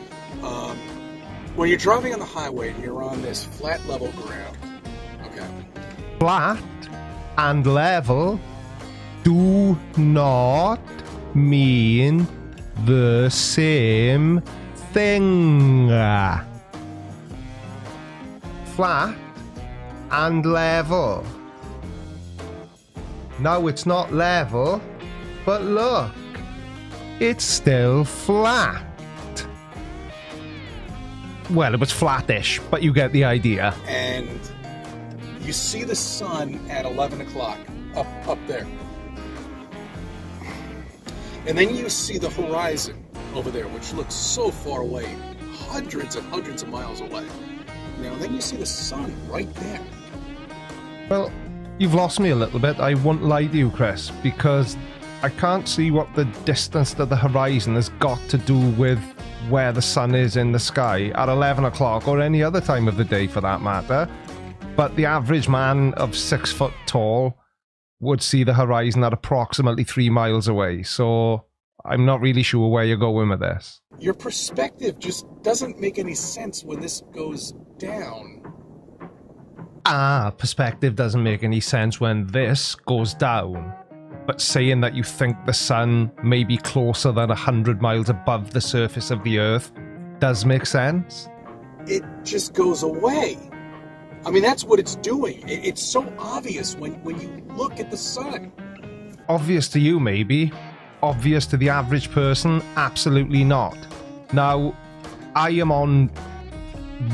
When you're driving on the highway and you're on this flat level ground, okay? Flat and level do not mean the same thing. Flat and level. Now it's not level, but look, it's still flat. Well, it was flattish, but you get the idea. And you see the sun at 11 o'clock up there. And then you see the horizon over there, which looks so far away, hundreds and hundreds of miles away. Now, then you see the sun right there. Well, you've lost me a little bit, I won't lie to you, Chris, because I can't see what the distance to the horizon has got to do with where the sun is in the sky at 11 o'clock or any other time of the day for that matter. But the average man of 6 foot tall would see the horizon at approximately 3 miles away, so I'm not really sure where you're going with this. Your perspective just doesn't make any sense when this goes down. Perspective doesn't make any sense when this goes down. But saying that you think the sun may be closer than 100 miles above the surface of the Earth does make sense. It just goes away. I mean, that's what it's doing. It's so obvious when you look at the sun. Obvious to you, maybe. Obvious to the average person, absolutely not. Now, I am on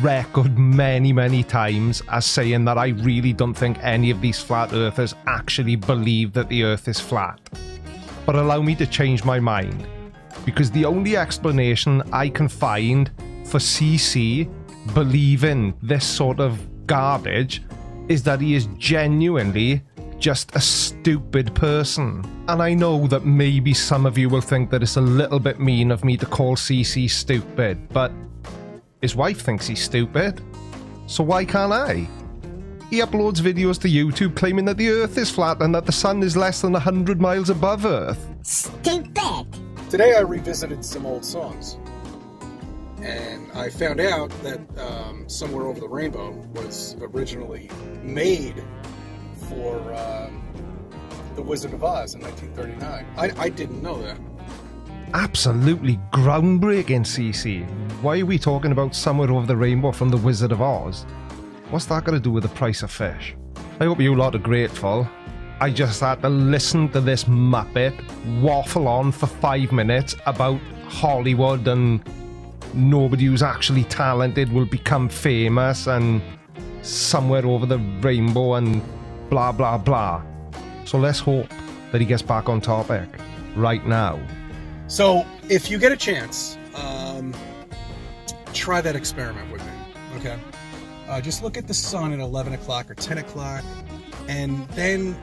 record many times as saying that I really don't think any of these flat earthers actually believe that the earth is flat. But allow me to change my mind, because the only explanation I can find for CC believing this sort of garbage is that he is genuinely just a stupid person. And I know that maybe some of you will think that it's a little bit mean of me to call CC stupid, but his wife thinks he's stupid, so why can't I? He uploads videos to YouTube claiming that the earth is flat and that the sun is less than 100 miles above earth. Stupid! Today I revisited some old songs, and I found out that Somewhere Over the Rainbow was originally made for The Wizard of Oz in 1939. I didn't know that. Absolutely groundbreaking, CC. Why are we talking about Somewhere Over the Rainbow from The Wizard of Oz? What's that got to do with the price of fish? I hope you lot are grateful. I just had to listen to this muppet waffle on for 5 minutes about Hollywood and nobody who's actually talented will become famous and Somewhere Over the Rainbow and blah blah blah. So let's hope that he gets back on topic right now. So if you get a chance, try that experiment with me, okay? Just look at the sun at 11 o'clock or 10 o'clock and then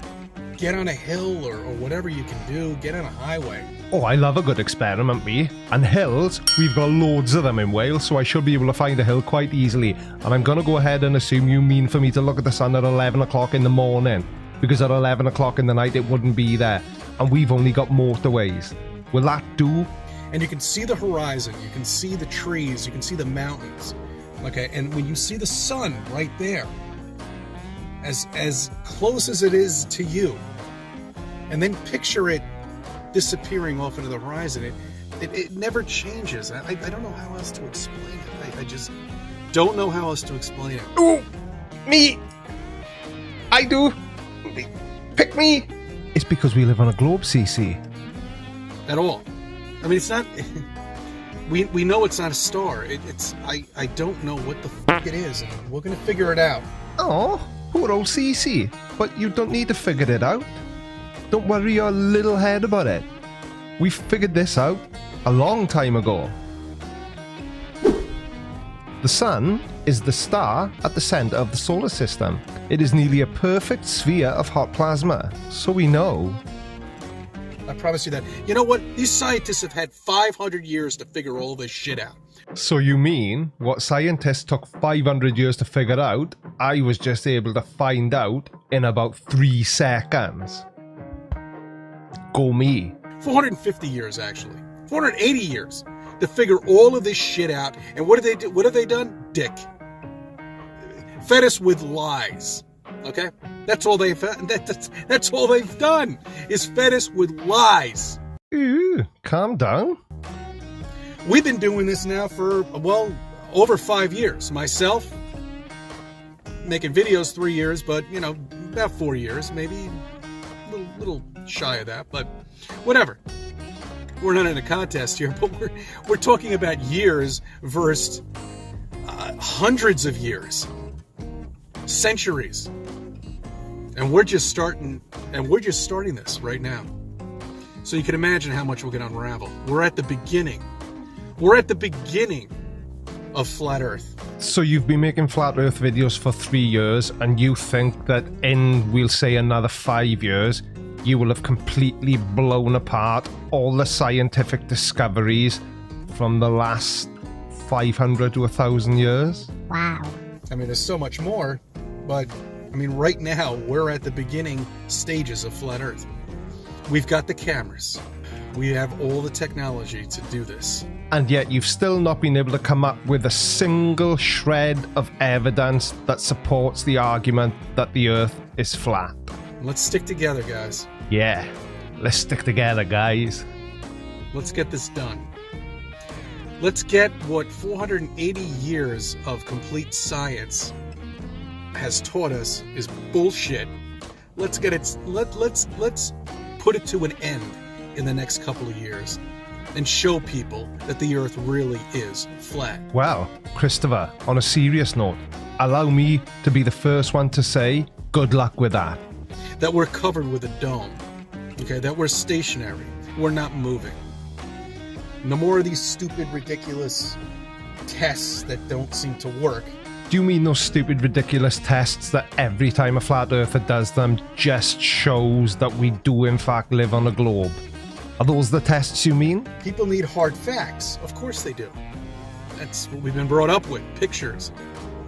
get on a hill or whatever you can do, get on a highway. Oh, I love a good experiment, me. And hills, we've got loads of them in Wales, so I should be able to find a hill quite easily. And I'm going to go ahead and assume you mean for me to look at the sun at 11 o'clock in the morning, because at 11 o'clock in the night it wouldn't be there. And we've only got motorways. Will that do? And you can see the horizon, you can see the trees, you can see the mountains. Okay, and when you see the sun right there, as close as it is to you, and then picture it disappearing off into the horizon, it never changes. I don't know how else to explain it. I just don't know how else to explain it. Oh, me! I do! Pick me! It's because we live on a globe, CC. At all. I mean, it's not... We know it's not a star. I don't know what the fuck it is, and we're gonna figure it out. Oh, poor old CC. But you don't need to figure it out. Don't worry your little head about it. We figured this out a long time ago. The sun is the star at the center of the solar system. It is nearly a perfect sphere of hot plasma, so we know. I promise you that. You know what? These scientists have had 500 years to figure all this shit out. So you mean what scientists took 500 years to figure out, I was just able to find out in about 3 seconds? Go me. 450 years, actually. 480 years to figure all of this shit out. And what did they do? What have they done? Dick. Fed us with lies. Okay? That's all they've that's all they've done is fed us with lies. Ooh, calm down. We've been doing this now for, well, over 5 years. Myself, making videos 3 years, but, you know, about 4 years, maybe a little shy of that, but whatever. We're not in a contest here, but we're talking about years versus hundreds of years, centuries. And we're just starting this right now. So you can imagine how much we're going to unravel. We're at the beginning. We're at the beginning of Flat Earth. So you've been making Flat Earth videos for 3 years, and you think that in, we'll say, another 5 years, you will have completely blown apart all the scientific discoveries from the last 500 to 1,000 years? Wow. I mean, there's so much more, but I mean, right now, we're at the beginning stages of Flat Earth. We've got the cameras. We have all the technology to do this. And yet you've still not been able to come up with a single shred of evidence that supports the argument that the Earth is flat. Let's stick together, guys. Yeah, let's stick together, guys. Let's get this done. Let's get what 480 years of complete science has taught us is bullshit. Let's get it. Let's put it to an end in the next couple of years. and show people that the Earth really is flat. Well, Christopher, on a serious note, allow me to be the first one to say good luck with that. That we're covered with a dome, okay? That we're stationary, we're not moving. No more of these stupid, ridiculous tests that don't seem to work. Do you mean those stupid, ridiculous tests that every time a flat earther does them just shows that we do in fact live on a globe? Are those the tests you mean? People need hard facts. Of course they do. That's what we've been brought up with. Pictures.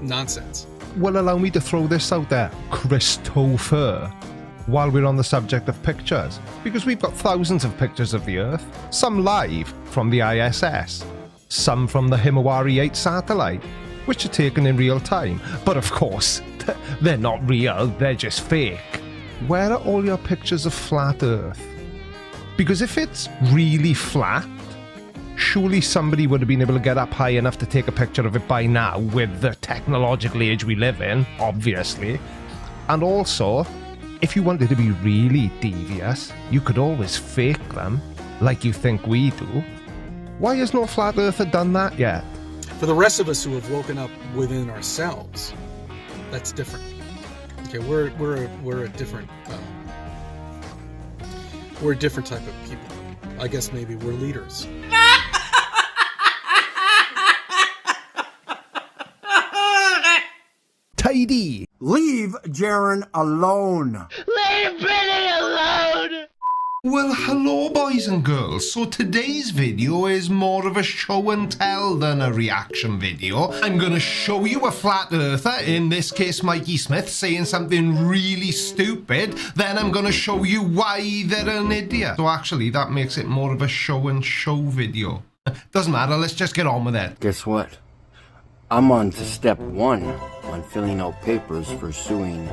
Nonsense. Well, allow me to throw this out there, Christopher, while we're on the subject of pictures, because we've got thousands of pictures of the Earth, some live from the ISS, some from the Himawari 8 satellite, which are taken in real time. But of course, they're not real, they're just fake. Where are all your pictures of flat Earth? Because if it's really flat, surely somebody would have been able to get up high enough to take a picture of it by now with the technological age we live in, obviously. And also, if you wanted to be really devious, you could always fake them, like you think we do. Why has no flat earther done that yet? For the rest of us who have woken up within ourselves, that's different. Okay, we're a different type of people. I guess maybe we're leaders. Tidy. Leave Jaren alone. Leave Benny alone! Well, hello boys and girls. So today's video is more of a show and tell than a reaction video. I'm going to show you a flat earther, in this case Mikey Smith, saying something really stupid. Then I'm going to show you why they're an idiot. So actually that makes it more of a show and show video. Doesn't matter, let's just get on with it. Guess what? I'm on to step 1 on filling out papers for suing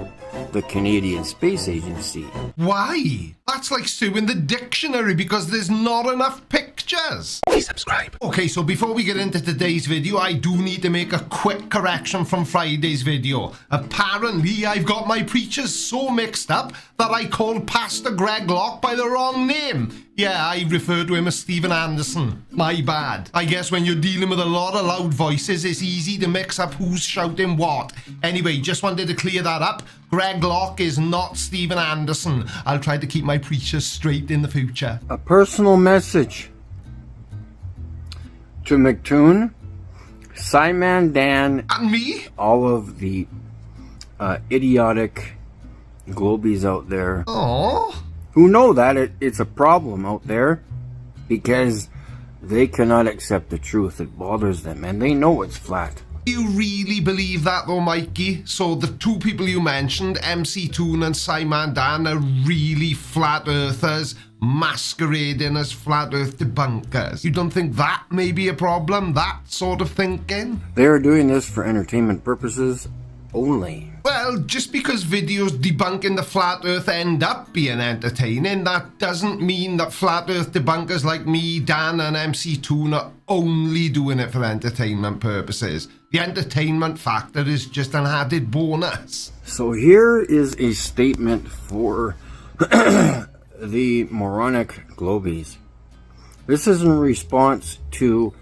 the Canadian Space Agency. Why? That's like suing the dictionary because there's not enough pictures. Please subscribe. Okay, so before we get into today's video, I do need to make a quick correction from Friday's video. Apparently, I've got my preachers so mixed up that I called Pastor Greg Locke by the wrong name. Yeah, I referred to him as Stephen Anderson. My bad. I guess when you're dealing with a lot of loud voices, it's easy to mix up who's shouting what. Anyway, just wanted to clear that up. Greg Locke is not Stephen Anderson. I'll try to keep my preachers straight in the future. A personal message to McToon, Simon, Dan, and me, all of the idiotic globies out there. Aww. Who know that it's a problem out there because they cannot accept the truth. It bothers them and they know it's flat. Do you really believe that though, Mikey? So the two people you mentioned, MC Toon and Simon Dan, are really flat earthers masquerading as flat earth debunkers? You don't think that may be a problem, that sort of thinking? They are doing this for entertainment purposes only. Well, just because videos debunking the flat earth end up being entertaining, that doesn't mean that flat earth debunkers like me, Dan and MC Toon are only doing it for entertainment purposes. The entertainment factor is just an added bonus. So here is a statement for the moronic globies. This is in response to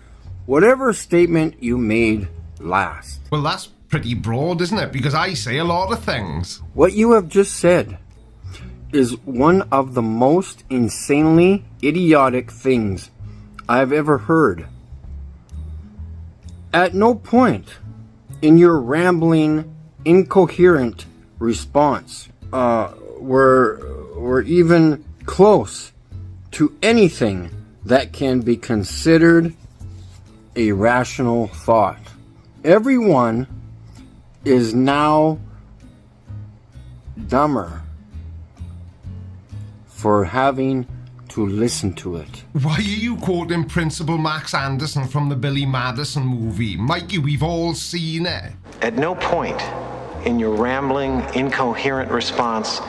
whatever statement you made last. Well, that's pretty broad, isn't it? Because I say a lot of things. What you have just said is one of the most insanely idiotic things I've ever heard. At no point in your rambling, incoherent response were even close to anything that can be considered a rational thought. Everyone is now dumber for having to listen to it. Why are you quoting Principal Max Anderson from the Billy Madison movie? Mikey, we've all seen it. At no point in your rambling, incoherent response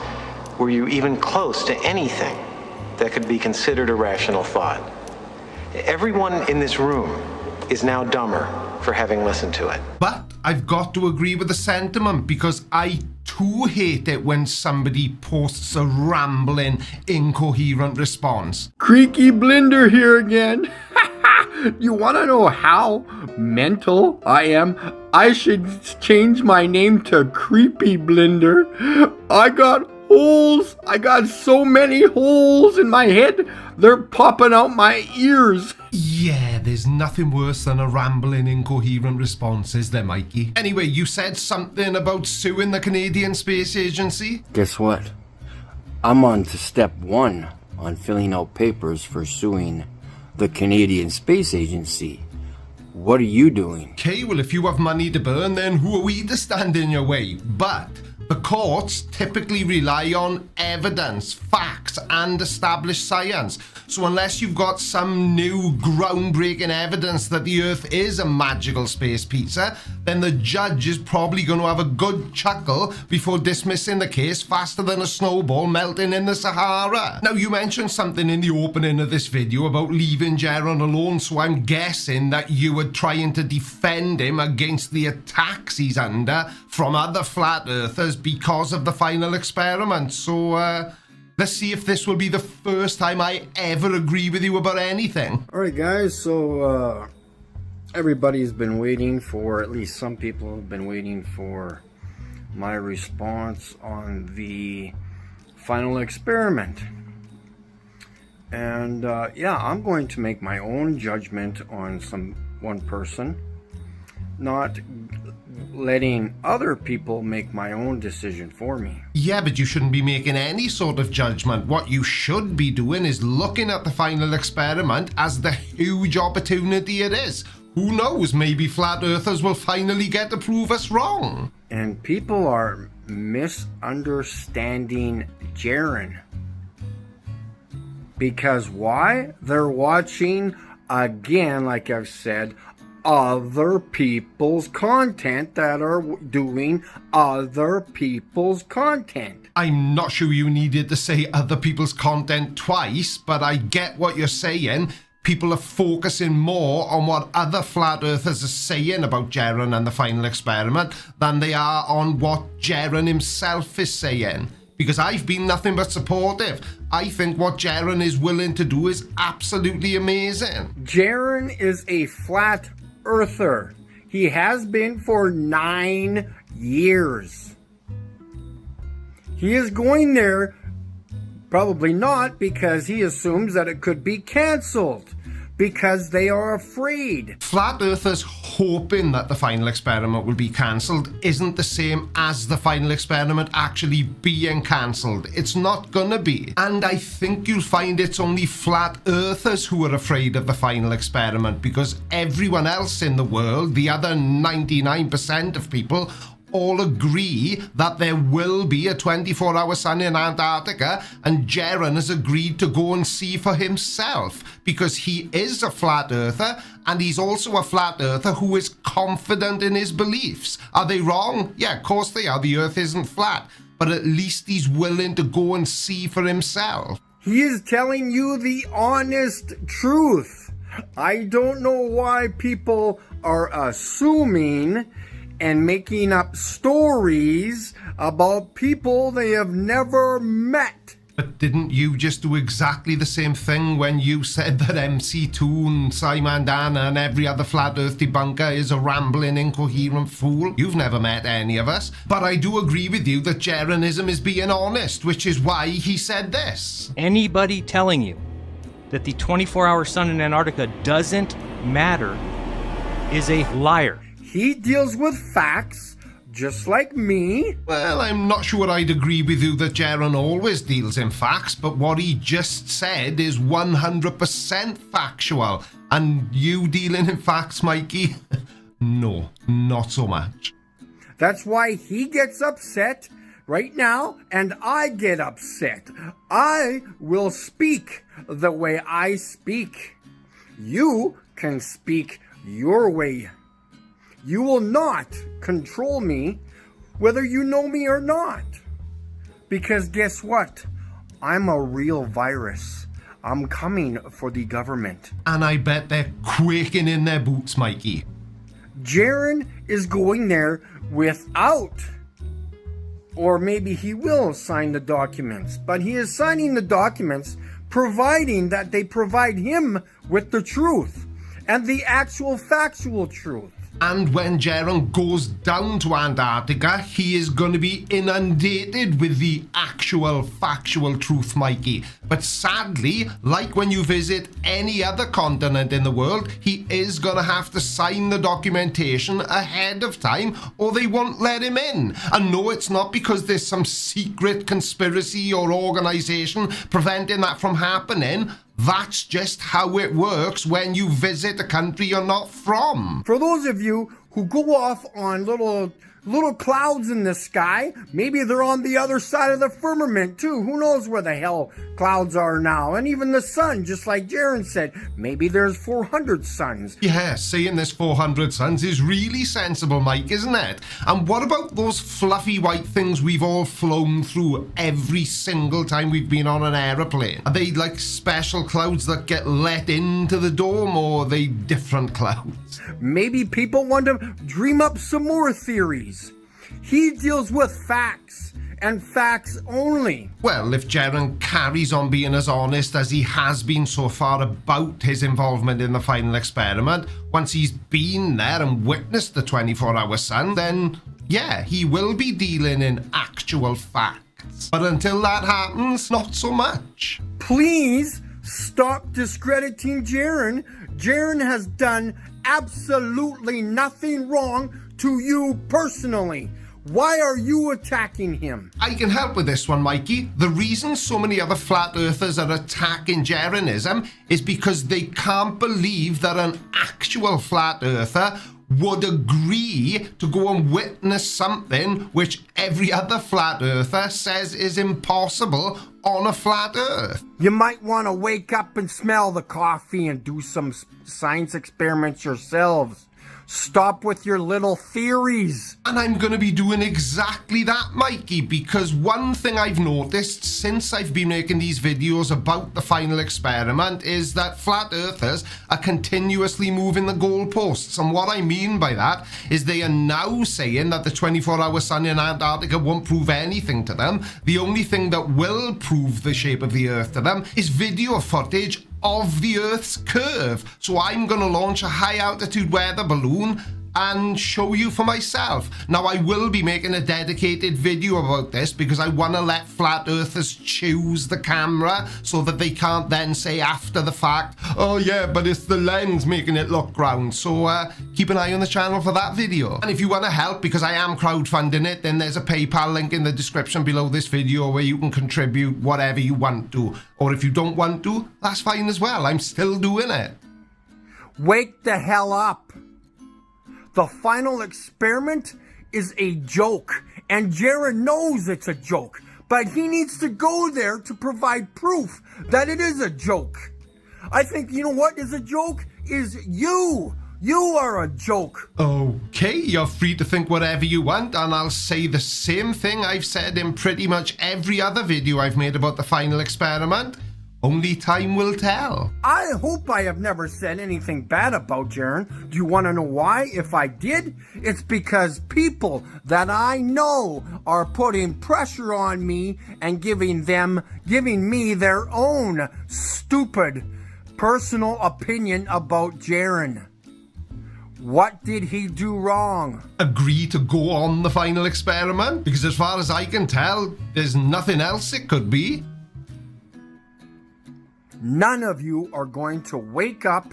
were you even close to anything that could be considered a rational thought. Everyone in this room is now dumber for having listened to it. But I've got to agree with the sentiment because I too hate it when somebody posts a rambling, incoherent response. Creaky Blender here again. You want to know how mental I am? I should change my name to Creepy Blender. I got holes. I got so many holes in my head. They're popping out my ears. Yeah, there's nothing worse than a rambling, incoherent response, is there, Mikey? Anyway, you said something about suing the Canadian Space Agency? Guess what? I'm on to step 1 on filling out papers for suing the Canadian Space Agency. What are you doing? Okay, well, if you have money to burn, then who are we to stand in your way? But the courts typically rely on evidence, facts, and established science. So unless you've got some new groundbreaking evidence that the Earth is a magical space pizza, then the judge is probably going to have a good chuckle before dismissing the case faster than a snowball melting in the Sahara. Now, you mentioned something in the opening of this video about leaving Jaron alone, so I'm guessing that you were trying to defend him against the attacks he's under from other flat earthers because of the final experiment. So, let's see if this will be the first time I ever agree with you about anything. Alright guys, so everybody's been waiting for, at least some people have been waiting for my response on the final experiment. And yeah, I'm going to make my own judgment on one person, not letting other people make my own decision for me. Yeah, but you shouldn't be making any sort of judgment. What you should be doing is looking at the final experiment as the huge opportunity it is. Who knows, maybe flat earthers will finally get to prove us wrong. And people are misunderstanding Jaron. Because why? They're watching, again, like I've said, other people's content that are doing other people's content. I'm not sure you needed to say other people's content twice, but I get what you're saying. People are focusing more on what other flat earthers are saying about Jaron and the final experiment than they are on what Jaron himself is saying. Because I've been nothing but supportive. I think what Jaron is willing to do is absolutely amazing. Jaron is a flat earther. He has been for 9 years. He is going there, probably not, because he assumes that it could be cancelled. Because they are afraid. Flat earthers hoping that the final experiment will be cancelled isn't the same as the final experiment actually being cancelled. It's not gonna be. And I think you'll find it's only flat earthers who are afraid of the final experiment, because everyone else in the world, the other 99% of people, all agree that there will be a 24-hour sun in Antarctica, and Jaron has agreed to go and see for himself because he is a flat earther, and he's also a flat earther who is confident in his beliefs. Are they wrong? Yeah, of course they are. The earth isn't flat, but at least he's willing to go and see for himself. He is telling you the honest truth. I don't know why people are assuming and making up stories about people they have never met. But didn't you just do exactly the same thing when you said that MC2 and Simon Dana and every other flat earth debunker is a rambling, incoherent fool? You've never met any of us. But I do agree with you that Jaronism is being honest, which is why he said this. Anybody telling you that the 24-hour sun in Antarctica doesn't matter is a liar. He deals with facts, just like me. Well, I'm not sure I'd agree with you that Jaron always deals in facts, but what he just said is 100% factual. And you dealing in facts, Mikey? No, not so much. That's why he gets upset right now, and I get upset. I will speak the way I speak. You can speak your way. You will not control me, whether you know me or not. Because guess what? I'm a real virus. I'm coming for the government. And I bet they're quaking in their boots, Mikey. Jaron is going there without Or maybe he will sign the documents, but he is signing the documents providing that they provide him with the truth and the actual factual truth. And when Jaron goes down to Antarctica, he is going to be inundated with the actual factual truth, Mikey. But sadly, like when you visit any other continent in the world, he is going to have to sign the documentation ahead of time or they won't let him in. And no, it's not because there's some secret conspiracy or organization preventing that from happening. That's just how it works when you visit a country you're not from. For those of you who go off on little clouds in the sky, maybe they're on the other side of the firmament too. Who knows where the hell clouds are now? And even the sun, just like Jaron said, maybe there's 400 suns. Yeah, saying there's 400 suns is really sensible, Mike, isn't it? And what about those fluffy white things we've all flown through every single time we've been on an aeroplane? Are they like special clouds that get let into the dome, or are they different clouds? Maybe people want to dream up some more theories. He deals with facts, and facts only. Well, if Jaron carries on being as honest as he has been so far about his involvement in the final experiment, once he's been there and witnessed the 24-hour sun, then yeah, he will be dealing in actual facts. But until that happens, not so much. Please stop discrediting Jaron. Jaron has done absolutely nothing wrong to you personally. Why are you attacking him? I can help with this one, Mikey. The reason so many other flat earthers are attacking Jaronism is because they can't believe that an actual flat earther would agree to go and witness something which every other flat earther says is impossible on a flat earth. You might want to wake up and smell the coffee and do some science experiments yourselves. Stop with your little theories. And I'm going to be doing exactly that, Mikey, because one thing I've noticed since I've been making these videos about the final experiment is that flat earthers are continuously moving the goalposts. And what I mean by that is they are now saying that the 24-hour sun in Antarctica won't prove anything to them. The only thing that will prove the shape of the Earth to them is video footage of the Earth's curve. So I'm going to launch a high altitude weather balloon and show you for myself. Now, I will be making a dedicated video about this because I want to let flat earthers choose the camera so that they can't then say after the fact, oh yeah, but it's the lens making it look round. So keep an eye on the channel for that video. And if you want to help, because I am crowdfunding it, then there's a PayPal link in the description below this video where you can contribute whatever you want to. Or if you don't want to, that's fine as well. I'm still doing it. Wake the hell up. The final experiment is a joke, and Jaron knows it's a joke, but he needs to go there to provide proof that it is a joke. I think, you know what is a joke? Is you. You are a joke. Okay, you're free to think whatever you want, and I'll say the same thing I've said in pretty much every other video I've made about the final experiment. Only time will tell. I hope I have never said anything bad about Jaron. Do you want to know why? If I did, it's because people that I know are putting pressure on me and giving me their own stupid personal opinion about Jaron. What did he do wrong? Agree to go on the final experiment? Because as far as I can tell, there's nothing else it could be. None of you are going to wake up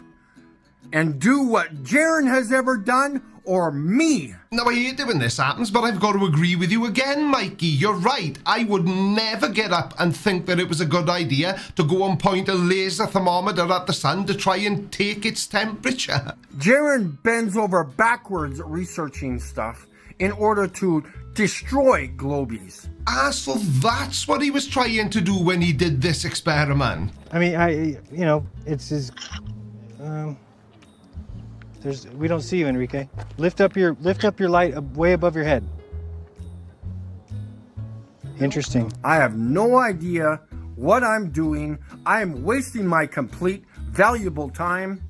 and do what Jaron has ever done, or me. Now, I hate it when this happens, but I've got to agree with you again, Mikey. You're right. I would never get up and think that it was a good idea to go and point a laser thermometer at the sun to try and take its temperature. Jaron bends over backwards researching stuff in order to destroy globies. Ah, so that's what he was trying to do when he did this experiment. I mean, it's his. We don't see you, Enrique. Lift up your light way above your head. Interesting. I have no idea what I'm doing. I am wasting my complete valuable time,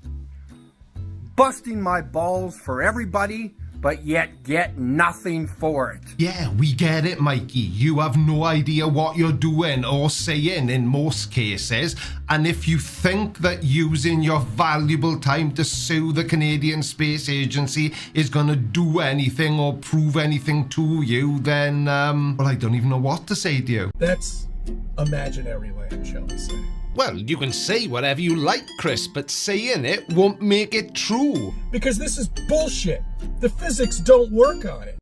busting my balls for everybody but yet get nothing for it. Yeah, we get it, Mikey. You have no idea what you're doing or saying in most cases. And if you think that using your valuable time to sue the Canadian Space Agency is going to do anything or prove anything to you, then, well, I don't even know what to say to you. That's imaginary land, shall we say. Well, you can say whatever you like, Chris, but saying it won't make it true. Because this is bullshit. The physics don't work on it.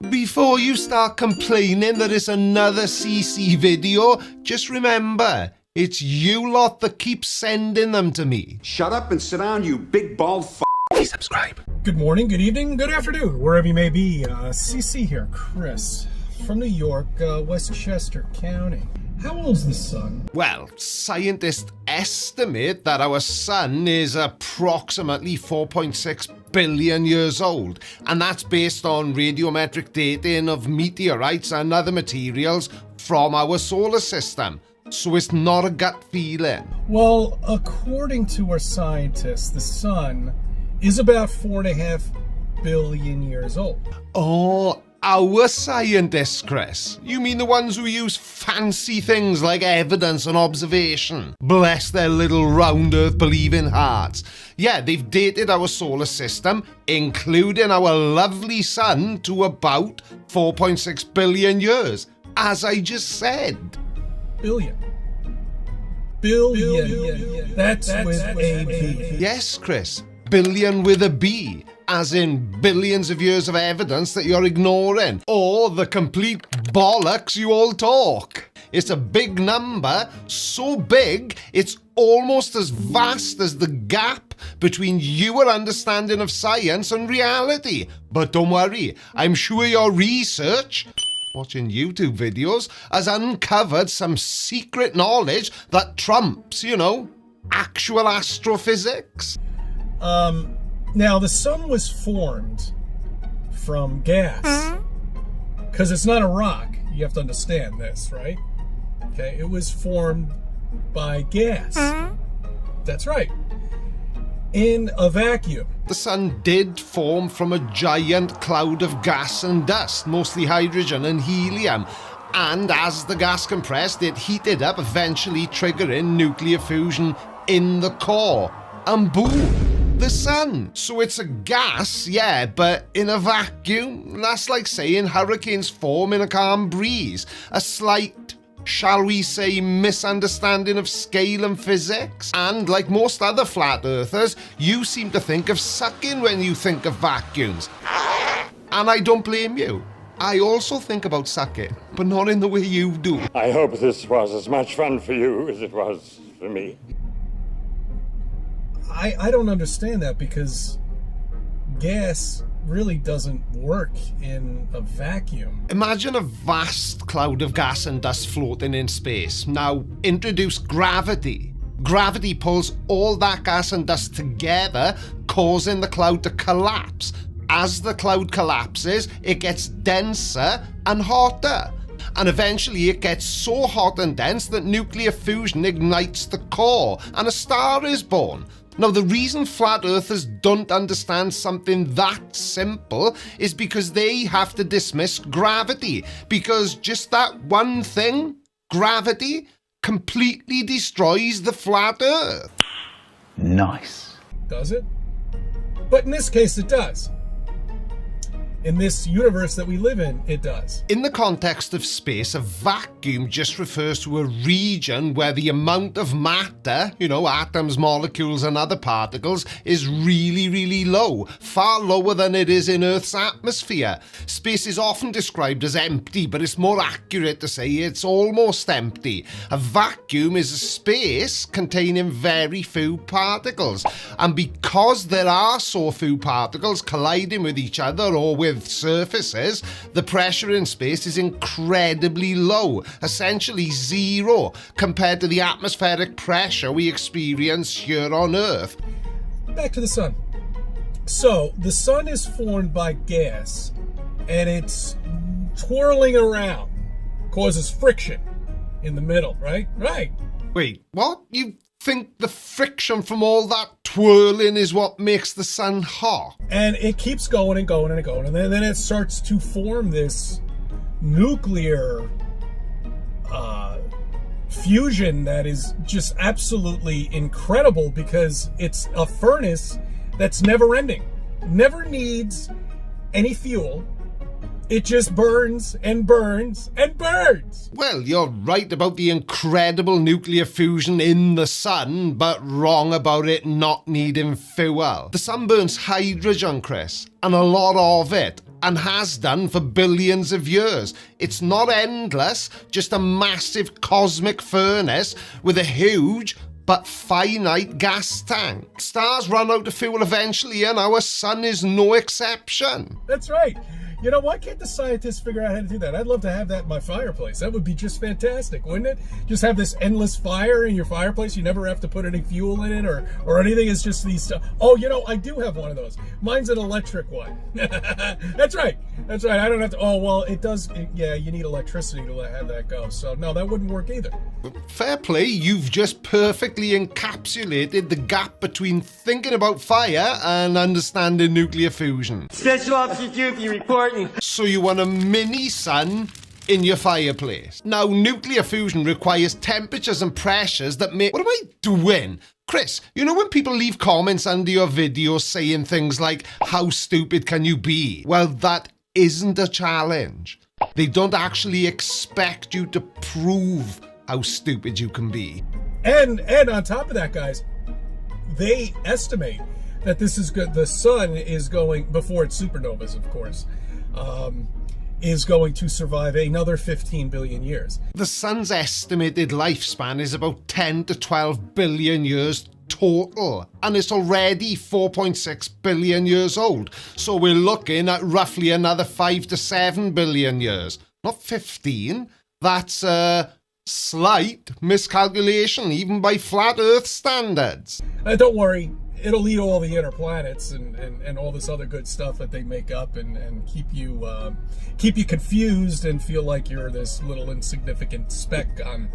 Before you start complaining that it's another CC video, just remember, it's you lot that keep sending them to me. Shut up and sit down, you big bald f***. Please subscribe. Good morning, good evening, good afternoon, wherever you may be. CC here, Chris, from New York, Westchester County. How old's the sun? Well, scientists estimate that our sun is approximately 4.6 billion years old, and that's based on radiometric dating of meteorites and other materials from our solar system. So it's not a gut feeling. Well, according to our scientists, the sun is about 4.5 billion years old. Oh, our scientists, Chris. You mean the ones who use fancy things like evidence and observation? Bless their little round earth believing hearts. Yeah, they've dated our solar system, including our lovely sun, to about 4.6 billion years, as I just said. Billion. That's with a B. Yes, Chris. Billion with a B. As in billions of years of evidence that you're ignoring, or the complete bollocks you all talk. It's a big number, so big it's almost as vast as the gap between your understanding of science and reality. But don't worry, I'm sure your research, watching YouTube videos, has uncovered some secret knowledge that trumps, actual astrophysics. Now, the sun was formed from gas. Because it's not a rock. You have to understand this, right? Okay, it was formed by gas. That's right. In a vacuum. The sun did form from a giant cloud of gas and dust, mostly hydrogen and helium. And as the gas compressed, it heated up, eventually triggering nuclear fusion in the core. And boom! The sun. So it's a gas, yeah, but in a vacuum. That's like saying hurricanes form in a calm breeze. A slight, shall we say, misunderstanding of scale and physics. And like most other flat earthers, you seem to think of sucking when you think of vacuums. And I don't blame you. I also think about sucking, but not in the way you do. I hope this was as much fun for you as it was for me. I don't understand that, because gas really doesn't work in a vacuum. Imagine a vast cloud of gas and dust floating in space. Now introduce gravity. Gravity pulls all that gas and dust together, causing the cloud to collapse. As the cloud collapses, it gets denser and hotter. And eventually it gets so hot and dense that nuclear fusion ignites the core and a star is born. Now, the reason flat earthers don't understand something that simple is because they have to dismiss gravity. Because just that one thing, gravity, completely destroys the flat earth. Nice. Does it? But in this case, it does. In this universe that we live in, it does. In the context of space, a vacuum just refers to a region where the amount of matter, atoms, molecules, and other particles, is really, really low, far lower than it is in Earth's atmosphere. Space is often described as empty, but it's more accurate to say it's almost empty. A vacuum is a space containing very few particles. And because there are so few particles colliding with each other or with surfaces, the pressure in space is incredibly low, essentially zero, compared to the atmospheric pressure we experience here on Earth. Back to the sun. So, the sun is formed by gas, and it's twirling around, causes friction in the middle, right? Right. Wait, what? You think the friction from all that twirling is what makes the sun hot? And it keeps going and going and going, and then it starts to form this nuclear fusion that is just absolutely incredible, because it's a furnace that's never ending, never needs any fuel. It just burns and burns and burns. Well, you're right about the incredible nuclear fusion in the sun, but wrong about it not needing fuel. The sun burns hydrogen, Chris, and a lot of it, and has done for billions of years. It's not endless, just a massive cosmic furnace with a huge but finite gas tank. Stars run out of fuel eventually, and our sun is no exception. That's right. You know, why can't the scientists figure out how to do that? I'd love to have that in my fireplace. That would be just fantastic, wouldn't it? Just have this endless fire in your fireplace. You never have to put any fuel in it or anything. It's just these stuff. Oh, you know, I do have one of those. Mine's an electric one. That's right. That's right. I don't have to. Oh, well, it does. Yeah, you need electricity to have that go. So, no, that wouldn't work either. Fair play. You've just perfectly encapsulated the gap between thinking about fire and understanding nuclear fusion. Special Officer Dookie reporting. So you want a mini sun in your fireplace. Now, nuclear fusion requires temperatures and pressures that make... What am I doing? Chris, you know when people leave comments under your videos saying things like, how stupid can you be? Well, that isn't a challenge. They don't actually expect you to prove how stupid you can be. And on top of that, guys, they estimate that this is good. The sun is going, before its supernovas, of course, is going to survive another 15 billion years. The sun's estimated lifespan is about 10 to 12 billion years total, and it's already 4.6 billion years old. So we're looking at roughly another 5 to 7 billion years. Not 15. That's a slight miscalculation, even by flat Earth standards. Don't worry. It'll eat all the inner planets and all this other good stuff that they make up and keep you confused and feel like you're this little insignificant speck on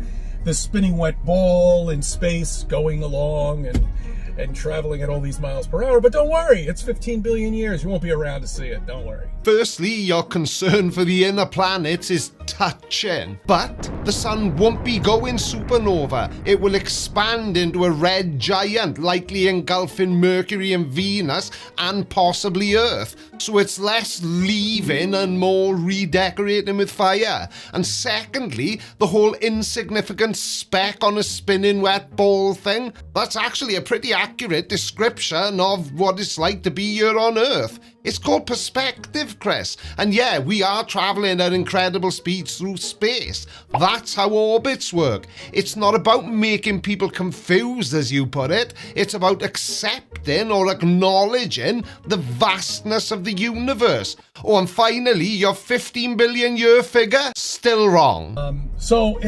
the spinning wet ball in space going along and traveling at all these miles per hour. But don't worry, it's 15 billion years. You won't be around to see it. Don't worry. Firstly, your concern for the inner planets is touching. But the sun won't be going supernova. It will expand into a red giant, likely engulfing Mercury and Venus and possibly Earth. So it's less leaving and more redecorating with fire. And secondly, the whole insignificant speck on a spinning wet ball thing, that's actually a pretty accurate description of what it's like to be here on Earth. It's called perspective, Chris. And yeah, we are traveling at incredible speeds through space. That's how orbits work. It's not about making people confused, as you put it. It's about accepting or acknowledging the vastness of the universe. Oh, and finally, your 15 billion year figure, still wrong. So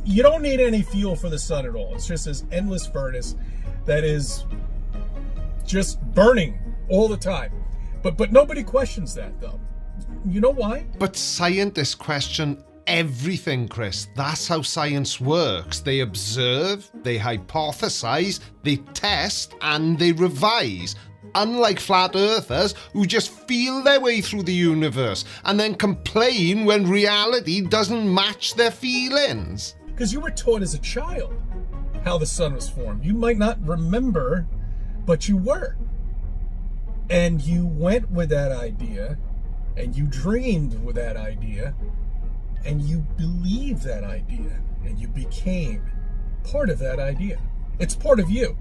you don't need any fuel for the sun at all. It's just this endless furnace that is just burning all the time. But nobody questions that, though. You know why? But scientists question everything, Chris. That's how science works. They observe, they hypothesize, they test, and they revise. Unlike flat earthers who just feel their way through the universe and then complain when reality doesn't match their feelings. Because you were taught as a child how the sun was formed. You might not remember, but you were. And you went with that idea, and you dreamed with that idea, and you believed that idea, and you became part of that idea. It's part of you.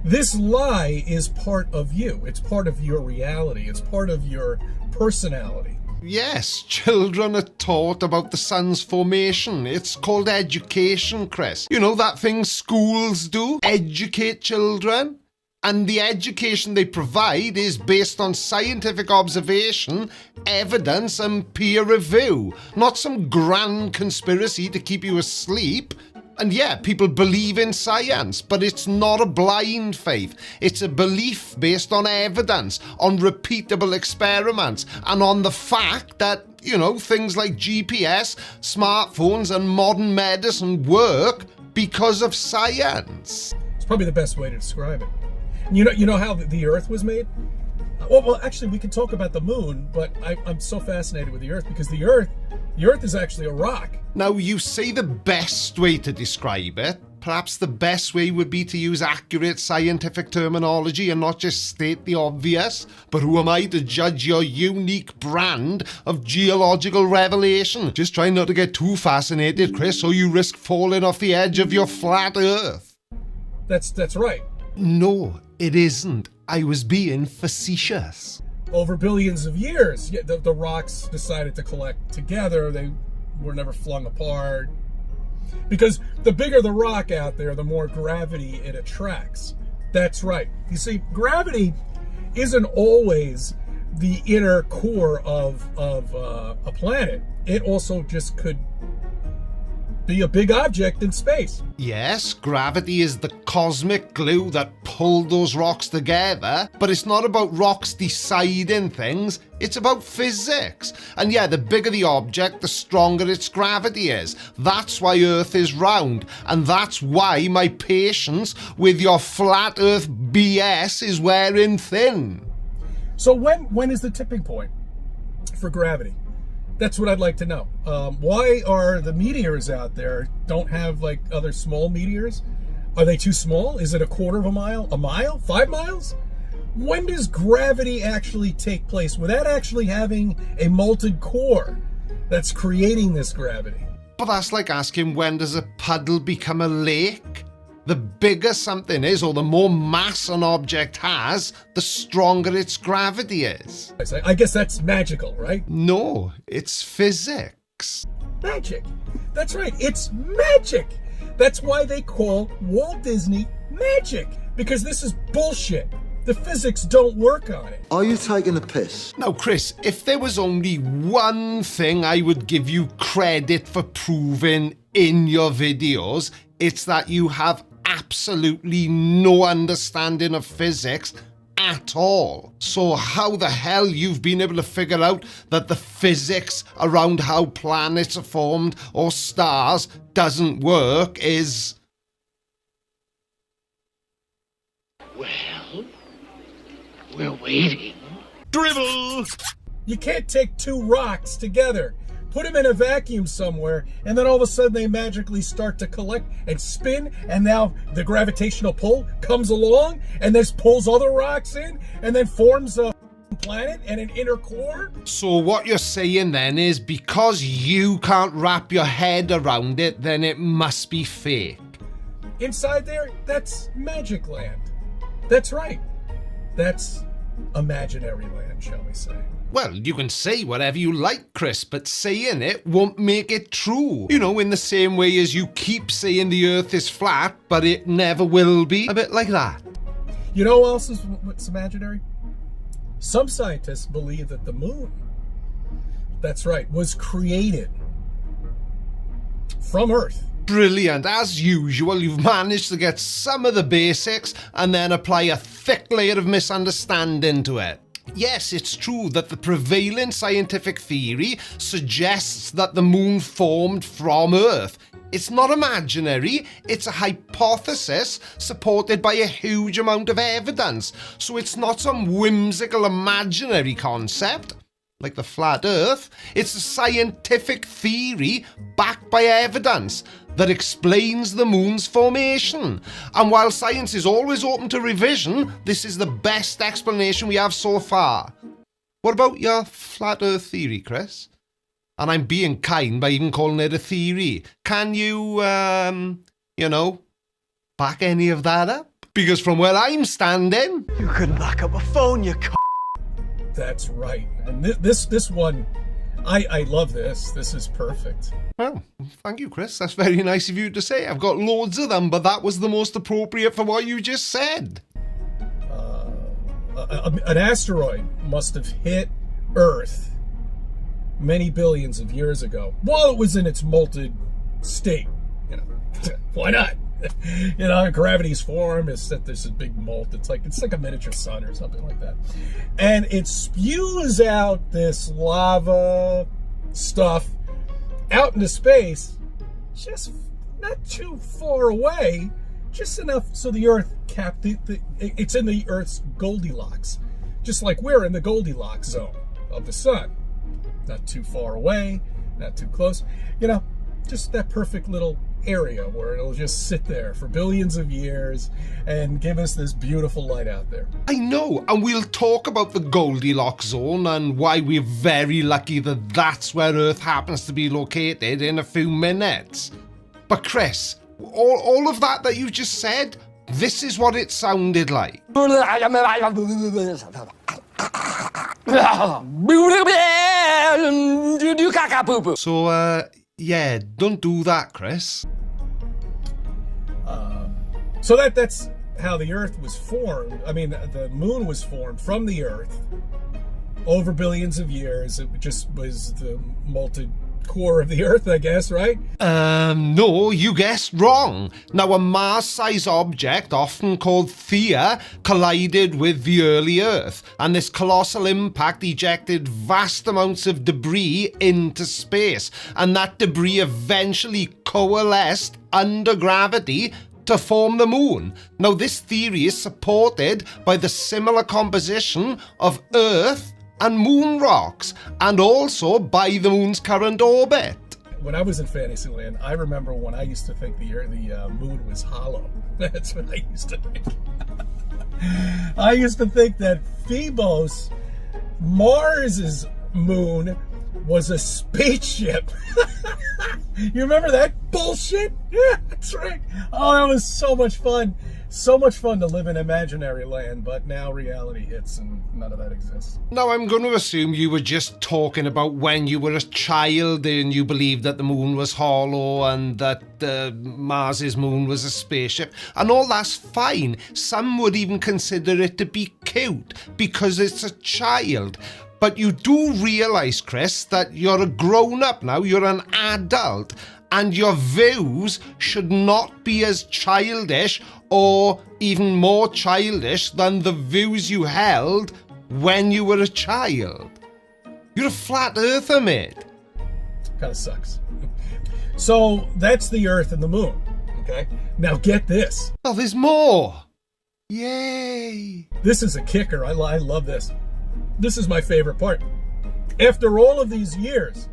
This lie is part of you. It's part of your reality. It's part of your personality. Yes, children are taught about the sun's formation. It's called education, Chris. You know that thing schools do? Educate children. And the education they provide is based on scientific observation, evidence, and peer review. Not some grand conspiracy to keep you asleep. And yeah, people believe in science, but it's not a blind faith. It's a belief based on evidence, on repeatable experiments, and on the fact that, you know, things like GPS, smartphones, and modern medicine work because of science. It's probably the best way to describe it. You know how the Earth was made? Well, actually, we can talk about the moon, but I'm so fascinated with the Earth because the Earth is actually a rock. Now, you say the best way to describe it. Perhaps the best way would be to use accurate scientific terminology and not just state the obvious. But who am I to judge your unique brand of geological revelation? Just try not to get too fascinated, Chris, or you risk falling off the edge of your flat Earth. That's right. No, it isn't. I was being facetious. Over billions of years, the rocks decided to collect together. They were never flung apart. Because the bigger the rock out there, the more gravity it attracts. That's right. You see, gravity isn't always the inner core of a planet. It also just could be a big object in space. Yes, gravity is the cosmic glue that pulled those rocks together, but it's not about rocks deciding things, it's about physics. And yeah, the bigger the object, the stronger its gravity is. That's why Earth is round, and that's why my patience with your flat Earth BS is wearing thin. So when is the tipping point for gravity? That's what I'd like to know. Why are the meteors out there don't have like other small meteors? Are they too small? Is it a quarter of a mile? A mile? 5 miles? When does gravity actually take place without actually having a molten core that's creating this gravity? But that's like asking, when does a puddle become a lake? The bigger something is, or the more mass an object has, the stronger its gravity is. I guess that's magical, right? No, it's physics. Magic. That's right, it's magic. That's why they call Walt Disney magic, because this is bullshit. The physics don't work on it. Are you taking the piss? Now, Chris, if there was only one thing I would give you credit for proving in your videos, it's that you have absolutely no understanding of physics at all. So how the hell you've been able to figure out that the physics around how planets are formed or stars doesn't work is... Well, we're waiting. Dribble! You can't take two rocks together, put them in a vacuum somewhere, and then all of a sudden they magically start to collect and spin, and now the gravitational pull comes along and this pulls other rocks in and then forms a planet and an inner core. So what you're saying then is, because you can't wrap your head around it, then it must be fake. Inside there, that's magic land. That's right. That's imaginary land, shall we say. Well, you can say whatever you like, Chris, but saying it won't make it true. You know, in the same way as you keep saying the Earth is flat, but it never will be. A bit like that. You know what's imaginary? Some scientists believe that the moon, that's right, was created from Earth. Brilliant. As usual, you've managed to get some of the basics and then apply a thick layer of misunderstanding to it. Yes, it's true that the prevailing scientific theory suggests that the moon formed from Earth. It's not imaginary, it's a hypothesis supported by a huge amount of evidence. So it's not some whimsical imaginary concept like the flat Earth. It's a scientific theory backed by evidence that explains the moon's formation. And while science is always open to revision, this is the best explanation we have so far. What about your flat Earth theory, Chris? And I'm being kind by even calling it a theory. Can you, back any of that up? Because from where I'm standing... You couldn't lock up a phone, you c***. That's right. And this one, I love this. This is perfect. Well, thank you, Chris. That's very nice of you to say. I've got loads of them, but that was the most appropriate for what you just said. An asteroid must have hit Earth many billions of years ago while it was in its molten state. Why not? Gravity's form is that there's a big molt. It's like a miniature sun or something like that. And it spews out this lava stuff out into space just not too far away, just enough so the Earth it's in the Earth's Goldilocks, just like we're in the Goldilocks zone of the sun. Not too far away, not too close. You know, just that perfect little area where it'll just sit there for billions of years and give us this beautiful light out there. I know, and we'll talk about the Goldilocks zone and why we're very lucky that that's where Earth happens to be located in a few minutes. But Chris, all of that you just said, this is what it sounded like. So, yeah, don't do that, Chris. So that's how the Earth was formed. I mean, the moon was formed from the Earth over billions of years. It just was the molten core of the Earth, I guess, right? No, you guessed wrong. Now, a Mars-sized object, often called Theia, collided with the early Earth, and this colossal impact ejected vast amounts of debris into space, and that debris eventually coalesced under gravity to form the moon. Now, this theory is supported by the similar composition of Earth and moon rocks, and also by the moon's current orbit. When I was in Fantasyland, I remember when I used to think the moon was hollow. That's what I used to think. I used to think that Phobos, Mars's moon, was a spaceship. You remember that bullshit? Yeah, that's right. Oh, that was so much fun. So much fun to live in imaginary land, but now reality hits and none of that exists. Now, I'm going to assume you were just talking about when you were a child and you believed that the moon was hollow and that Mars's moon was a spaceship, and all that's fine. Some would even consider it to be cute because it's a child. But you do realise, Chris, that you're a grown-up now, you're an adult, and your views should not be as childish or even more childish than the views you held when you were a child. You're a flat earther, mate. Kind of sucks. So that's the Earth and the moon, okay? Now get this. Oh, there's more. Yay. This is a kicker. I love this. This is my favorite part. After all of these years,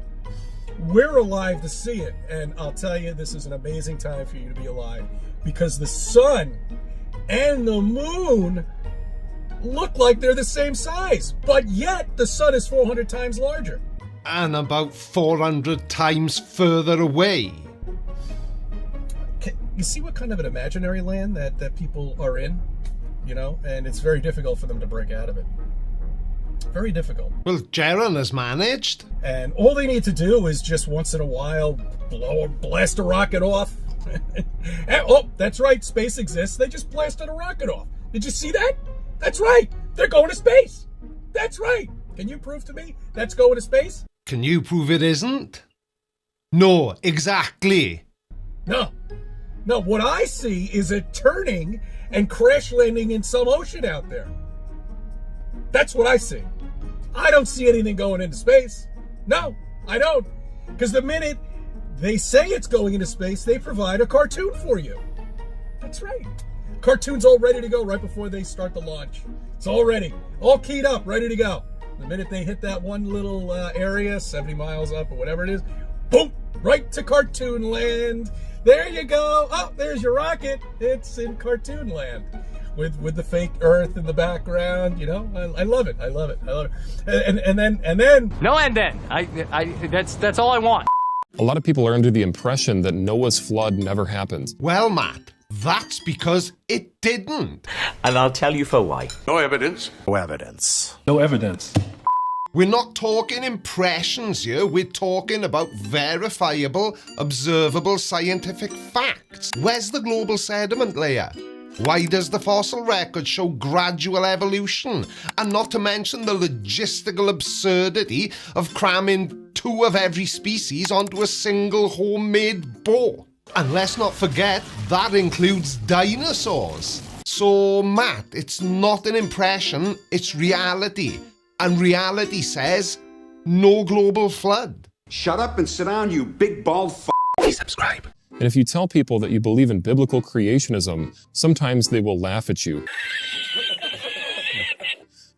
we're alive to see it. And I'll tell you, this is an amazing time for you to be alive, because the sun and the moon look like they're the same size, but yet the sun is 400 times larger. And about 400 times further away. You see what kind of an imaginary land that people are in? You know, and it's very difficult for them to break out of it. Very difficult. Well, Jaron has managed. And all they need to do is just once in a while blast a rocket off. Oh, that's right, space exists. They just blasted a rocket off. Did you see that? That's right. They're going to space. That's right. Can you prove to me that's going to space? Can you prove it isn't? No, exactly. No, what I see is it turning and crash landing in some ocean out there. That's what I see. I don't see anything going into space. No, I don't. Because the minute they say it's going into space, they provide a cartoon for you. That's right. Cartoon's all ready to go right before they start the launch. It's all ready, all keyed up, ready to go. The minute they hit that one little area, 70 miles up or whatever it is, boom, right to cartoon land. There you go. Oh, there's your rocket. It's in cartoon land. With the fake Earth in the background, you know, I love it. I love it. And then. No, and then. That's all I want. A lot of people are under the impression that Noah's flood never happened. Well, Matt, that's because it didn't. And I'll tell you for why. No evidence. No evidence. No evidence. We're not talking impressions here. We're talking about verifiable, observable scientific facts. Where's the global sediment layer? Why does the fossil record show gradual evolution? And not to mention the logistical absurdity of cramming 2 of every species onto a single homemade boat. And let's not forget, that includes dinosaurs. So, Matt, it's not an impression, it's reality. And reality says, no global flood. Shut up and sit down, you big bald f***. Please subscribe. And if you tell people that you believe in biblical creationism, sometimes they will laugh at you.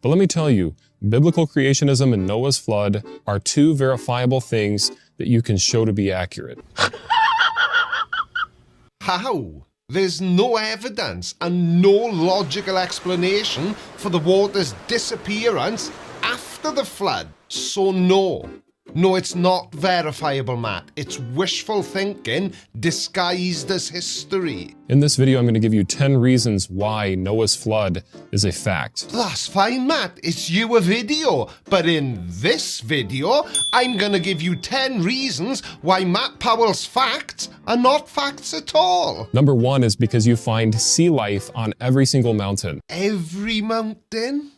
But let me tell you, biblical creationism and Noah's flood are two verifiable things that you can show to be accurate. How? There's no evidence and no logical explanation for the water's disappearance after the flood. So no, it's not verifiable, Matt. It's wishful thinking disguised as history. In this video, I'm going to give you 10 reasons why Noah's flood is a fact. That's fine, Matt. It's you a video. But in this video, I'm going to give you 10 reasons why Matt Powell's facts are not facts at all. Number 1 is because you find sea life on every single mountain. Every mountain?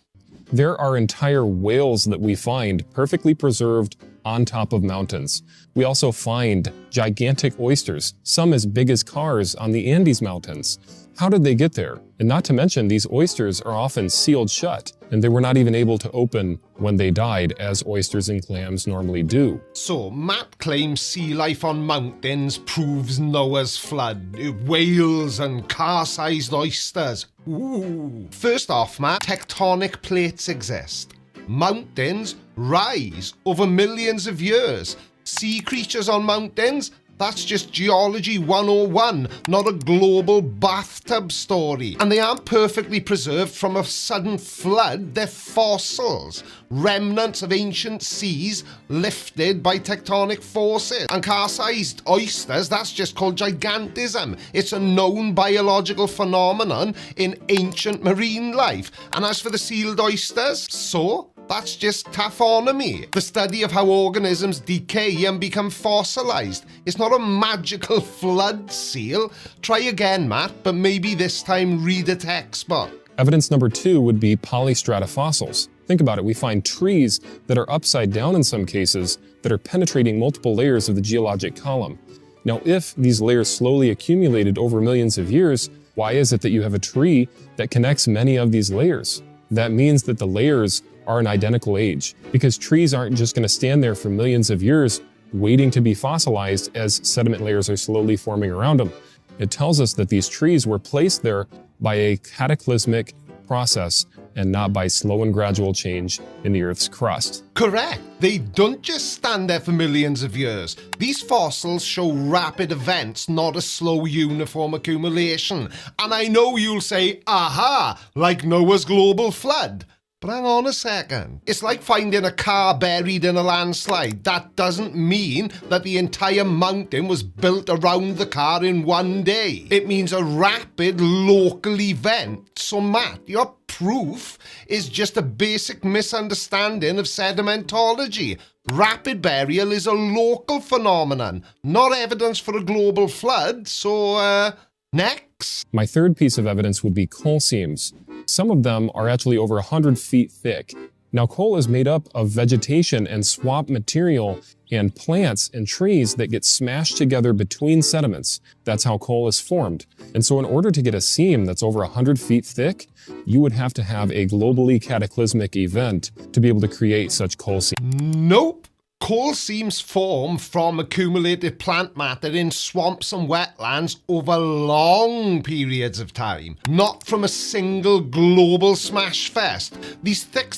There are entire whales that we find perfectly preserved on top of mountains. We also find gigantic oysters, some as big as cars on the Andes Mountains. How did they get there? And not to mention, these oysters are often sealed shut, and they were not even able to open when they died, as oysters and clams normally do. So, Matt claims sea life on mountains proves Noah's flood. Whales and car-sized oysters. Ooh. First off, Matt, tectonic plates exist. Mountains rise over millions of years. Sea creatures on mountains? That's just geology 101, not a global bathtub story. And they aren't perfectly preserved from a sudden flood, they're fossils. Remnants of ancient seas lifted by tectonic forces. And car-sized oysters, that's just called gigantism. It's a known biological phenomenon in ancient marine life. And as for the sealed oysters, so? That's just taphonomy, the study of how organisms decay and become fossilized. It's not a magical flood seal. Try again, Matt, but maybe this time read a textbook. Evidence number 2 would be polystrata fossils. Think about it, we find trees that are upside down in some cases that are penetrating multiple layers of the geologic column. Now, if these layers slowly accumulated over millions of years, why is it that you have a tree that connects many of these layers? That means that the layers are an identical age, because trees aren't just going to stand there for millions of years waiting to be fossilized as sediment layers are slowly forming around them. It tells us that these trees were placed there by a cataclysmic process and not by slow and gradual change in the Earth's crust. Correct. They don't just stand there for millions of years. These fossils show rapid events, not a slow uniform accumulation. And I know you'll say, aha, like Noah's global flood. But hang on a second. It's like finding a car buried in a landslide. That doesn't mean that the entire mountain was built around the car in one day. It means a rapid local event. So Matt, your proof is just a basic misunderstanding of sedimentology. Rapid burial is a local phenomenon, not evidence for a global flood. So, next. My third piece of evidence would be coal seams. Some of them are actually over 100 feet thick. Now, coal is made up of vegetation and swamp material and plants and trees that get smashed together between sediments. That's how coal is formed. And so in order to get a seam that's over 100 feet thick, you would have to have a globally cataclysmic event to be able to create such coal seams. Nope. Coal seams form from accumulated plant matter in swamps and wetlands over long periods of time, not from a single global smash fest. These thick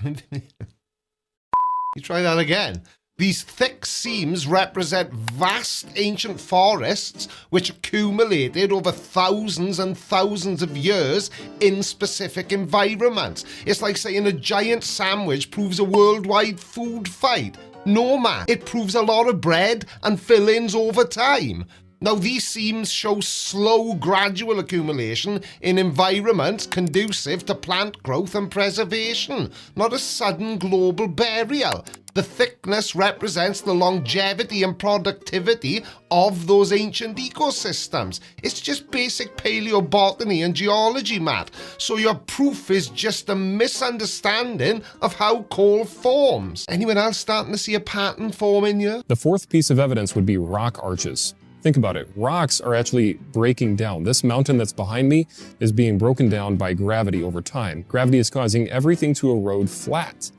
You try that again. These thick seams represent vast ancient forests which accumulated over thousands and thousands of years in specific environments. It's like saying a giant sandwich proves a worldwide food fight. No, Matt, it proves a lot of bread and fillings over time. Now, these seams show slow, gradual accumulation in environments conducive to plant growth and preservation, not a sudden global burial. The thickness represents the longevity and productivity of those ancient ecosystems. It's just basic paleobotany and geology, Matt. So your proof is just a misunderstanding of how coal forms. Anyone else starting to see a pattern forming here? The fourth piece of evidence would be rock arches. Think about it. Rocks are actually breaking down. This mountain that's behind me is being broken down by gravity over time. Gravity is causing everything to erode flat.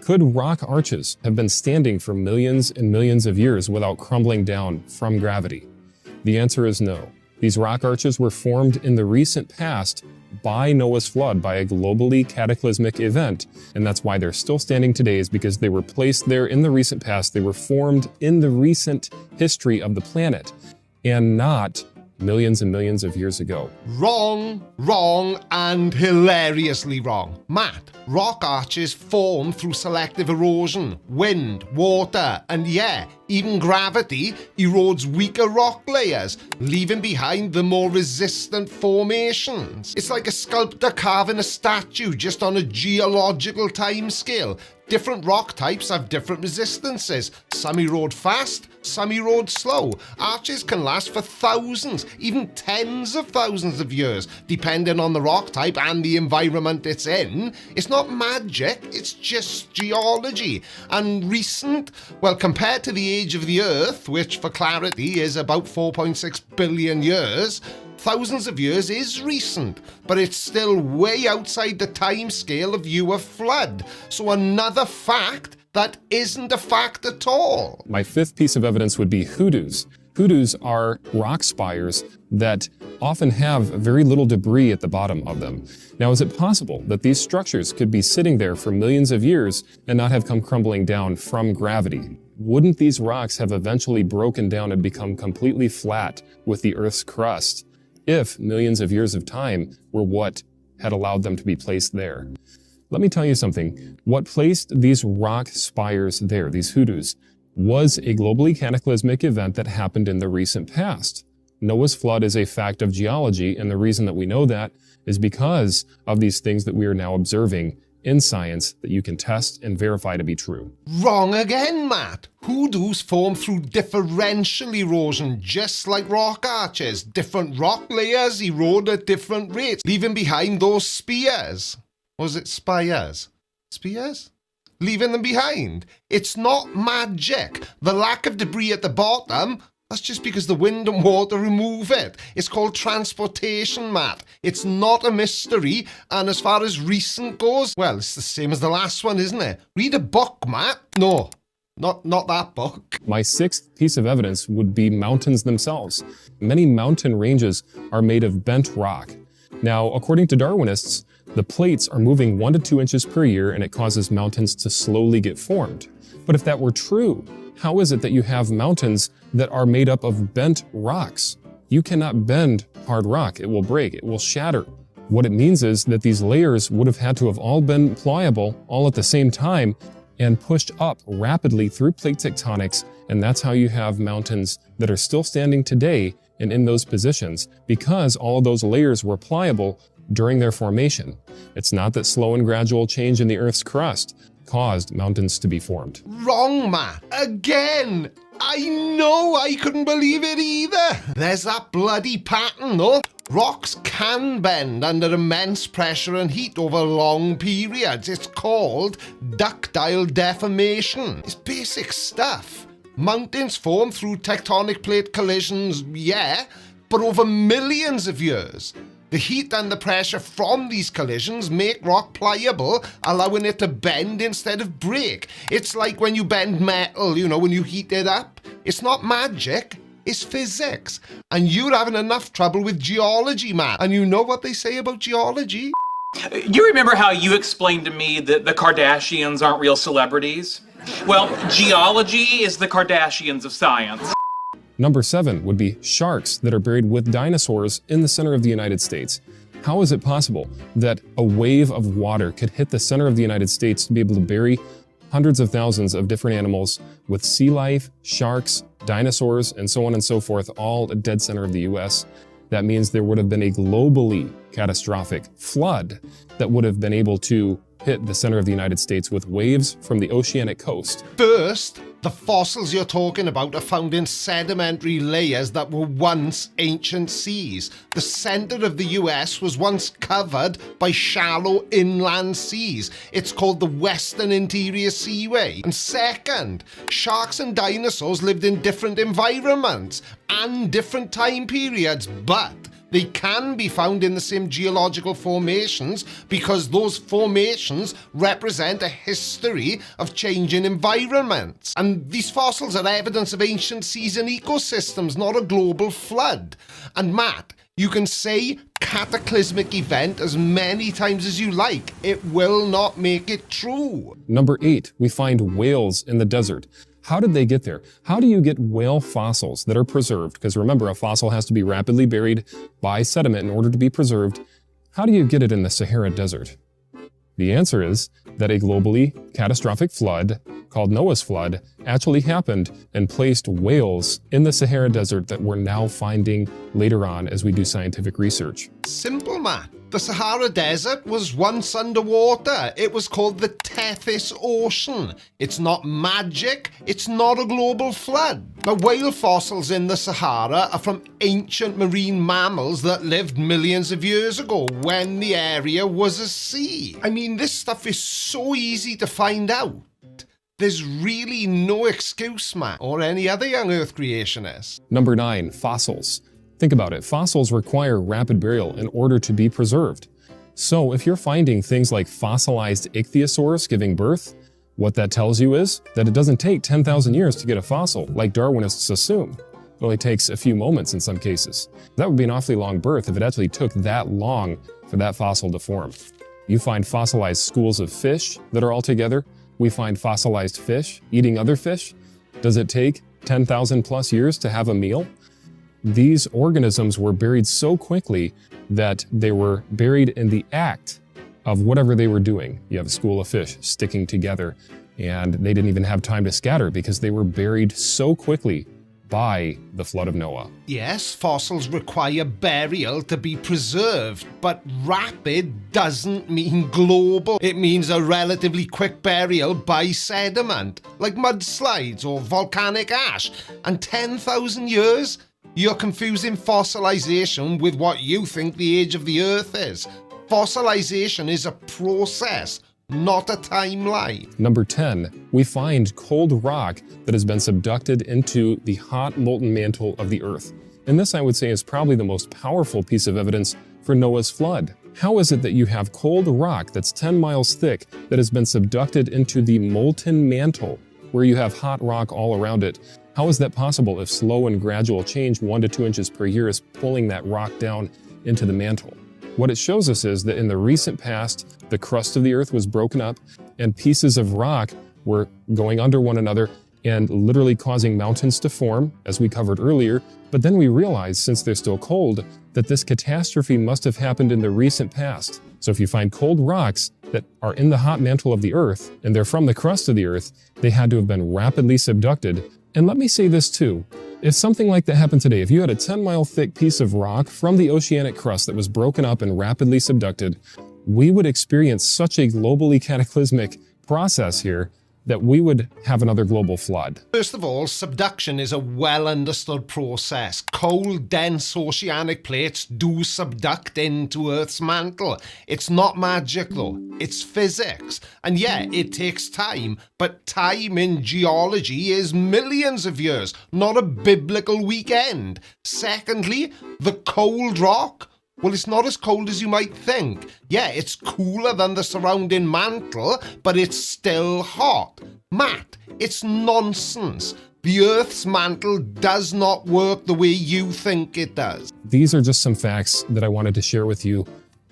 Could rock arches have been standing for millions and millions of years without crumbling down from gravity? The answer is no. These rock arches were formed in the recent past by Noah's flood, by a globally cataclysmic event, and that's why they're still standing today, is because they were placed there in the recent past. They were formed in the recent history of the planet, and not millions and millions of years ago. Wrong, wrong, and hilariously wrong. Matt, rock arches form through selective erosion. Wind, water, and yeah, even gravity erodes weaker rock layers, leaving behind the more resistant formations. It's like a sculptor carving a statue just on a geological timescale. Different rock types have different resistances. Some erode fast, some erode slow. Arches can last for thousands, even tens of thousands of years, depending on the rock type and the environment it's in. It's not magic, it's just geology. And recent, well, compared to the age of the Earth, which for clarity is about 4.6 billion years, thousands of years is recent, but it's still way outside the time scale of your flood. So another fact that isn't a fact at all. My fifth piece of evidence would be hoodoos. Hoodoos are rock spires that often have very little debris at the bottom of them. Now, is it possible that these structures could be sitting there for millions of years and not have come crumbling down from gravity? Wouldn't these rocks have eventually broken down and become completely flat with the Earth's crust if millions of years of time were what had allowed them to be placed there? Let me tell you something. What placed these rock spires there, these hoodoos, was a globally cataclysmic event that happened in the recent past. Noah's flood is a fact of geology, and the reason that we know that is because of these things that we are now observing in science that you can test and verify to be true. Wrong again, Matt. Hoodoos form through differential erosion, just like rock arches. Different rock layers erode at different rates, leaving behind those spears. Was it spires? Spears? Leaving them behind. It's not magic. The lack of debris at the bottom, that's just because the wind and water remove it. It's called transportation, Matt. It's not a mystery, and as far as recent goes, well, it's the same as the last one, isn't it? Read a book, Matt. No, not that book. My sixth piece of evidence would be mountains themselves. Many mountain ranges are made of bent rock. Now, according to Darwinists, the plates are moving 1 to 2 inches per year, and it causes mountains to slowly get formed. But if that were true, how is it that you have mountains that are made up of bent rocks? You cannot bend hard rock. It will break. It will shatter. What it means is that these layers would have had to have all been pliable all at the same time and pushed up rapidly through plate tectonics, and that's how you have mountains that are still standing today and in those positions, because all of those layers were pliable during their formation. It's not that slow and gradual change in the Earth's crust caused mountains to be formed. Wrong, Matt. Again! I know, I couldn't believe it either. There's that bloody pattern, though. Rocks can bend under immense pressure and heat over long periods. It's called ductile deformation. It's basic stuff. Mountains form through tectonic plate collisions, yeah, but over millions of years. The heat and the pressure from these collisions make rock pliable, allowing it to bend instead of break. It's like when you bend metal, you know, when you heat it up. It's not magic, it's physics. And you're having enough trouble with geology, Matt. And you know what they say about geology? You remember how you explained to me that the Kardashians aren't real celebrities? Well, geology is the Kardashians of science. Number 7 would be sharks that are buried with dinosaurs in the center of the United States. How is it possible that a wave of water could hit the center of the United States to be able to bury hundreds of thousands of different animals with sea life, sharks, dinosaurs, and so on and so forth, all at dead center of the US? That means there would have been a globally catastrophic flood that would have been able to hit the center of the United States with waves from the oceanic coast. First, the fossils you're talking about are found in sedimentary layers that were once ancient seas. The center of the US was once covered by shallow inland seas. It's called the Western Interior Seaway. And second, sharks and dinosaurs lived in different environments and different time periods, but They can be found in the same geological formations because those formations represent a history of changing environments. And these fossils are evidence of ancient seas and ecosystems, not a global flood. And Matt, you can say cataclysmic event as many times as you like. It will not make it true. Number 8, we find whales in the desert. How did they get there? How do you get whale fossils that are preserved? Because remember, a fossil has to be rapidly buried by sediment in order to be preserved. How do you get it in the Sahara Desert? The answer is that a globally catastrophic flood called Noah's Flood actually happened and placed whales in the Sahara Desert that we're now finding later on as we do scientific research. Simple, Matt. The Sahara Desert was once underwater. It was called the Tethys Ocean. It's not magic. It's not a global flood. The whale fossils in the Sahara are from ancient marine mammals that lived millions of years ago when the area was a sea. I mean, this stuff is so easy to find out. There's really no excuse, Matt, or any other young Earth creationist. Number 9, fossils. Think about it. Fossils require rapid burial in order to be preserved. So if you're finding things like fossilized ichthyosaurs giving birth, what that tells you is that it doesn't take 10,000 years to get a fossil, like Darwinists assume. It only takes a few moments in some cases. That would be an awfully long birth if it actually took that long for that fossil to form. You find fossilized schools of fish that are all together. We find fossilized fish eating other fish. Does it take 10,000 plus years to have a meal? These organisms were buried so quickly that they were buried in the act of whatever they were doing. You have a school of fish sticking together, and they didn't even have time to scatter because they were buried so quickly by the flood of Noah. Yes, fossils require burial to be preserved, but rapid doesn't mean global. It means a relatively quick burial by sediment, like mudslides or volcanic ash. And 10,000 years? You're confusing fossilization with what you think the age of the Earth is. Fossilization is a process, not a timeline. Number 10, we find cold rock that has been subducted into the hot molten mantle of the Earth. And this, I would say, is probably the most powerful piece of evidence for Noah's flood. How is it that you have cold rock that's 10 miles thick that has been subducted into the molten mantle, where you have hot rock all around it? How is that possible if slow and gradual change 1 to 2 inches per year is pulling that rock down into the mantle? What it shows us is that in the recent past, the crust of the Earth was broken up and pieces of rock were going under one another and literally causing mountains to form, as we covered earlier. But then we realized, since they're still cold, that this catastrophe must have happened in the recent past. So if you find cold rocks that are in the hot mantle of the Earth and they're from the crust of the Earth, they had to have been rapidly subducted. And let me say this too, if something like that happened today, if you had a 10-mile thick piece of rock from the oceanic crust that was broken up and rapidly subducted, we would experience such a globally cataclysmic process here that we would have another global flood. First of all, subduction is a well-understood process. Cold, dense oceanic plates do subduct into Earth's mantle. It's not magic though, it's physics. And yeah, it takes time, but time in geology is millions of years, not a biblical weekend. Secondly, the cold rock, well, it's not as cold as you might think. Yeah, it's cooler than the surrounding mantle, but it's still hot. Matt, it's nonsense. The Earth's mantle does not work the way you think it does. These are just some facts that I wanted to share with you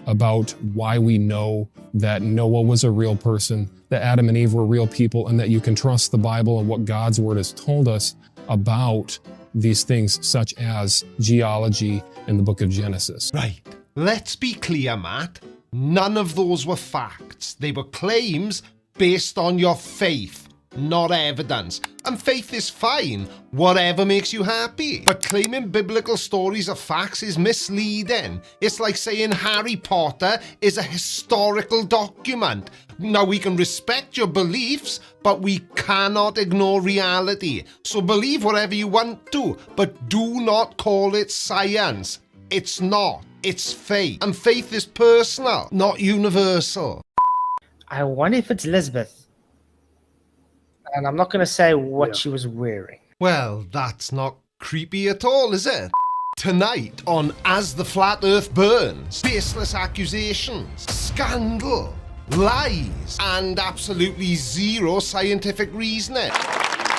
about why we know that Noah was a real person, that Adam and Eve were real people, and that you can trust the Bible and what God's Word has told us about these things such as geology in the book of Genesis. Right. Let's be clear, Matt. None of those were facts. They were claims based on your faith, not evidence. And faith is fine, whatever makes you happy. But claiming biblical stories are facts is misleading. It's like saying Harry Potter is a historical document. Now, we can respect your beliefs, but we cannot ignore reality. So believe whatever you want to, but do not call it science. It's not. It's faith. And faith is personal, not universal. I wonder if it's Elizabeth. And I'm not going to say what she was wearing. Well, that's not creepy at all, is it? Tonight on As the Flat Earth Burns, baseless accusations, scandal, lies, and absolutely zero scientific reasoning.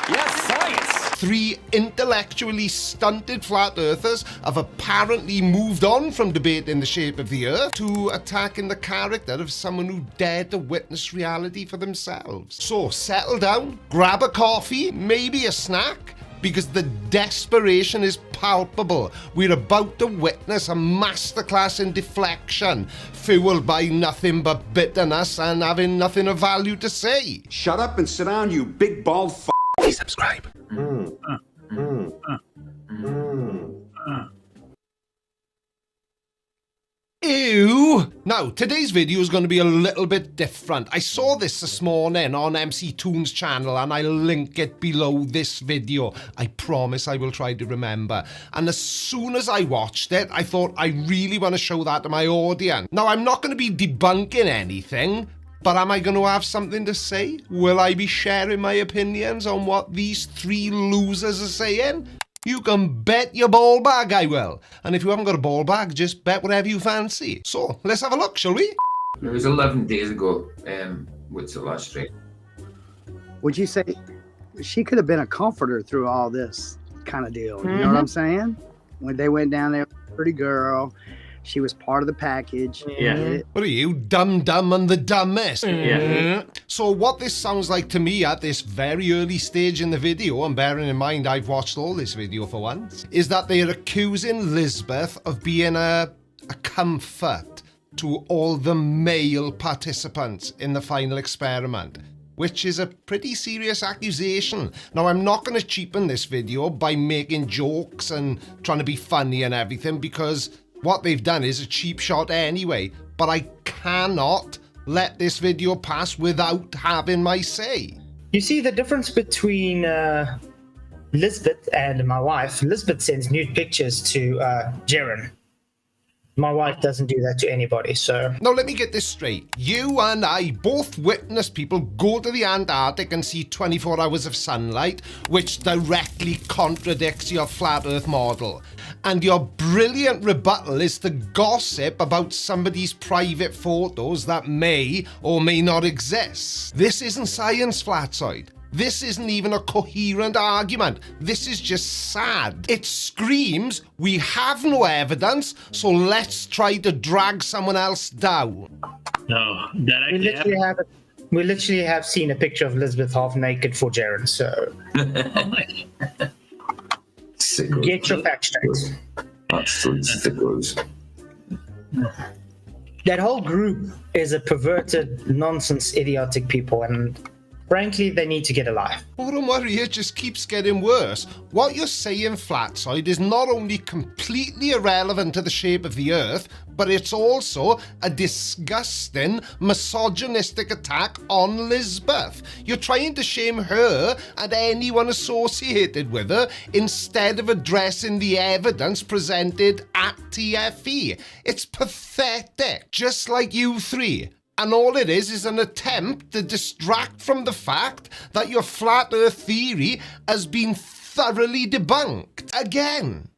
Yes, science! 3 intellectually stunted flat earthers have apparently moved on from debating the shape of the earth to attacking the character of someone who dared to witness reality for themselves. So settle down, grab a coffee, maybe a snack, because the desperation is palpable. We're about to witness a masterclass in deflection, fueled by nothing but bitterness and having nothing of value to say. Shut up and sit down, you big bald f***. Please subscribe. Ew! Now, today's video is going to be a little bit different. I saw this morning on MC Toon's channel and I'll link it below this video. I promise I will try to remember. And as soon as I watched it, I thought I really want to show that to my audience. Now, I'm not going to be debunking anything, but am I going to have something to say? Will I be sharing my opinions on what these 3 losers are saying? You can bet your ball bag I will. And if you haven't got a ball bag, just bet whatever you fancy. So, let's have a look, shall we? It was 11 days ago, what's the last stream? Would you say she could have been a comforter through all this kind of deal? You know what I'm saying? When they went down there, pretty girl, she was part of the package. Yeah. What are you, dumb and the dumbest? Yeah. So what this sounds like to me at this very early stage in the video, and bearing in mind I've watched all this video for once, is that they're accusing Lisbeth of being a comfort to all the male participants in the final experiment, which is a pretty serious accusation. Now, I'm not going to cheapen this video by making jokes and trying to be funny and everything, because what they've done is a cheap shot anyway, but I cannot let this video pass without having my say. You see the difference between Lisbeth and my wife. Lisbeth sends nude pictures to Jaren. My wife doesn't do that to anybody, so... Now, let me get this straight. You and I both witness people go to the Antarctic and see 24 hours of sunlight, which directly contradicts your flat earth model. And your brilliant rebuttal is to gossip about somebody's private photos that may or may not exist. This isn't science, Flatsoid. This isn't even a coherent argument. This is just sad. It screams, we have no evidence, so let's try to drag someone else down. No, that actually we literally have seen a picture of Elizabeth half naked for Jaren, so... Get your facts straight. Absolute sickos. That whole group is a perverted, nonsense, idiotic people, and frankly, they need to get a life. Oh, don't worry, it just keeps getting worse. What you're saying, Flatsoid, is not only completely irrelevant to the shape of the Earth, but it's also a disgusting, misogynistic attack on Lisbeth. You're trying to shame her and anyone associated with her instead of addressing the evidence presented at TFE. It's pathetic, just like you 3. And all it is an attempt to distract from the fact that your flat earth theory has been thoroughly debunked again.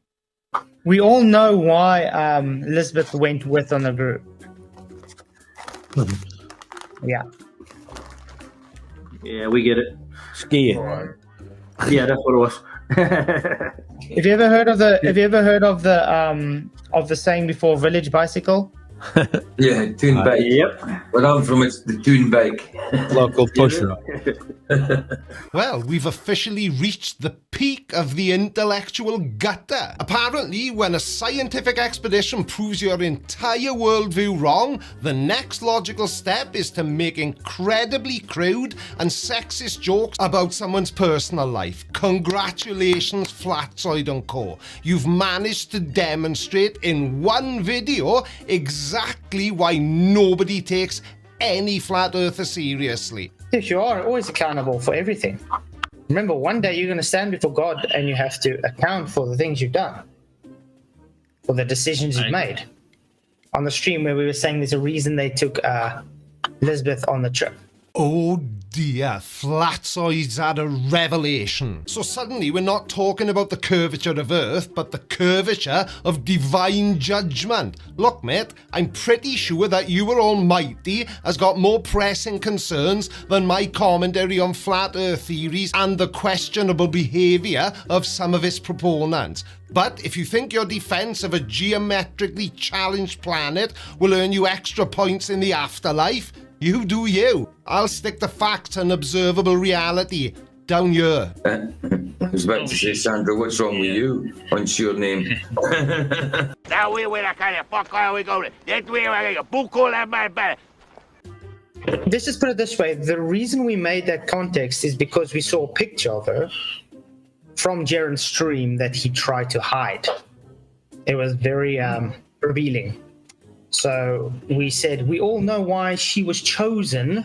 We all know why Elizabeth went with on the group. Yeah. Yeah, we get it. Ski. Yeah, that's what it was. Have you ever heard of the saying before, village bicycle? Yeah, Toon bike. Yep. Where I'm from, it's the Toon bike. Local pusher. Well, we've officially reached the peak of the intellectual gutter. Apparently, when a scientific expedition proves your entire worldview wrong, the next logical step is to make incredibly crude and sexist jokes about someone's personal life. Congratulations, Flatsoid & Co. You've managed to demonstrate in one video exactly why nobody takes any flat earther seriously. Yes, you are always accountable for everything. Remember, one day you're going to stand before God and you have to account for the things you've done, for the decisions you've made. On the stream where we were saying there's a reason they took Elizabeth on the trip. Oh dear, flatzoids had a revelation. So suddenly we're not talking about the curvature of Earth, but the curvature of divine judgment. Look, mate, I'm pretty sure that your Almighty has got more pressing concerns than my commentary on flat Earth theories and the questionable behaviour of some of its proponents. But if you think your defence of a geometrically challenged planet will earn you extra points in the afterlife, you do you. I'll stick to facts and observable reality down here. I was about to say, Sandra, what's wrong with you? What's your name? That way where I kind of fuck are we going? That way I got a book all that my back. Let's just put it this way. The reason we made that context is because we saw a picture of her from Jaren's stream that he tried to hide. It was very revealing. So we said we all know why she was chosen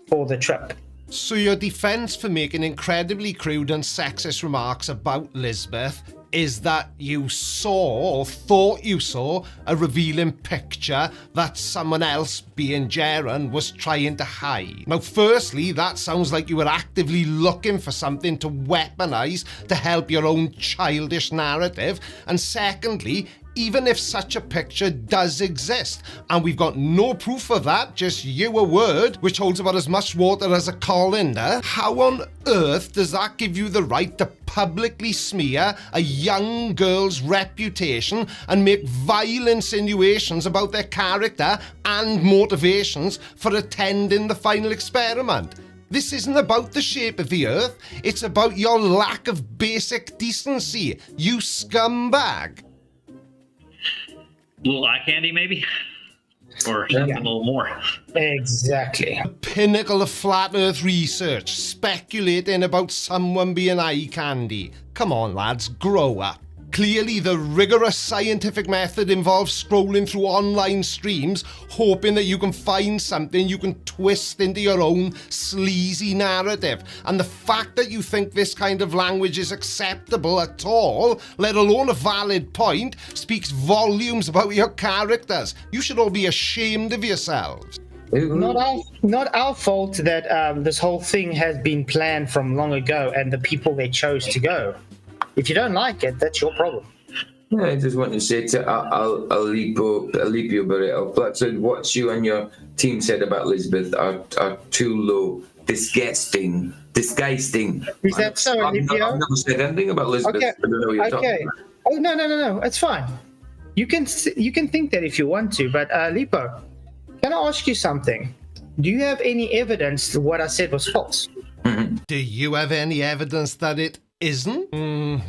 for the trip. So your defence for making incredibly crude and sexist remarks about Lisbeth is that you saw, or thought you saw, a revealing picture that someone else, being Jaren, was trying to hide. Now, firstly, that sounds like you were actively looking for something to weaponise to help your own childish narrative. And secondly, even if such a picture does exist, and we've got no proof of that, just your word, which holds about as much water as a colander, how on earth does that give you the right to publicly smear a young girl's reputation and make vile insinuations about their character and motivations for attending the final experiment? This isn't about the shape of the Earth, it's about your lack of basic decency, you scumbag. A little eye candy, maybe? Or something a little more. Exactly. The pinnacle of flat Earth research, speculating about someone being eye candy. Come on, lads, grow up. Clearly, the rigorous scientific method involves scrolling through online streams, hoping that you can find something you can twist into your own sleazy narrative. And the fact that you think this kind of language is acceptable at all, let alone a valid point, speaks volumes about your characters. You should all be ashamed of yourselves. Not our fault that this whole thing has been planned from long ago and the people they chose to go. If you don't like it, that's your problem. Yeah, I just want to say to Alipio Barreto, Flatzoid, what you and your team said about Elizabeth are too low. Disgusting. Is that so, Alipio? I've never said anything about Elizabeth. Okay. I don't know what you're talking about. Oh, no. It's fine. You can think that if you want to, but Lipo, can I ask you something? Do you have any evidence that what I said was false? Mm-hmm. Do you have any evidence that it isn't?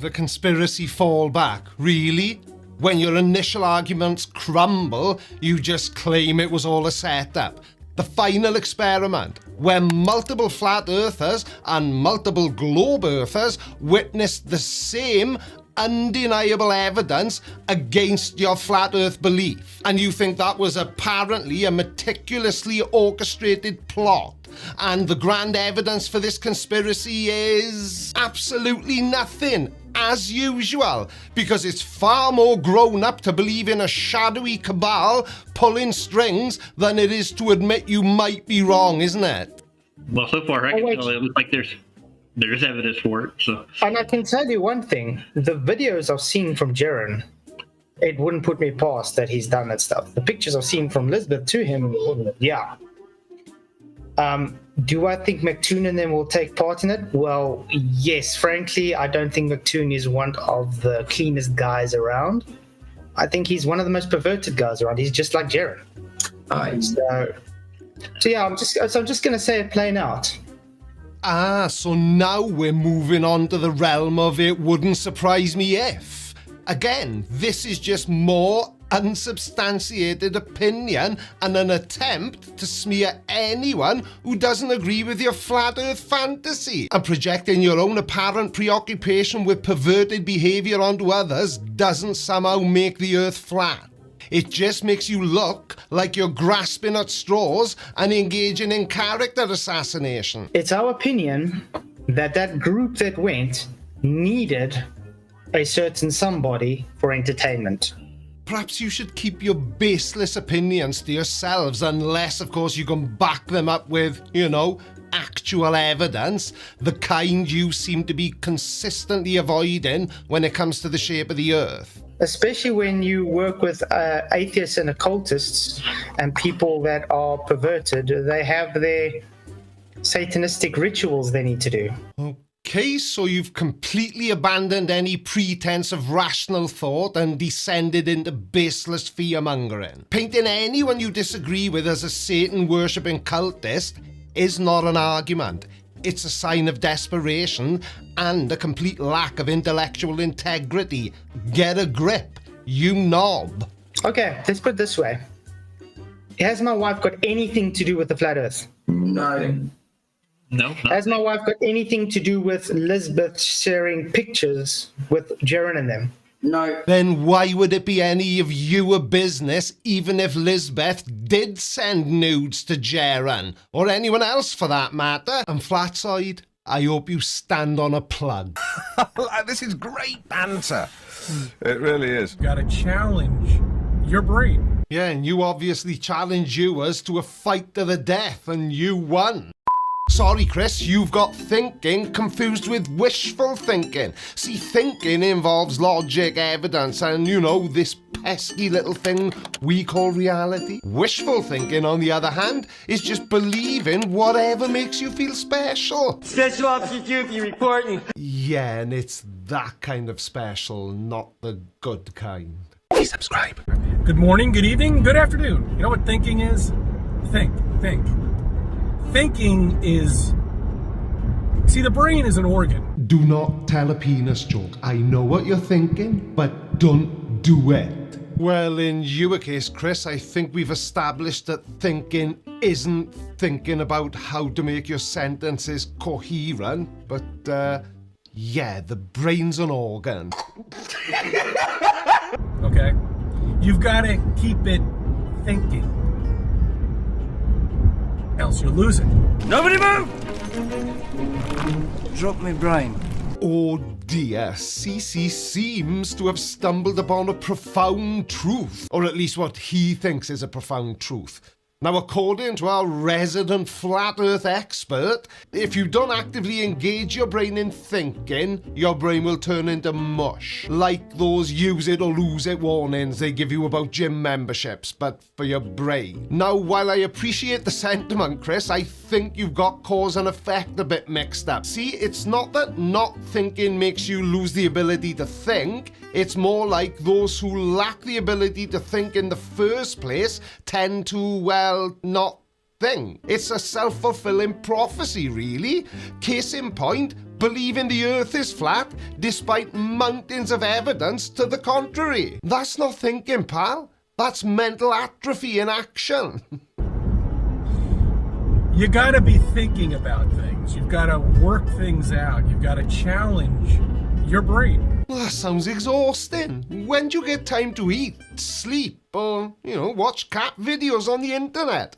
The conspiracy fallback, really? When your initial arguments crumble, you just claim it was all a setup. The final experiment, where multiple flat earthers and multiple globe earthers witnessed the same undeniable evidence against your flat earth belief. And you think that was apparently a meticulously orchestrated plot. And the grand evidence for this conspiracy is absolutely nothing, as usual, because it's far more grown up to believe in a shadowy cabal pulling strings than it is to admit you might be wrong, isn't it? Well, so far, I can tell it looks like there's evidence for it. So. And I can tell you one thing, the videos I've seen from Jaren, it wouldn't put me past that he's done that stuff. The pictures I've seen from Lisbeth to him, yeah. Do I think McToon and them will take part in it? Well, yes. Frankly, I don't think McToon is one of the cleanest guys around. I think he's one of the most perverted guys around. He's just like Jaren. So yeah, I'm just gonna say it plain out. So now we're moving on to the realm of it wouldn't surprise me if. Again, this is just more unsubstantiated opinion and an attempt to smear anyone who doesn't agree with your flat earth fantasy. And projecting your own apparent preoccupation with perverted behaviour onto others doesn't somehow make the earth flat. It just makes you look like you're grasping at straws and engaging in character assassination. It's our opinion that group that went needed a certain somebody for entertainment. Perhaps you should keep your baseless opinions to yourselves unless, of course, you can back them up with, actual evidence, the kind you seem to be consistently avoiding when it comes to the shape of the Earth. Especially when you work with atheists and occultists and people that are perverted, they have their satanistic rituals they need to do. Okay, so you've completely abandoned any pretense of rational thought and descended into baseless fear-mongering. Painting anyone you disagree with as a Satan-worshipping cultist is not an argument. It's a sign of desperation and a complete lack of intellectual integrity. Get a grip, you knob. Okay, let's put it this way. Has my wife got anything to do with the flat Earth? No. No. Has my wife got anything to do with Lisbeth sharing pictures with Jaren and them? No. Then why would it be any of your business, even if Lisbeth did send nudes to Jaren, or anyone else for that matter? And Flatside, I hope you stand on a plug. This is great banter. It really is. Got to challenge your brain. Yeah, and you obviously challenged yours to a fight to the death, and you won. Sorry, Chris, you've got thinking confused with wishful thinking. See, thinking involves logic, evidence, and, you know, this pesky little thing we call reality. Wishful thinking, on the other hand, is just believing whatever makes you feel special. Special Officer Dukey reporting. Yeah, and it's that kind of special, not the good kind. Please subscribe. Good morning, good evening, good afternoon. You know what thinking is? Think. Thinking is... See, the brain is an organ. Do not tell a penis joke. I know what you're thinking, but don't do it. Well, in your case, Chris, I think we've established that thinking isn't thinking about how to make your sentences coherent, but, yeah, the brain's an organ. Okay? You've got to keep it thinking. Else you're losing. Nobody move! Drop me brain. Oh dear, Cece seems to have stumbled upon a profound truth, or at least what he thinks is a profound truth. Now, according to our resident flat earth expert, if you don't actively engage your brain in thinking, your brain will turn into mush. Like those use it or lose it warnings they give you about gym memberships, but for your brain. Now, while I appreciate the sentiment, Chris, I think you've got cause and effect a bit mixed up. See, it's not that not thinking makes you lose the ability to think. It's more like those who lack the ability to think in the first place tend to, well, not think. It's a self-fulfilling prophecy, really. Case in point, believing the Earth is flat despite mountains of evidence to the contrary. That's not thinking, pal. That's mental atrophy in action. You gotta be thinking about things. You've gotta work things out. You've gotta challenge your brain. Well, that sounds exhausting. When do you get time to eat, sleep, or, you know, watch cat videos on the internet?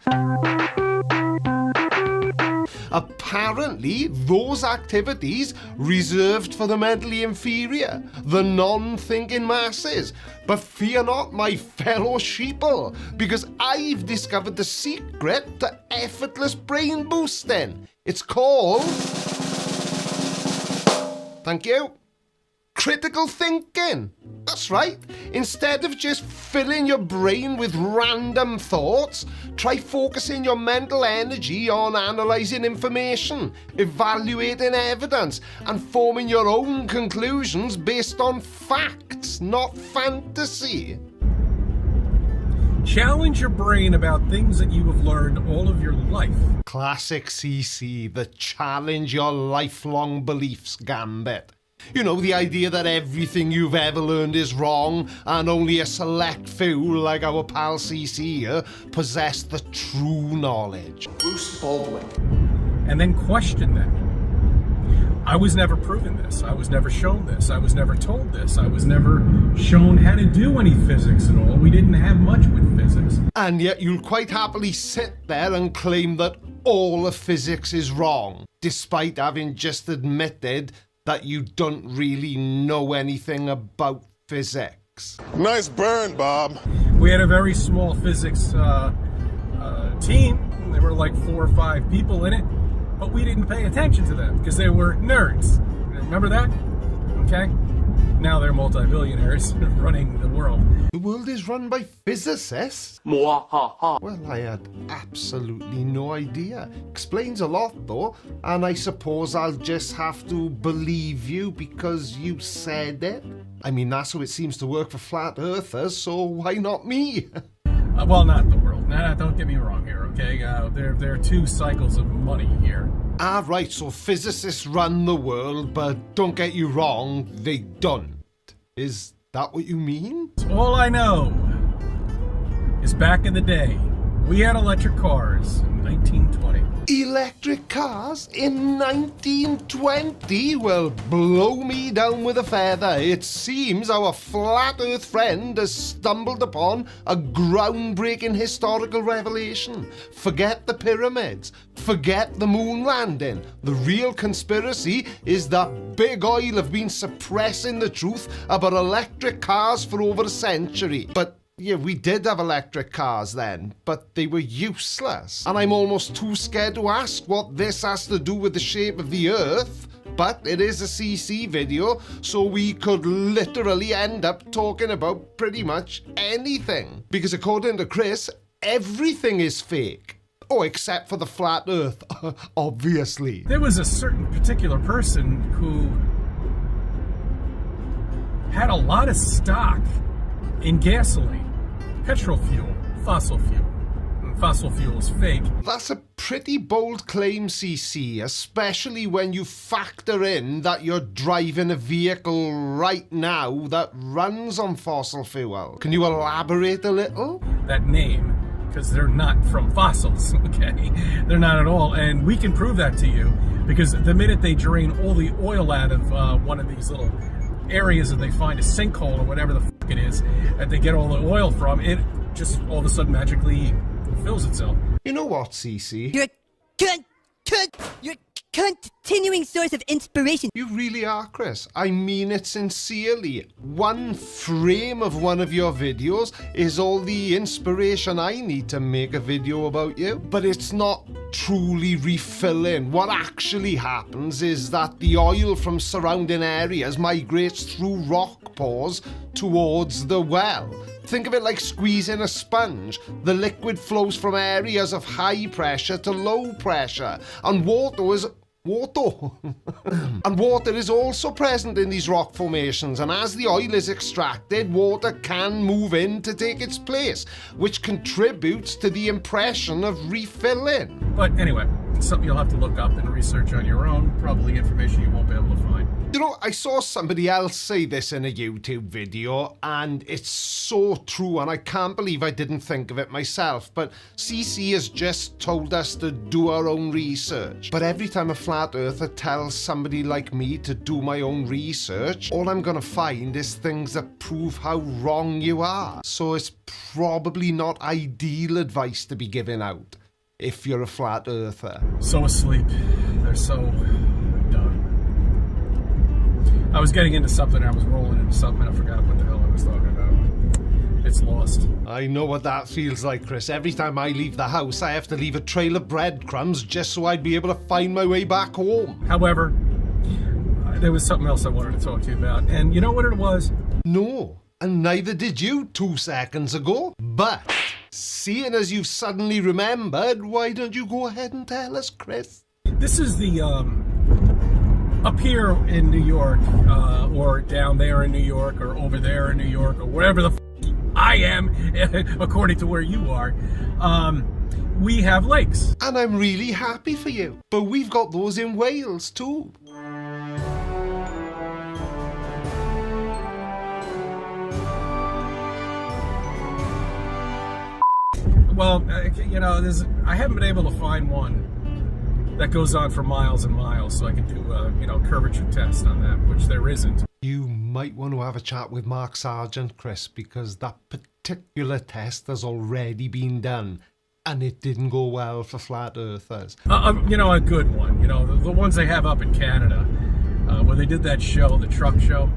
Apparently, those activities reserved for the mentally inferior, the non-thinking masses. But fear not, my fellow sheeple, because I've discovered the secret to effortless brain boosting. It's called... Thank you. Critical thinking. That's right. Instead of just filling your brain with random thoughts, try focusing your mental energy on analysing information, evaluating evidence, and forming your own conclusions based on facts, not fantasy. Challenge your brain about things that you have learned all of your life. Classic CC, the challenge your lifelong beliefs gambit. You know, the idea that everything you've ever learned is wrong and only a select few, like our pal CC here, possess the true knowledge. Bruce Baldwin. And then question that. I was never proven this. I was never shown this. I was never told this. I was never shown how to do any physics at all. We didn't have much with physics. And yet you'll quite happily sit there and claim that all of physics is wrong, despite having just admitted that you don't really know anything about physics. Nice burn, Bob. We had a very small physics team. There were like 4 or 5 people in it. but we didn't pay attention to them because they were nerds. Remember that? Okay? Now they're multi-billionaires running the world. The world is run by physicists? Well, I had absolutely no idea. Explains a lot, though, and I suppose I'll just have to believe you because you said it. I mean, that's how it seems to work for flat earthers, so why not me? Well, not the world. Nah, don't get me wrong here, okay? There are two cycles of money here. Ah, right, so physicists run the world, but don't get you wrong, they don't. Is that what you mean? All I know is back in the day, we had electric cars in 1920. Electric cars in 1920? Well, blow me down with a feather. It seems our flat earth friend has stumbled upon a groundbreaking historical revelation. Forget the pyramids. Forget the moon landing. The real conspiracy is that big oil have been suppressing the truth about electric cars for over a century. But yeah, we did have electric cars then, but they were useless. And I'm almost too scared to ask what this has to do with the shape of the Earth. But it is a CC video, so we could literally end up talking about pretty much anything. Because according to Chris, everything is fake. Oh, except for the flat Earth, obviously. There was a certain particular person who had a lot of stock in gasoline. Petrol fuel, fossil fuel. And fossil fuel is fake. That's a pretty bold claim, CC, especially when you factor in that you're driving a vehicle right now that runs on fossil fuel. Can you elaborate a little? That name, because they're not from fossils, okay? They're not at all, and we can prove that to you, because the minute they drain all the oil out of one of these little areas that they find a sinkhole or whatever the fuck it is that they get all the oil from, it just all of a sudden magically fills itself. You know what, CC? You're continuing source of inspiration. You really are, Chris. I mean it sincerely. One frame of one of your videos is all the inspiration I need to make a video about you. But it's not truly refilling. What actually happens is that the oil from surrounding areas migrates through rock pores towards the well. Think of it like squeezing a sponge. The liquid flows from areas of high pressure to low pressure, and water is also present in these rock formations, and as the oil is extracted, water can move in to take its place, which contributes to the impression of refilling. But anyway, it's something you'll have to look up and research on your own, probably information you won't be able to find. You know, I saw somebody else say this in a YouTube video, and it's so true, and I can't believe I didn't think of it myself, but CC has just told us to do our own research. But every time a flat earther tells somebody like me to do my own research, all I'm gonna find is things that prove how wrong you are. So it's probably not ideal advice to be giving out if you're a flat earther. So asleep. They're so done. I was getting into something, I was rolling into something, and I forgot what the hell I was talking about. It's lost. I know what that feels like, Chris. Every time I leave the house, I have to leave a trail of breadcrumbs just so I'd be able to find my way back home. However, there was something else I wanted to talk to you about, and you know what it was? No, and neither did you 2 seconds ago. But, seeing as you've suddenly remembered, why don't you go ahead and tell us, Chris? This is the, up here in New York, or down there in New York, or over there in New York, or wherever the I am, according to where you are, we have lakes. And I'm really happy for you. But we've got those in Wales too. Well, you know, I haven't been able to find one that goes on for miles and miles, so I can do a curvature test on that, which there isn't. You might want to have a chat with Mark Sargent, Chris, because that particular test has already been done, and it didn't go well for flat earthers. A good one. You know, the ones they have up in Canada, where they did that show, the truck show.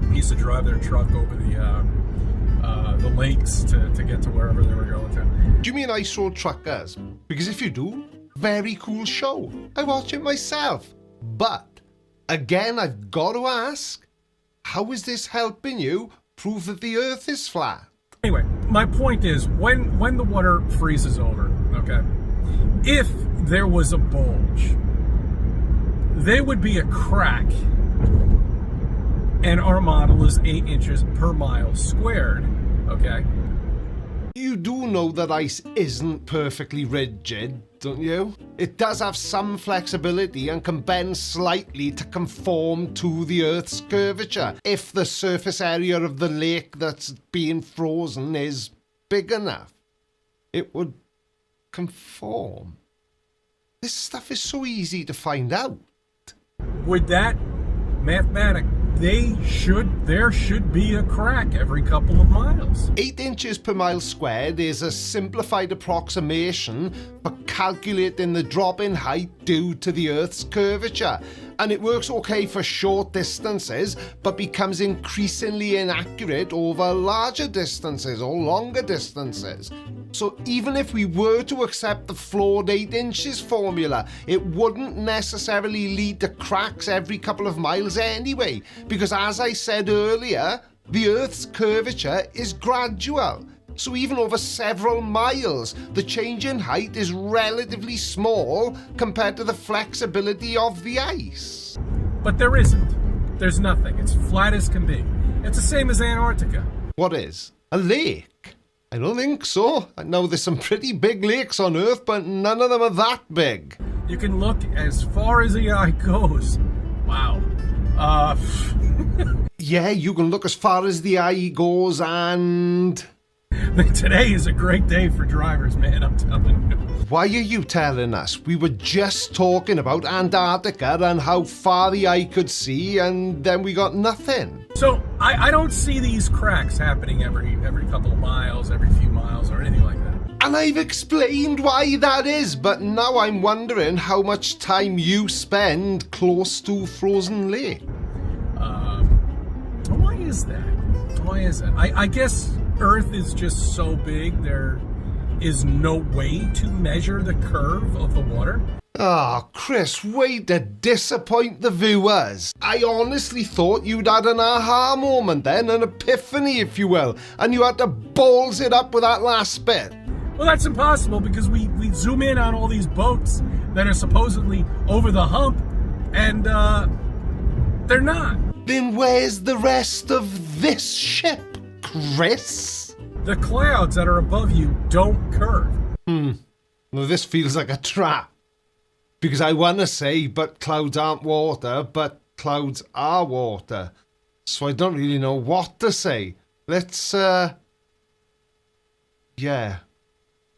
They used to drive their truck over the lakes to get to wherever they were going to. Do you mean ice road truckers? Because if you do, Very cool show. I watch it myself. But, again, I've got to ask, how is this helping you prove that the Earth is flat? Anyway, my point is, when the water freezes over, okay, if there was a bulge, there would be a crack, and our model is 8 inches per mile squared, okay? You do know that ice isn't perfectly rigid, don't you? It does have some flexibility and can bend slightly to conform to the Earth's curvature if the surface area of the lake that's being frozen is big enough. It would conform. This stuff is so easy to find out. With that mathematic, there should be a crack every couple of miles. 8 inches per mile squared is a simplified approximation for calculating the drop in height due to the Earth's curvature. And it works okay for short distances, but becomes increasingly inaccurate over larger distances or longer distances. So even if we were to accept the flawed 8 inches formula, it wouldn't necessarily lead to cracks every couple of miles anyway, because as I said earlier, the Earth's curvature is gradual. So even over several miles, the change in height is relatively small compared to the flexibility of the ice. But there isn't. There's nothing. It's flat as can be. It's the same as Antarctica. What is? A lake? I don't think so. I know there's some pretty big lakes on Earth, but none of them are that big. You can look as far as the eye goes. Wow. Yeah, you can look as far as the eye goes, and today is a great day for drivers, man, I'm telling you. Why are you telling us? We were just talking about Antarctica and how far the eye could see, and then we got nothing. So I don't see these cracks happening every couple of miles, every few miles, or anything like that. And I've explained why that is, but now I'm wondering how much time you spend close to frozen lake. Why is that? Why is that? I guess Earth is just so big, there is no way to measure the curve of the water. Oh, Chris, way to disappoint the viewers. I honestly thought you'd had an aha moment then, an epiphany, if you will, and you had to balls it up with that last bit. Well, that's impossible because we zoom in on all these boats that are supposedly over the hump, and they're not. Then where's the rest of this ship, Chris? The clouds that are above you don't curve. Well, this feels like a trap. Because I want to say, but clouds aren't water, but clouds are water. So I don't really know what to say. Let's, yeah.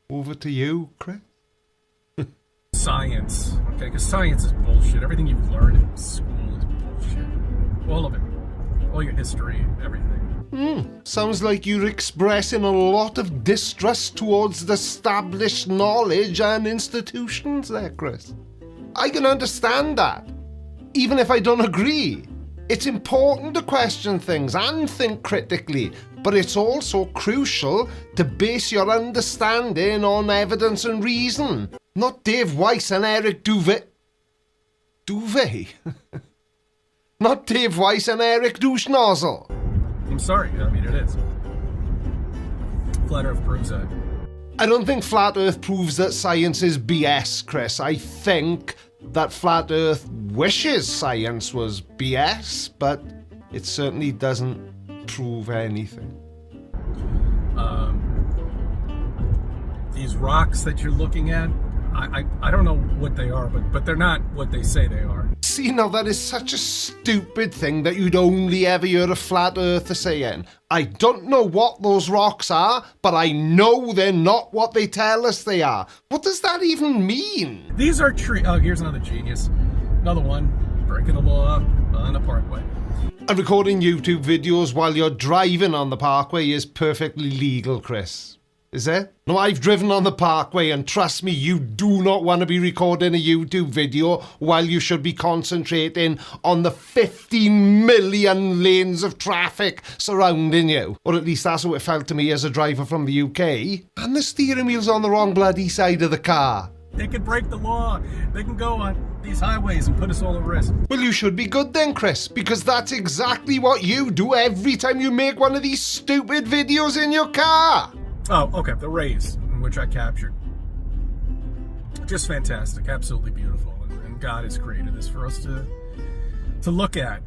Over to you, Chris. Science, okay? Because science is bullshit. Everything you've learned in school is bullshit. All of it. All your history, everything. Sounds like you're expressing a lot of distrust towards the established knowledge and institutions there, Chris. I can understand that, even if I don't agree. It's important to question things and think critically, but it's also crucial to base your understanding on evidence and reason. Not Dave Weiss and Eric Duvet. Not Dave Weiss and Eric Douche-Nozzle. I'm sorry, I mean, it is. Flat Earth proves that. I don't think Flat Earth proves that science is BS, Chris. I think that Flat Earth wishes science was BS, but it certainly doesn't prove anything. These rocks that you're looking at, I don't know what they are, but they're not what they say they are. See, now that is such a stupid thing that you'd only ever hear a flat earther saying. I don't know what those rocks are, but I know they're not what they tell us they are. What does that even mean? These are trees. Oh, here's another genius. Another one, breaking the law on the parkway. And recording YouTube videos while you're driving on the parkway is perfectly legal, Chris. Is it? No, I've driven on the parkway, and trust me, you do not want to be recording a YouTube video while you should be concentrating on the 15 million lanes of traffic surrounding you. Or at least that's how it felt to me as a driver from the UK. And the steering wheel's on the wrong bloody side of the car. They can break the law. They can go on these highways and put us all at risk. Well, you should be good then, Chris, because that's exactly what you do every time you make one of these stupid videos in your car. Oh, okay. The rays, in which I captured. Just fantastic. Absolutely beautiful. And God has created this for us to look at.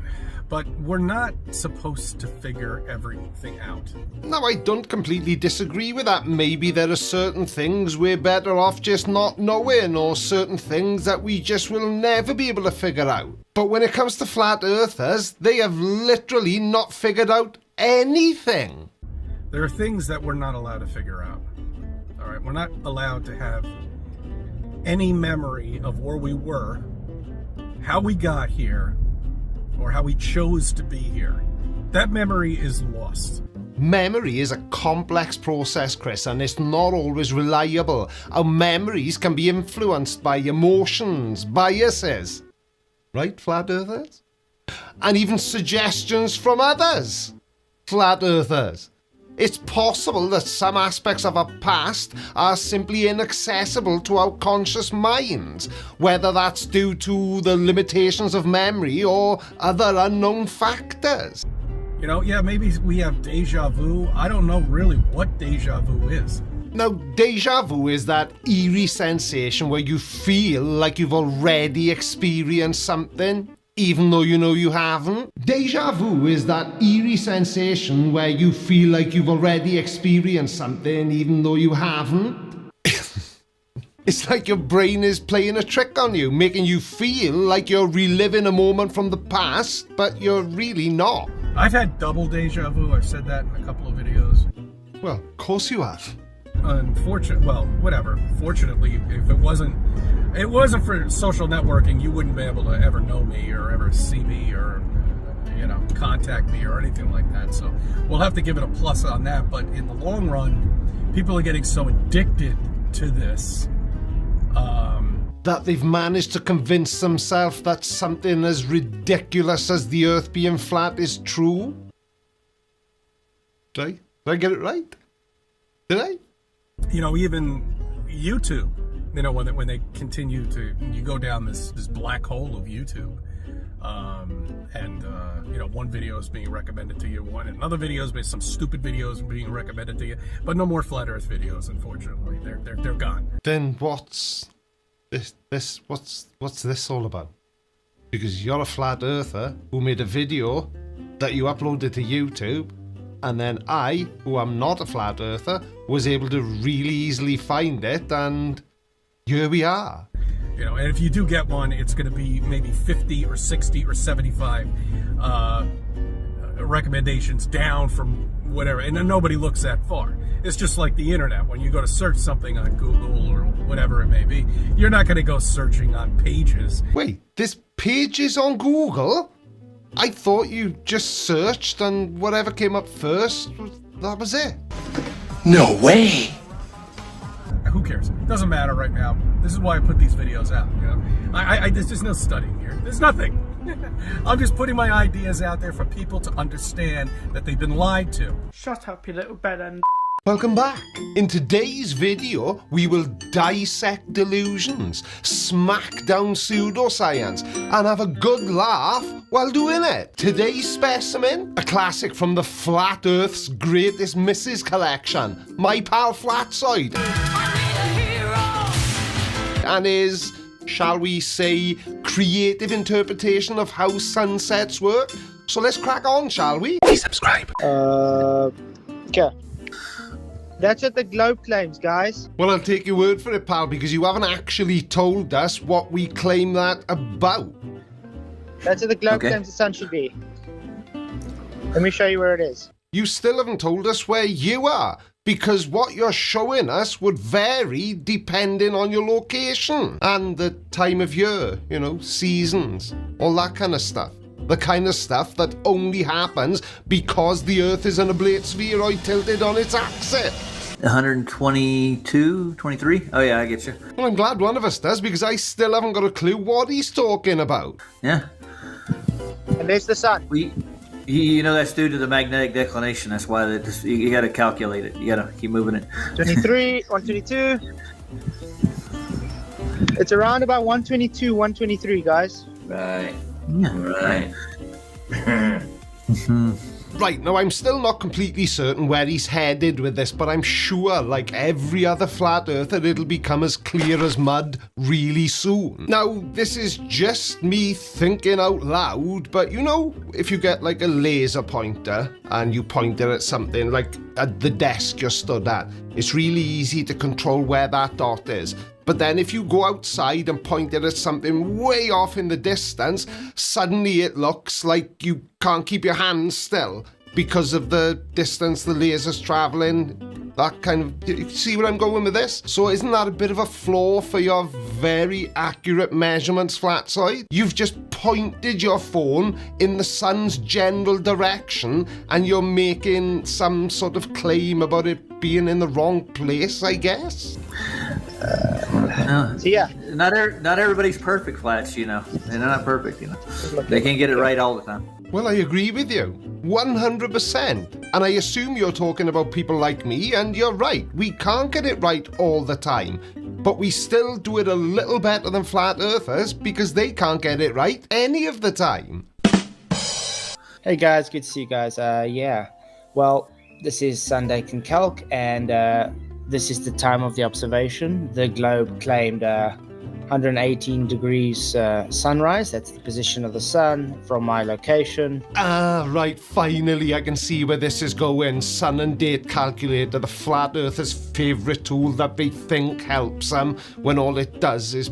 But we're not supposed to figure everything out. Now, I don't completely disagree with that. Maybe there are certain things we're better off just not knowing, or certain things that we just will never be able to figure out. But when it comes to flat earthers, they have literally not figured out anything. There are things that we're not allowed to figure out. All right, we're not allowed to have any memory of where we were, how we got here, or how we chose to be here. That memory is lost. Memory is a complex process, Chris, and it's not always reliable. Our memories can be influenced by emotions, biases. Right, flat earthers? And even suggestions from others. Flat earthers. It's possible that some aspects of our past are simply inaccessible to our conscious minds, whether that's due to the limitations of memory or other unknown factors. You know, yeah, maybe we have deja vu. I don't know really what deja vu is. Now, deja vu is that eerie sensation where you feel like you've already experienced something, even though you know you haven't. Deja vu is that eerie sensation where you feel like you've already experienced something, even though you haven't. It's like your brain is playing a trick on you, making you feel like you're reliving a moment from the past, but you're really not. I've had double deja vu. I've said that in a couple of videos. Well, of course you have. Fortunately, if it wasn't for social networking, you wouldn't be able to ever know me or ever see me or, contact me or anything like that. So we'll have to give it a plus on that. But in the long run, people are getting so addicted to this. That they've managed to convince themselves that something as ridiculous as the Earth being flat is true. Did I get it right? Did I? Even YouTube, when they continue to, you go down this black hole of YouTube, one video is being recommended to you, another video is some stupid videos being recommended to you, but no more flat Earth videos, unfortunately. They're gone. Then what's this all about? Because you're a flat earther who made a video that you uploaded to YouTube, and then I, who am not a flat earther, was able to really easily find it, and here we are. And if you do get one, it's going to be maybe 50 or 60 or 75 recommendations down from whatever, and then nobody looks that far. It's just like the internet. When you go to search something on Google or whatever it may be, you're not going to go searching on pages. Wait, there's pages on Google? I thought you just searched and whatever came up first, that was it. No way! Who cares? Doesn't matter right now. This is why I put these videos out. There's no studying here. There's nothing. I'm just putting my ideas out there for people to understand that they've been lied to. Shut up, you little bellend. Welcome back. In today's video, we will dissect delusions, smack down pseudoscience, and have a good laugh while doing it. Today's specimen, a classic from the Flat Earth's Greatest Misses collection, my pal Flatsoid. And his, shall we say, creative interpretation of how sunsets work. So let's crack on, shall we? Please subscribe. Okay. That's what the globe claims, guys. Well, I'll take your word for it, pal, because you haven't actually told us what we claim that about. That's what the globe claims the sun should be. Let me show you where it is. You still haven't told us where you are, because what you're showing us would vary depending on your location and the time of year, seasons, all that kind of stuff. The kind of stuff that only happens because the Earth is an oblate spheroid tilted on its axis. 122, 23? Oh yeah, I get you. Well, I'm glad one of us does, because I still haven't got a clue what he's talking about. Yeah. And there's the sun. That's due to the magnetic declination. That's why you got to calculate it. You got to keep moving it. 23, 122. It's around about 122, 123, guys. Right. Right. Right, now I'm still not completely certain where he's headed with this, but I'm sure, like every other flat earther, it'll become as clear as mud really soon. Now, this is just me thinking out loud, but you know, if you get like a laser pointer and you point it at something like at the desk you're stood at, it's really easy to control where that dot is. But then if you go outside and point it at something way off in the distance, suddenly it looks like you can't keep your hands still because of the distance the laser's traveling. That kind of, you see where I'm going with this? So isn't that a bit of a flaw for your very accurate measurements, Flatside? You've just pointed your phone in the sun's general direction and you're making some sort of claim about it being in the wrong place, I guess? So yeah, not everybody's perfect, Flats. You know, they're not perfect. You know, they can't get it right all the time. Well, I agree with you, 100%. And I assume you're talking about people like me, and you're right. We can't get it right all the time, but we still do it a little better than flat earthers because they can't get it right any of the time. Hey guys, good to see you guys. Yeah, well, this is Sunday Concalc, and this is the time of the observation. The globe claimed 118 degrees sunrise. That's the position of the sun from my location. Ah, right, finally I can see where this is going. Sun and date calculator, the flat earthers' favourite tool that they think helps them when all it does is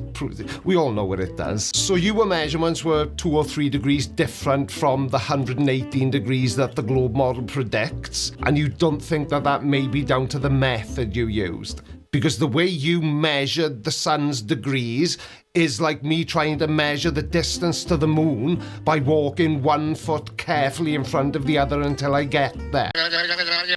we all know what it does. So your measurements were 2 or 3 degrees different from the 118 degrees that the globe model predicts, and you don't think that that may be down to the method you used? Because the way you measured the sun's degrees is like me trying to measure the distance to the moon by walking 1 foot carefully in front of the other until I get there.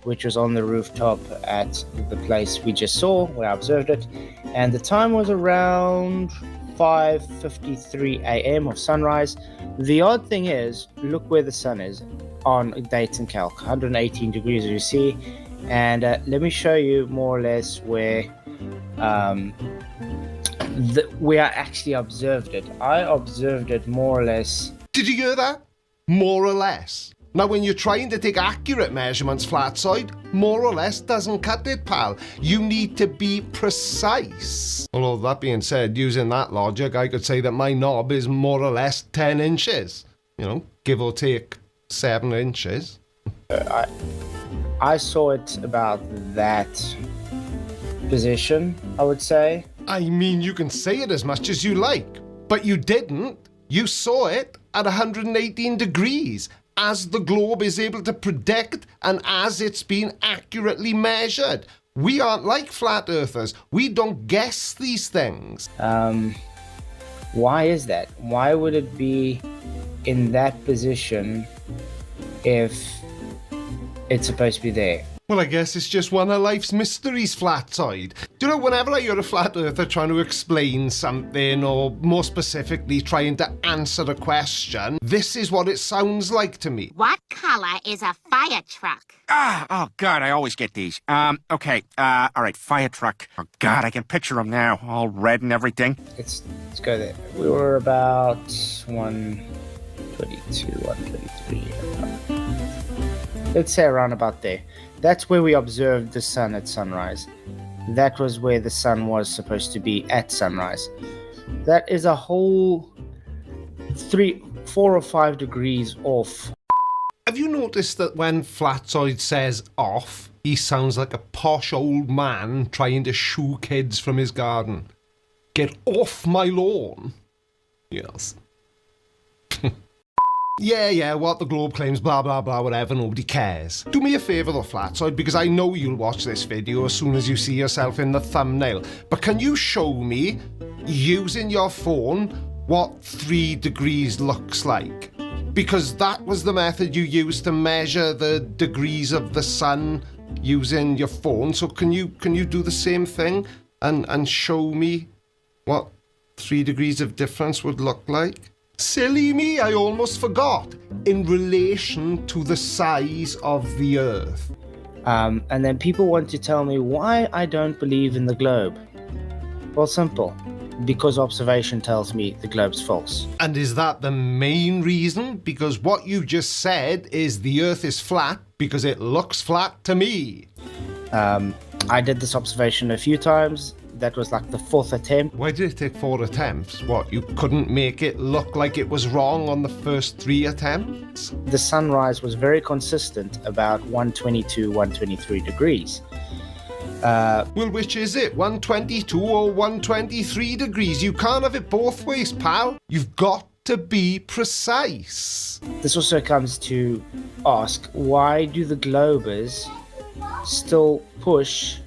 Which was on the rooftop at the place we just saw, where I observed it. And the time was around 5:53 a.m. of sunrise. The odd thing is, look where the sun is on dates and calc, 118 degrees, as you see. And let me show you more or less where we are actually observed it. I observed it more or less. Did you hear that? More or less. Now, when you're trying to take accurate measurements, Flatside, more or less doesn't cut it, pal. You need to be precise. Although, that being said, using that logic, I could say that my knob is more or less 10 inches. You know, give or take 7 inches. I saw it about that position, I would say. I mean, you can say it as much as you like, but you didn't. You saw it at 118 degrees, as the globe is able to predict and as it's been accurately measured. We aren't like flat earthers. We don't guess these things. Why is that? Why would it be in that position if it's supposed to be there? Well, I guess it's just one of life's mysteries, Flatside. Do you know, whenever I hear a flat earther trying to explain something, or more specifically trying to answer a question, this is what it sounds like to me. What color is a fire truck? Oh God, I always get these. Okay, all right, fire truck. Oh God, I can picture them now, all red and everything. Let's go there. We were about 122, 123. Let's say around about there. That's where we observed the sun at sunrise. That was where the sun was supposed to be at sunrise. That is a whole 3, 4 or 5 degrees off. Have you noticed that when Flatsoid says off, he sounds like a posh old man trying to shoo kids from his garden? Get off my lawn. Yes. Yeah, what the globe claims, blah, blah, blah, whatever, nobody cares. Do me a favour though, Flatsoid, because I know you'll watch this video as soon as you see yourself in the thumbnail. But can you show me, using your phone, what 3 degrees looks like? Because that was the method you used to measure the degrees of the sun using your phone. So can you do the same thing and show me what 3 degrees of difference would look like? Silly me, I almost forgot. In relation to the size of the Earth. And then people want to tell me why I don't believe in the globe. Well, simple. Because observation tells me the globe's false. And is that the main reason? Because what you just said is the Earth is flat because it looks flat to me. I did this observation a few times. That was like the 4th attempt. Why did it take 4 attempts? What, you couldn't make it look like it was wrong on the first 3 attempts? The sunrise was very consistent, about 122, 123 degrees. Well, which is it? 122 or 123 degrees? You can't have it both ways, pal. You've got to be precise. This also comes to ask, why do the globers still push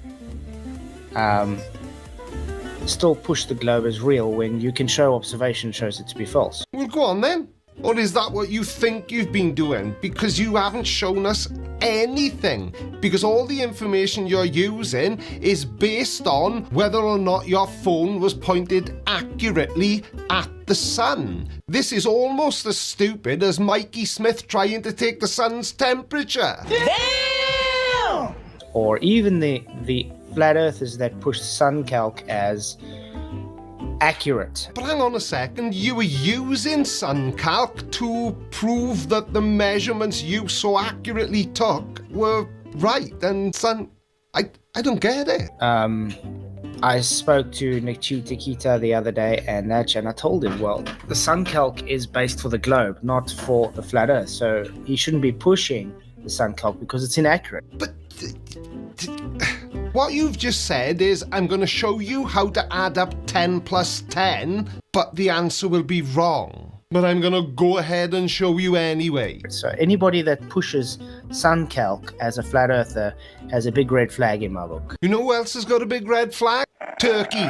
the globe as real when you can show observation shows it to be false? Well, go on then. Or is that what you think you've been doing? Because you haven't shown us anything. Because all the information you're using is based on whether or not your phone was pointed accurately at the sun. This is almost as stupid as Mikey Smith trying to take the sun's temperature. Damn! Or even the flat earthers that push sun calc as accurate. But hang on a second, you were using sun calc to prove that the measurements you so accurately took were right, and I don't get it. I spoke to Nikchu Takita the other day, and I told him, well, the sun calc is based for the globe, not for the flat earth, so he shouldn't be pushing the sun calc because it's inaccurate. But what you've just said is, I'm going to show you how to add up 10 plus 10, but the answer will be wrong. But I'm going to go ahead and show you anyway. So anybody that pushes sun calc as a flat earther has a big red flag in my book. You know who else has got a big red flag? Turkey.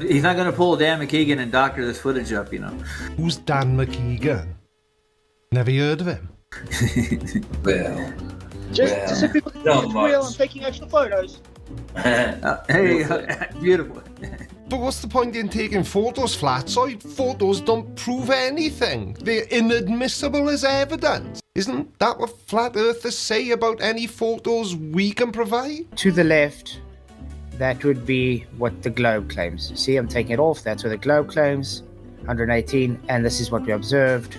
He's not going to pull Dan McKeegan and doctor this footage up, you know. Who's Dan McKeegan? Never heard of him. Well... Just so people not it's much. real and taking extra photos. Hey, beautiful. But what's the point in taking photos, Flatside? Photos don't prove anything. They're inadmissible as evidence. Isn't that what flat earthers say about any photos we can provide? To the left, that would be what the globe claims. See, I'm taking it off. That's what the globe claims, 118, and this is what we observed,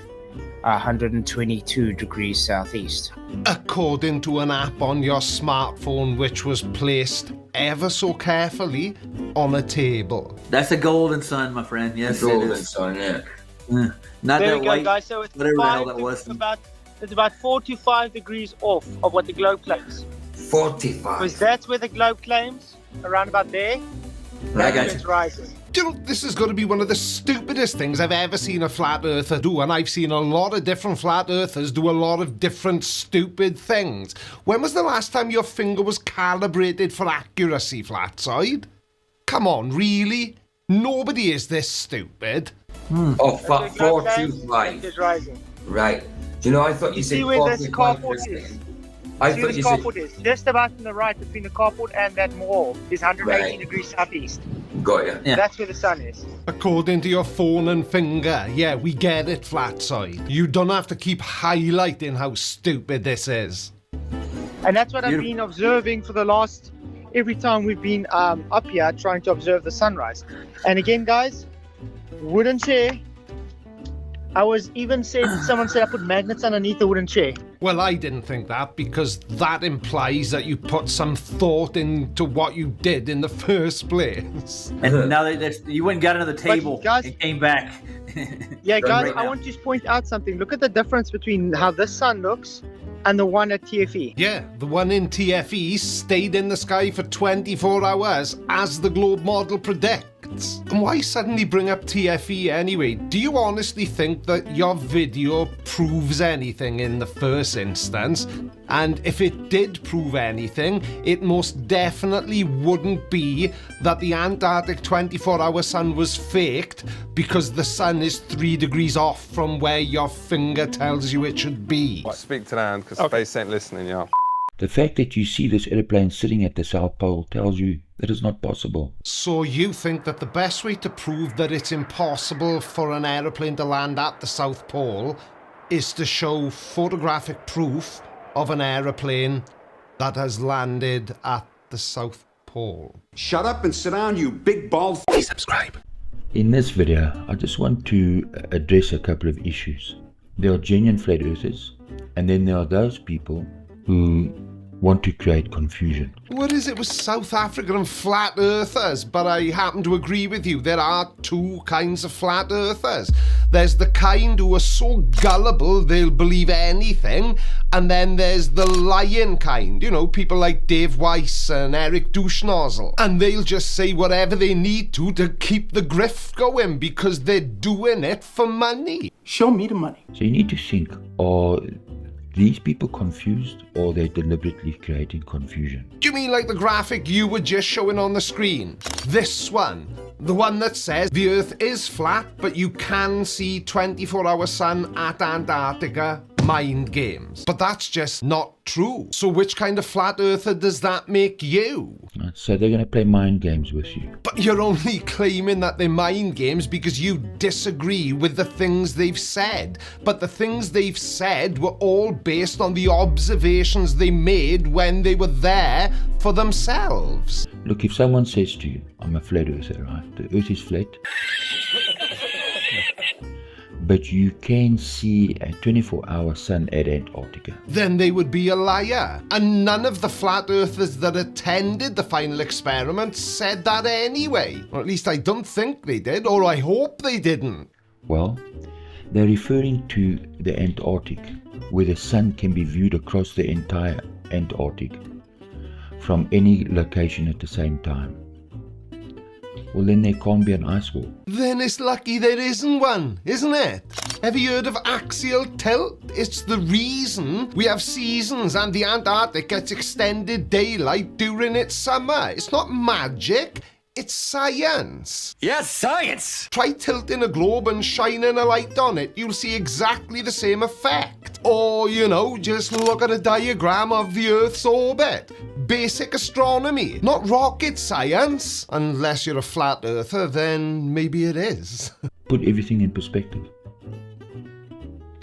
122 degrees southeast. According to an app on your smartphone which was placed ever so carefully on a table. That's a golden sun, my friend. Yes, golden it is. sun, yeah. Not There that we go, white, guys. So it's whatever the hell that was. It's about 4 to 5 degrees off of what the globe claims. 45. Because that's where the globe claims, around about there. I got That's you. where it's rising. Do you know, this is going to be one of the stupidest things I've ever seen a flat earther do, and I've seen a lot of different flat earthers do a lot of different stupid things. When was the last time your finger was calibrated for accuracy, Flatside? Come on, really? Nobody is this stupid. Oh, That's where 425. it's rising. Right. Do you know, I thought you said See where this 45 carport percent. is? I See thought where you this said... carport is? Just about on the right between the carport and that wall is 118 Right. degrees southeast. Got you. Yeah. That's where the sun is. According to your phone and finger, yeah, we get it, Flatside. You don't have to keep highlighting how stupid this is. And that's what I've been observing for the last, every time we've been up here trying to observe the sunrise. And again, guys, wooden chair. I was even someone said I put magnets underneath the wooden chair. Well, I didn't think that, because that implies that you put some thought into what you did in the first place. And now you went and got another table guys- and came back. Yeah, guys, Right I now. want to just point out something. Look at the difference between how this sun looks and the one at TFE. Yeah, the one in TFE stayed in the sky for 24 hours, as the globe model predicts. And why suddenly bring up TFE anyway? Do you honestly think that your video proves anything in the first instance? And if it did prove anything, it most definitely wouldn't be that the Antarctic 24-hour sun was faked, because the sun is 3 degrees off from where your finger tells you it should be. Speak to land, because space ain't listening, yeah. The fact that you see this airplane sitting at the South Pole tells you that it's not possible. So you think that the best way to prove that it's impossible for an aeroplane to land at the South Pole is to show photographic proof of an aeroplane that has landed at the South Pole? pole. Shut up and sit down, you big bald. Please subscribe. In this video, I just want to address a couple of issues. There are genuine flat earthers, and then there are those people who want to create confusion. What is it with South Africa and flat earthers? But I happen to agree with you. There are two kinds of flat earthers. There's the kind who are so gullible they'll believe anything, and then there's the lying kind. You know, people like Dave Weiss and Eric Douchenozzle. And they'll just say whatever they need to keep the grift going because they're doing it for money. Show me the money. So you need to think, are these people confused, or they're deliberately creating confusion? Do you mean like the graphic you were just showing on the screen? This one. The one that says the Earth is flat, but you can see 24-hour sun at Antarctica. Mind games. But that's just not true. So which kind of flat earther does that make you? So they're going to play mind games with you. But you're only claiming that they're mind games because you disagree with the things they've said. But the things they've said were all based on the observations they made when they were there for themselves. Look, if someone says to you, I'm a flat earther, right? The Earth is flat. But you can see a 24-hour sun at Antarctica. Then they would be a liar. And none of the flat earthers that attended the final experiment said that anyway. Or at least I don't think they did, or I hope they didn't. Well, they're referring to the Antarctic, where the sun can be viewed across the entire Antarctic from any location at the same time. Well, then there can't be an ice wall. Then it's lucky there isn't one, isn't it? Have you heard of axial tilt? It's the reason we have seasons and the Antarctic gets extended daylight during its summer. It's not magic. It's science. Yes, science! Try tilting a globe and shining a light on it. You'll see exactly the same effect. Or, you know, just look at a diagram of the Earth's orbit. Basic astronomy, not rocket science. Unless you're a flat earther, then maybe it is. Put everything in perspective.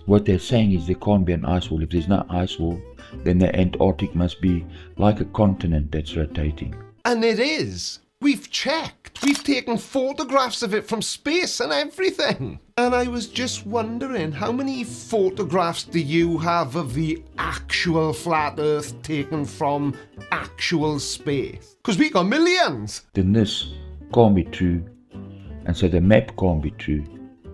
What they're saying is there can't be an ice wall. If there's no ice wall, then the Antarctic must be like a continent that's rotating. And it is. We've checked. We've taken photographs of it from space and everything. And I was just wondering, how many photographs do you have of the actual flat Earth taken from actual space? Because we got millions. Then this can't be true, and so the map can't be true,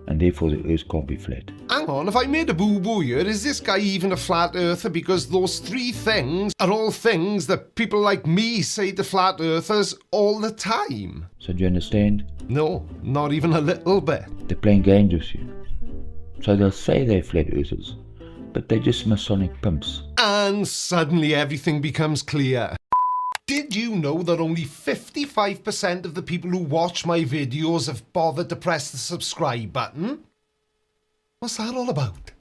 and therefore the Earth can't be flat. Hang on, if I made a boo-boo here, is this guy even a flat earther? Because those three things are all things that people like me say to flat earthers all the time. So do you understand? No, not even a little bit. They're playing games with you. So they'll say they're flat earthers, but they're just Masonic pimps. And suddenly everything becomes clear. Did you know that only 55% of the people who watch my videos have bothered to press the subscribe button? What's that all about?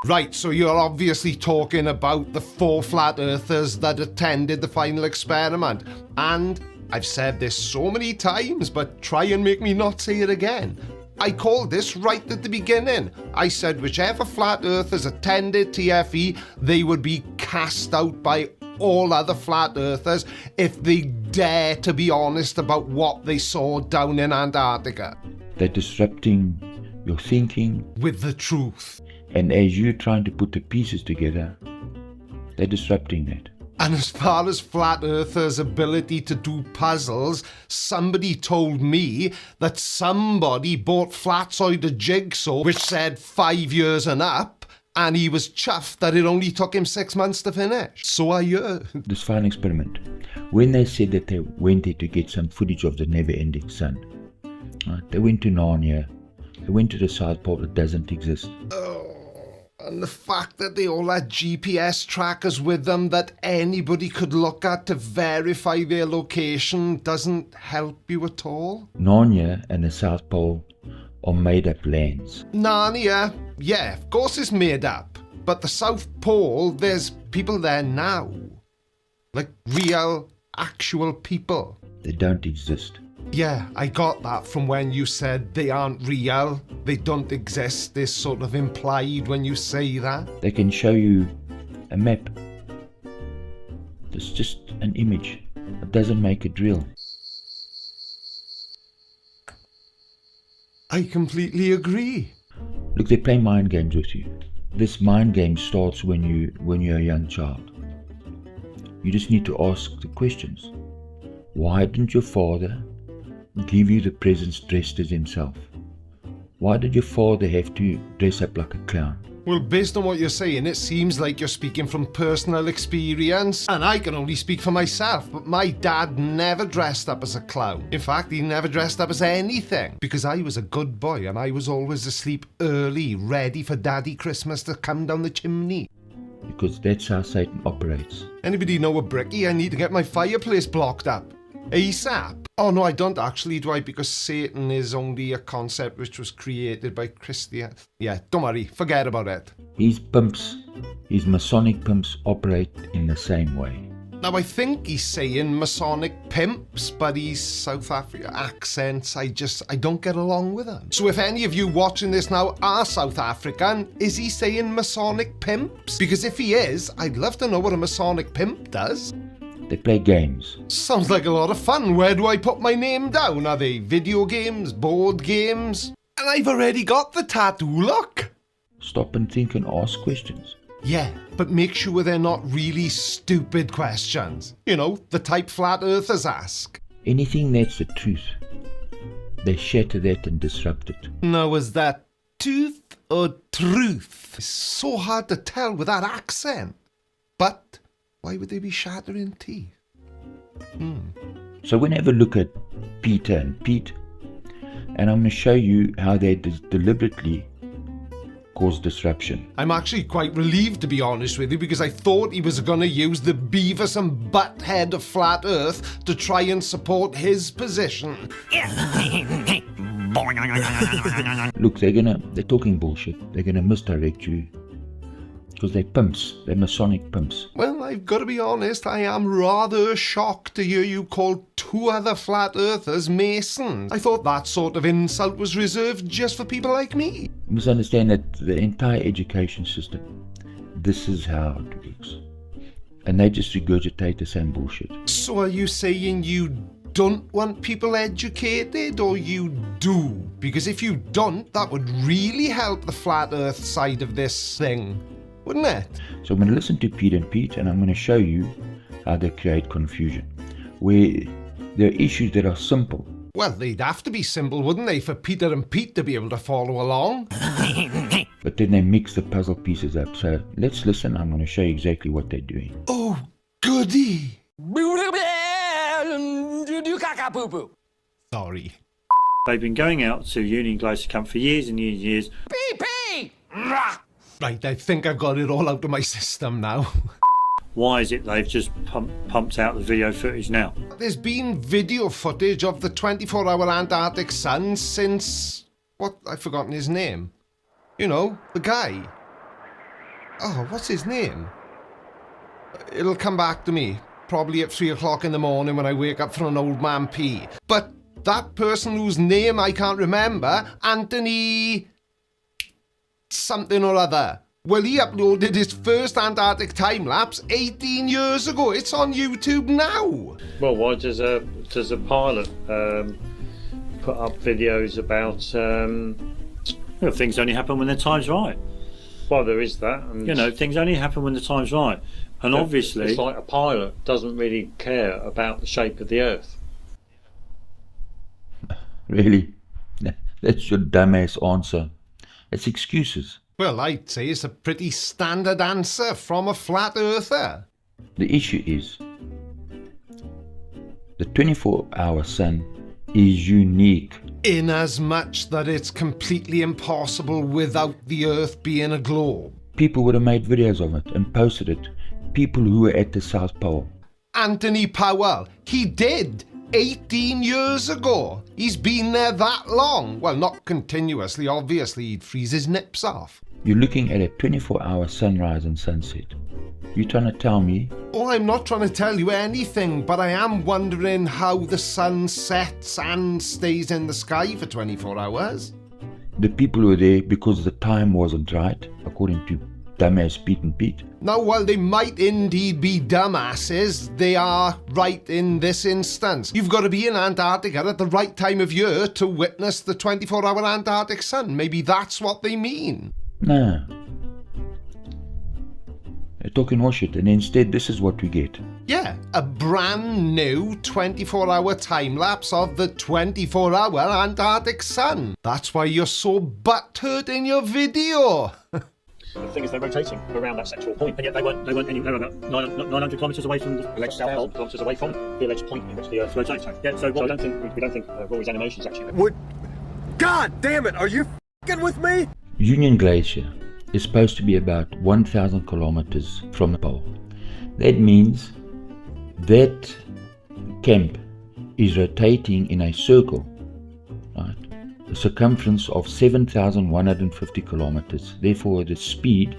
Right, so you're obviously talking about the 4 flat earthers that attended the final experiment. And I've said this so many times, but try and make me not say it again. I called this right at the beginning. I said whichever flat earthers attended TFE, they would be cast out by all other flat earthers if they dare to be honest about what they saw down in Antarctica. They're disrupting your thinking with the truth. And as you're trying to put the pieces together, they're disrupting that. And as far as flat earthers' ability to do puzzles, somebody told me that somebody bought Flatsoid a jigsaw which said 5 years and up, and he was chuffed that it only took him 6 months to finish. So I heard. This final experiment, when they said that they went there to get some footage of the never-ending sun, right, they went to Narnia, they went to the South Pole that doesn't exist. And the fact that they all had GPS trackers with them that anybody could look at to verify their location doesn't help you at all. Narnia and the South Pole are made-up lands. Narnia, yeah, of course it's made up. But the South Pole, there's people there now. Like real, actual people. They don't exist. Yeah, I got that from when you said they aren't real, they don't exist. It's sort of implied when you say that. They can show you a map. It's just an image. It doesn't make it real. I completely agree. Look, they play mind games with you. This mind game starts when you're a young child. You just need to ask the questions. Why didn't your father give you the presents dressed as himself? Why did your father have to dress up like a clown? Well, based on what you're saying, it seems like you're speaking from personal experience. And I can only speak for myself, but my dad never dressed up as a clown. In fact, he never dressed up as anything, because I was a good boy and I was always asleep early, ready for Daddy Christmas to come down the chimney. Because that's how Satan operates. Anybody know a brickie? I need to get my fireplace blocked up. ASAP. Oh no, I don't actually, do I? Because Satan is only a concept which was created by Christians. Yeah, don't worry, forget about it. His pimps, his Masonic pimps operate in the same way. Now I think he's saying Masonic pimps, but he's South African accents, I don't get along with them. So if any of you watching this now are South African, is he saying Masonic pimps? Because if he is, I'd love to know what a Masonic pimp does. They play games. Sounds like a lot of fun. Where do I put my name down? Are they video games, board games? And I've already got the tattoo, look! Stop and think and ask questions. Yeah, but make sure they're not really stupid questions. You know, the type flat earthers ask. Anything that's the truth, they shatter that and disrupt it. Now, is that tooth or truth? It's so hard to tell with that accent. But why would they be shattering teeth? So we're going to have a look at Peter and Pete, and I'm going to show you how they deliberately cause disruption. I'm actually quite relieved, to be honest with you, because I thought he was going to use the Beavis and Butthead of Flat Earth to try and support his position. Look, they're talking bullshit. They're gonna misdirect you because they're pimps. They're Masonic pimps. Well, I've got to be honest, I am rather shocked to hear you call 2 other flat earthers Masons. I thought that sort of insult was reserved just for people like me. You must understand that the entire education system, this is how it works. And they just regurgitate the same bullshit. So are you saying you don't want people educated, or you do? Because if you don't, that would really help the flat earth side of this thing, wouldn't it? So I'm going to listen to Pete and Pete, and I'm going to show you how they create confusion. Where there are issues that are simple. Well, they'd have to be simple, wouldn't they, for Peter and Pete to be able to follow along? But then they mix the puzzle pieces up. So let's listen. I'm going to show you exactly what they're doing. Oh, goody. Sorry. They've been going out to Union Glacier Camp for years and years and years. BP! Right, I think I've got it all out of my system now. Why is it they've just pumped out the video footage now? There's been video footage of the 24-hour Antarctic sun since... what? I've forgotten his name. You know, the guy. Oh, what's his name? It'll come back to me. Probably at 3 o'clock in the morning when I wake up from an old man pee. But that person whose name I can't remember, Anthony... something or other. Well, he uploaded his first Antarctic time-lapse 18 years ago. It's on YouTube now. Well, why does a pilot put up videos about things only happen when the time's right? Well, there is that. And things only happen when the time's right. And obviously... it's like a pilot doesn't really care about the shape of the Earth. Really? That's your dumbass answer. It's excuses. Well, I'd say it's a pretty standard answer from a flat earther. The issue is, the 24-hour sun is unique. In as much that it's completely impossible without the Earth being a globe. People would have made videos of it and posted it. People who were at the South Pole. Anthony Powell, he did 18 years ago. He's been there that long. Well, not continuously, obviously, he'd freeze his nips off. You're looking at a 24-hour sunrise and sunset. You're trying to tell me? Oh, I'm not trying to tell you anything, but I am wondering how the sun sets and stays in the sky for 24 hours. The people were there because the time wasn't right, according to dumbass Pete and Pete. Now, while they might indeed be dumbasses, they are right in this instance. You've got to be in Antarctica at the right time of year to witness the 24-hour Antarctic sun. Maybe that's what they mean. No. They're talking horseshit, and instead this is what we get. Yeah, a brand new 24-hour time-lapse of the 24-hour Antarctic sun. That's why you're so butthurt in your video. The thing is, they're rotating around that central point, and yet they weren't about 900 kilometres away from the alleged South Pole, kilometres away from the alleged point in which the Earth rotates. Yeah, so I don't think Rory's animations actually. God damn it! Are you f***ing with me? Union Glacier is supposed to be about 1,000 kilometers from the pole. That means that camp is rotating in a circle, right? A circumference of 7,150 kilometers. Therefore, the speed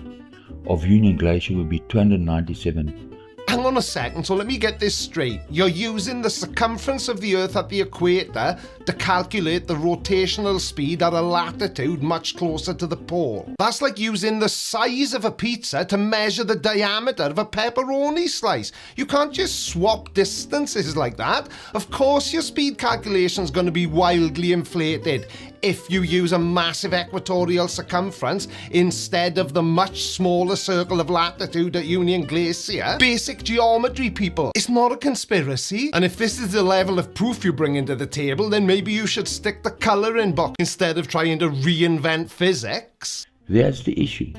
of Union Glacier will be 297. Hang on a second, so let me get this straight. You're using the circumference of the Earth at the equator to calculate the rotational speed at a latitude much closer to the pole. That's like using the size of a pizza to measure the diameter of a pepperoni slice. You can't just swap distances like that. Of course your speed calculation's going to be wildly inflated if you use a massive equatorial circumference instead of the much smaller circle of latitude at Union Glacier. Basic geometry, people. It's not a conspiracy. And if this is the level of proof you bring into the table, then maybe you should stick the colouring book instead of trying to reinvent physics. That's the issue.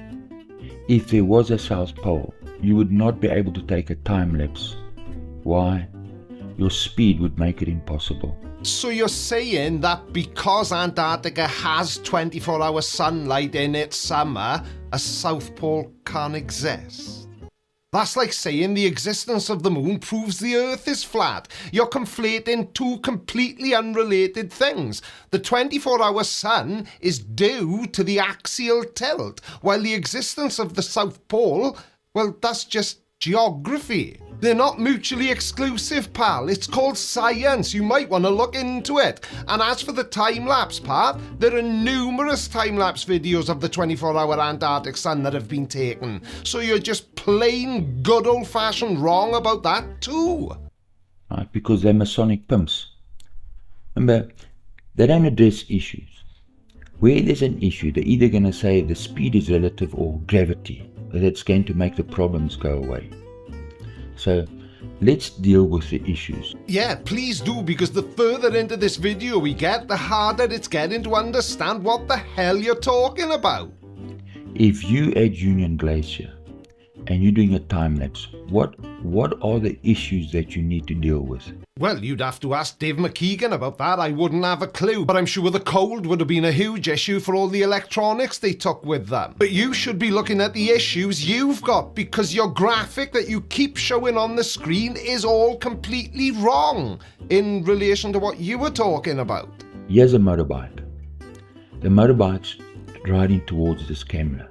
If there was a South Pole, you would not be able to take a time lapse. Why? Your speed would make it impossible. So you're saying that because Antarctica has 24-hour sunlight in its summer, a South Pole can't exist? That's like saying the existence of the moon proves the Earth is flat. You're conflating two completely unrelated things. The 24-hour sun is due to the axial tilt, while the existence of the South Pole, well, that's just geography. They're not mutually exclusive, pal. It's called science. You might want to look into it. And as for the time-lapse part, there are numerous time-lapse videos of the 24-hour Antarctic sun that have been taken. So you're just plain good old-fashioned wrong about that too. Right, because they're Masonic pimps. Remember, they don't address issues. Where there's an issue, they're either going to say the speed is relative or gravity, that it's going to make the problems go away. So let's deal with the issues. Yeah, please do, because the further into this video we get, the harder it's getting to understand what the hell you're talking about. If you at Union Glacier and you're doing a time lapse, what are the issues that you need to deal with? Well, you'd have to ask Dave McKeegan about that. I wouldn't have a clue, but I'm sure the cold would have been a huge issue for all the electronics they took with them. But you should be looking at the issues you've got, because your graphic that you keep showing on the screen is all completely wrong in relation to what you were talking about. Here's a motorbike. The motorbike's riding towards this camera.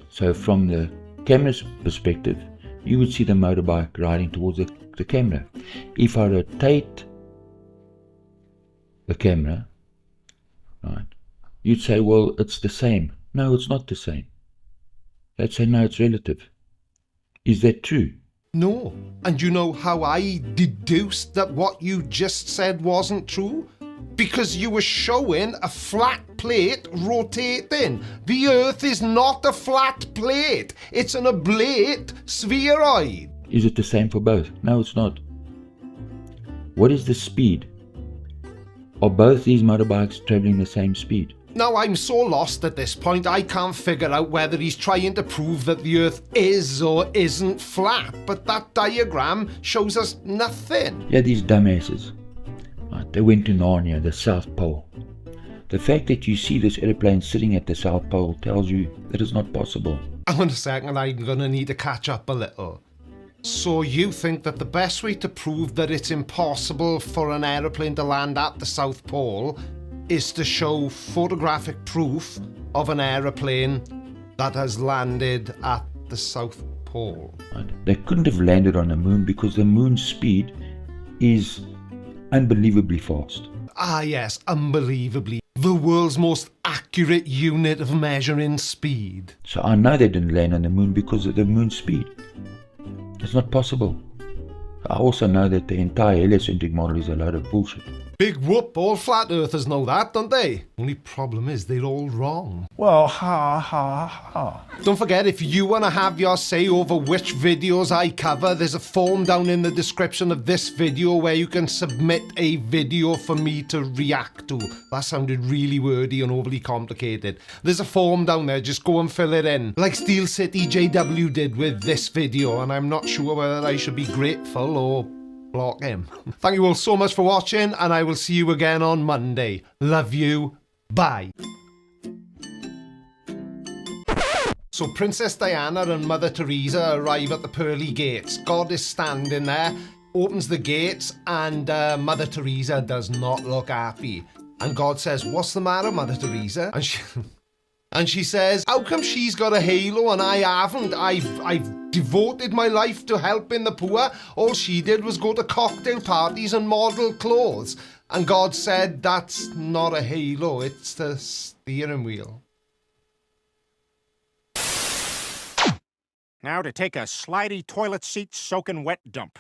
So from the camera's perspective, you would see the motorbike riding towards the camera. If I rotate the camera, right, you'd say, well, it's the same. No, it's not the same. They'd say, no, it's relative. Is that true? No. And you know how I deduced that what you just said wasn't true? Because you were showing a flat plate rotating. The Earth is not a flat plate. It's an oblate spheroid. Is it the same for both? No, it's not. What is the speed? Are both these motorbikes traveling the same speed? Now, I'm so lost at this point, I can't figure out whether he's trying to prove that the Earth is or isn't flat, but that diagram shows us nothing. Yeah, these dumbasses. Right, they went to Narnia, the South Pole. The fact that you see this airplane sitting at the South Pole tells you that it's not possible. Hang on a second, I'm gonna need to catch up a little. So you think that the best way to prove that it's impossible for an aeroplane to land at the South Pole is to show photographic proof of an aeroplane that has landed at the South Pole? Right. They couldn't have landed on the moon because the moon's speed is unbelievably fast. Ah yes, unbelievably. The world's most accurate unit of measuring speed. So I know they didn't land on the moon because of the moon speed. It's not possible. I also know that the entire heliocentric model is a load of bullshit. Big whoop, all flat earthers know that, don't they? Only problem is they're all wrong. Well, ha ha ha. Don't forget, if you want to have your say over which videos I cover, there's a form down in the description of this video where you can submit a video for me to react to. That sounded really wordy and overly complicated. There's a form down there, just go and fill it in. Like Steel City JW did with this video, and I'm not sure whether I should be grateful or block him. Thank you all so much for watching, and I will see you again on Monday. Love you. Bye. So Princess Diana and Mother Teresa arrive at the pearly gates. God is standing there, opens the gates, and Mother Teresa does not look happy. And God says, "What's the matter, Mother Teresa?" And she says, "How come she's got a halo and I haven't? I've devoted my life to helping the poor. All she did was go to cocktail parties and model clothes." And God said, "That's not a halo, it's the steering wheel." Now to take a slidey toilet seat soaking wet dump.